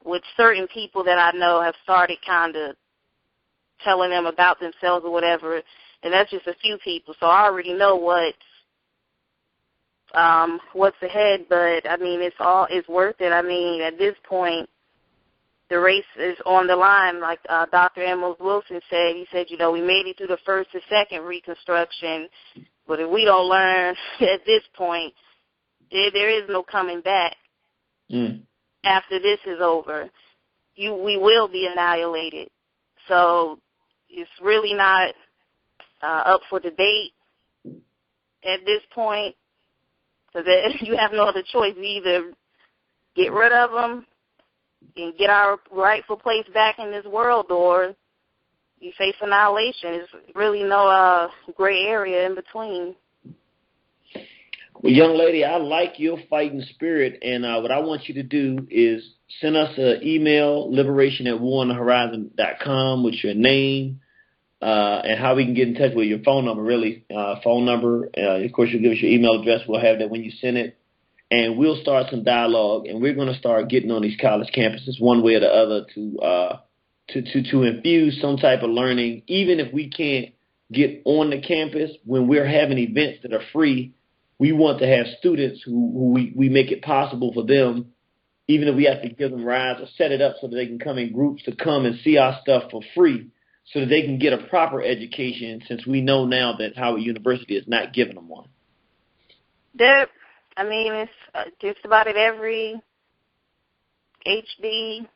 with certain people that I know have started kind of telling them about themselves or whatever, and that's just a few people. So I already know what's ahead. But I mean, it's worth it. I mean, at this point, the race is on the line, like Dr. Amos Wilson said. He said, we made it through the first and second Reconstruction, but if we don't learn at this point, there is no coming back. After this is over. We will be annihilated. So it's really not up for debate at this point, because you have no other choice. You either get rid of them and get our rightful place back in this world, or you face annihilation. There's really no gray area in between. Well, young lady, I like your fighting spirit, and what I want you to do is send us an email, liberation@waronthehorizon.com, with your name and how we can get in touch with your phone number, really. Phone number. Of course, you'll give us your email address. We'll have that when you send it. And we'll start some dialogue, and we're going to start getting on these college campuses one way or the other to infuse some type of learning, even if we can't get on the campus when we're having events that are free. We want to have students who we make it possible for them, even if we have to give them rides or set it up so that they can come in groups to come and see our stuff for free so that they can get a proper education, since we know now that Howard University is not giving them one. I mean, it's just about at every HBCU,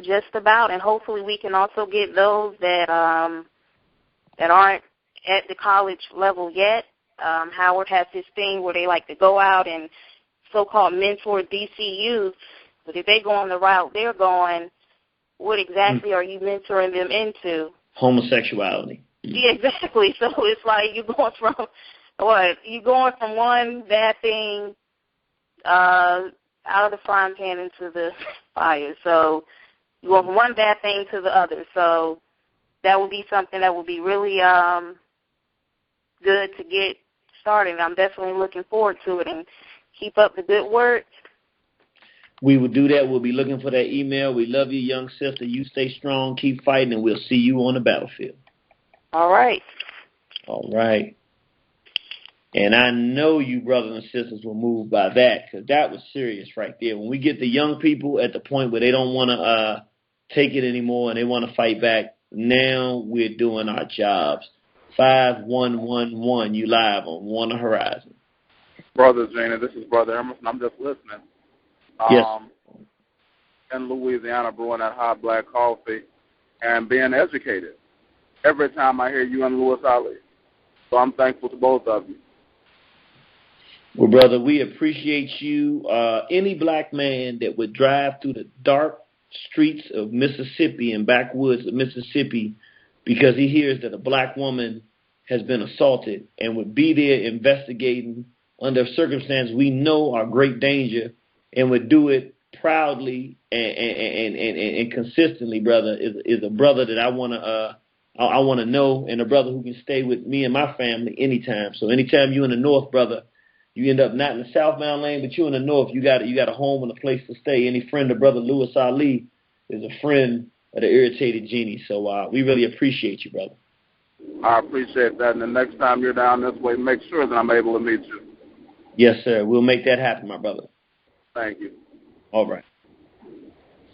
just about, and hopefully we can also get those that aren't at the college level yet. Howard has this thing where they like to go out and so-called mentor DCUs, but if they go on the route they're going, what exactly are you mentoring them into? Homosexuality. Yeah, exactly. So it's like you're going from one bad thing out of the frying pan into the fire. So you go from one bad thing to the other. So that would be something that would be really good to get started. I'm definitely looking forward to it, and keep up the good work. We will do that. We'll be looking for that email. We love you, young sister. You stay strong, keep fighting, and we'll see you on the battlefield. All right. All right. And I know you brothers and sisters were moved by that, because that was serious right there. When we get the young people at the point where they don't want to take it anymore and they want to fight back, now we're doing our jobs. 5111, you live on One Horizon. Brother Jana, this is Brother Emerson. I'm just listening. Yes. In Louisiana, brewing that hot black coffee and being educated. Every time I hear you and Louis Ali. So I'm thankful to both of you. Well, brother, we appreciate you. Any black man that would drive through the dark streets of Mississippi and backwoods of Mississippi because he hears that a black woman has been assaulted and would be there investigating under circumstances we know are great danger and would do it proudly and consistently, brother, is a brother that I want to know, and a brother who can stay with me and my family anytime. So anytime you in the north, brother, you end up not in the southbound lane, but you in the north, you got a home and a place to stay. Any friend of Brother Louis Ali is a friend of the Irritated Genie. So we really appreciate you, brother. I appreciate that. And the next time you're down this way, make sure that I'm able to meet you. Yes, sir. We'll make that happen, my brother. Thank you. All right.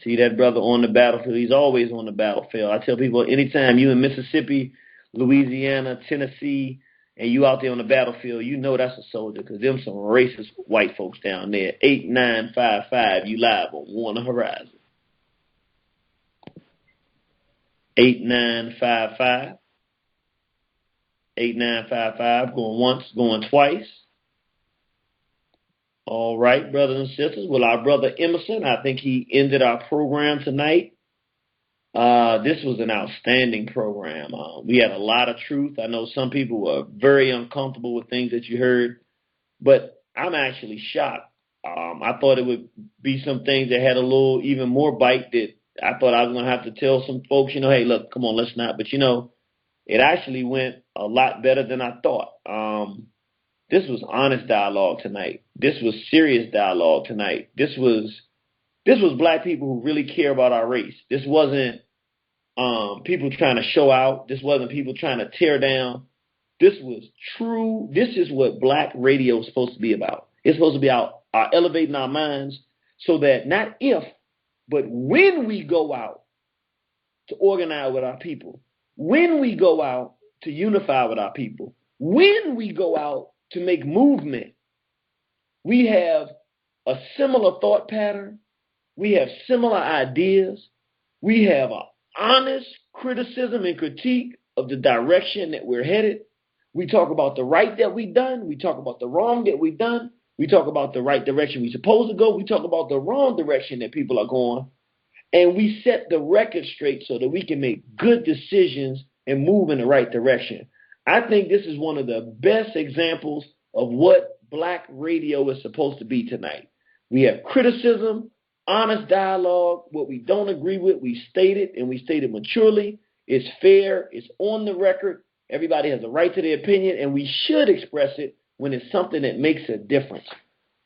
See that brother on the battlefield. He's always on the battlefield. I tell people, anytime you in Mississippi, Louisiana, Tennessee, and you out there on the battlefield, you know that's a soldier, because them some racist white folks down there. 8955, you live on One Horizon. 8955. 8955, going once, going twice. All right, brothers and sisters. Well, our brother Emerson, I think he ended our program tonight. This was an outstanding program. We had a lot of truth. I know some people were very uncomfortable with things that you heard, but I'm actually shocked. I thought it would be some things that had a little even more bite that I thought I was going to have to tell some folks, hey, look, come on, let's not. But, it actually went a lot better than I thought. This was honest dialogue tonight. This was serious dialogue tonight. This was black people who really care about our race. This wasn't people trying to show out. This wasn't people trying to tear down. This was true. This is what black radio is supposed to be about. It's supposed to be our elevating our minds so that not if, but when we go out to organize with our people, when we go out to unify with our people, when we go out to make movement, we have a similar thought pattern, we have similar ideas, we have an honest criticism and critique of the direction that we're headed. We talk about the right that we've done, we talk about the wrong that we've done, we talk about the right direction we're supposed to go, we talk about the wrong direction that people are going, and we set the record straight so that we can make good decisions and move in the right direction. I think this is one of the best examples of what black radio is supposed to be tonight. We have criticism, honest dialogue. What we don't agree with, we state it, and we state it maturely. It's fair. It's on the record. Everybody has a right to their opinion, and we should express it when it's something that makes a difference.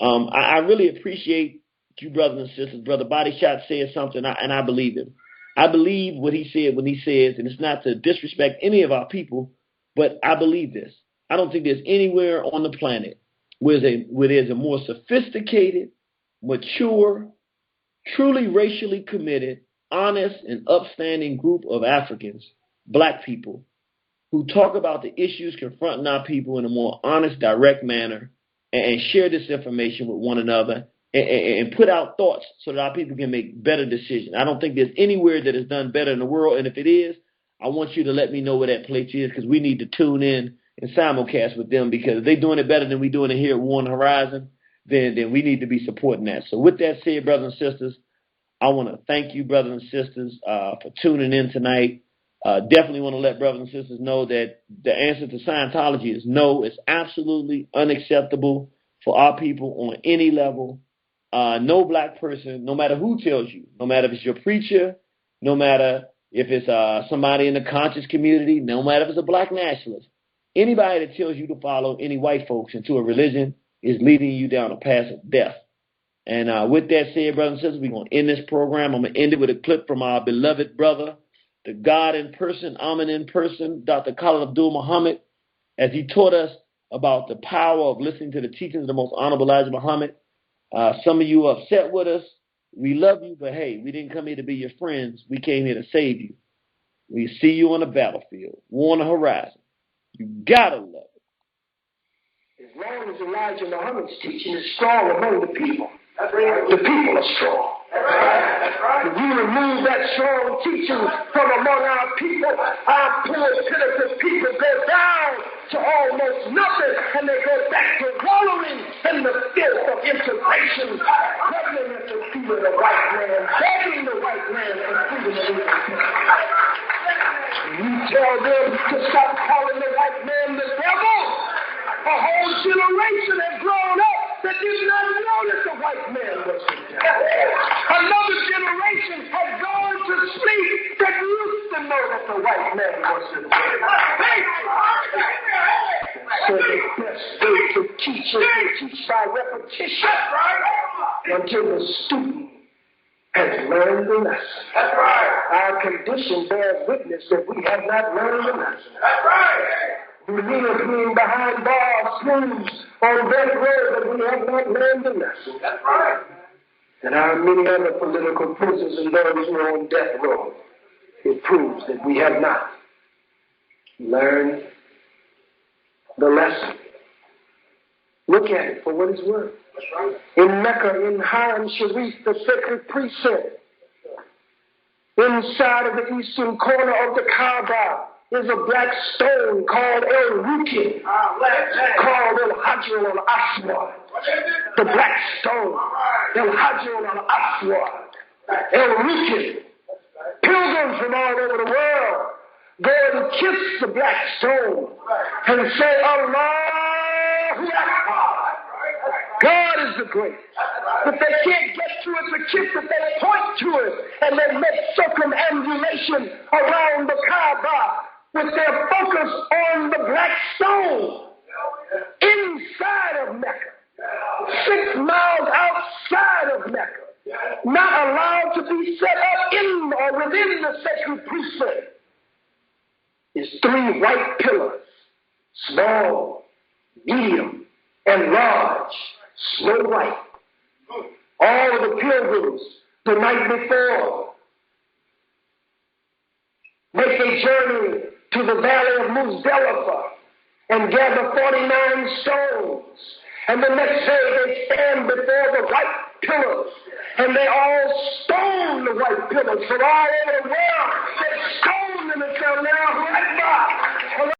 I really appreciate you, brothers and sisters. Brother Body Shot said something, and I believe him. I believe what he said when he says, and it's not to disrespect any of our people, but I believe this. I don't think there's anywhere on the planet where there's a more sophisticated, mature, truly racially committed, honest, and upstanding group of Africans, black people, who talk about the issues confronting our people in a more honest, direct manner and share this information with one another and put out thoughts so that our people can make better decisions. I don't think there's anywhere that is done better in the world, and if it is, I want you to let me know where that place is because we need to tune in and simulcast with them because if they're doing it better than we're doing it here at One Horizon, then we need to be supporting that. So with that said, brothers and sisters, I want to thank you, brothers and sisters, for tuning in tonight. Definitely want to let brothers and sisters know that the answer to Scientology is no. It's absolutely unacceptable for our people on any level. No black person, no matter who tells you, no matter if it's your preacher, no matter if it's somebody in the conscious community, no matter if it's a black nationalist, anybody that tells you to follow any white folks into a religion is leading you down a path of death. And with that said, brothers and sisters, we're going to end this program. I'm going to end it with a clip from our beloved brother, the God in person, Amen in person, Dr. Khalid Abdul Muhammad, as he taught us about the power of listening to the teachings of the most honorable Elijah Muhammad. Some of you are upset with us. We love you, but hey, we didn't come here to be your friends. We came here to save you. We see you on the battlefield, war on the horizon. You gotta love it. As long as Elijah Muhammad's teaching is strong among the people, the people are strong. That's right. If you remove that strong teaching from among our people, our poor, pitiful people go down to almost nothing, and they go back to wallowing in the filth of integration, struggling at the feet of the white man, begging the white man for freedom of information. You tell them to stop calling the white man the devil. A whole generation has grown up that did not know that the white man was the devil. Another generation has gone to sleep that used to know that the white man was the devil. So the best way to teach is to teach by repetition until the student has learned the lesson. That's right. Our condition bears witness that we have not learned the lesson. That's right. We live being behind bars, smooths, on that road, but we have not learned the lesson. That's right. And our many other political prisoners and those who are on death row, it proves that we have not learned the lesson. Look at it for what it's worth. That's right. In Mecca, in Haram Sharif, the sacred precinct, inside of the eastern corner of the Kaaba, is a black stone called El Rukin, called El Hajar Al Aswad. The black stone, El Hajar Al Aswad, El Rukin. Pilgrims from all over the world go and kiss the black stone and say, Allahu Akbar. God is the greatest. But they can't get to it to kiss it, they point to it and they make circumambulation around the Kaaba with their focus on the black stone. inside of Mecca, 6 miles outside of Mecca, not allowed to be set up in or within the sacred precinct, is 3 white pillars, small, medium, and large, snow white. All of the pilgrims the night before make a journey to the valley of Muzdalifah and gather 49 stones. And the next day they stand before the white pillars and they all stone the white pillars from all over the world. They stone them and say, "Allahu Akbar."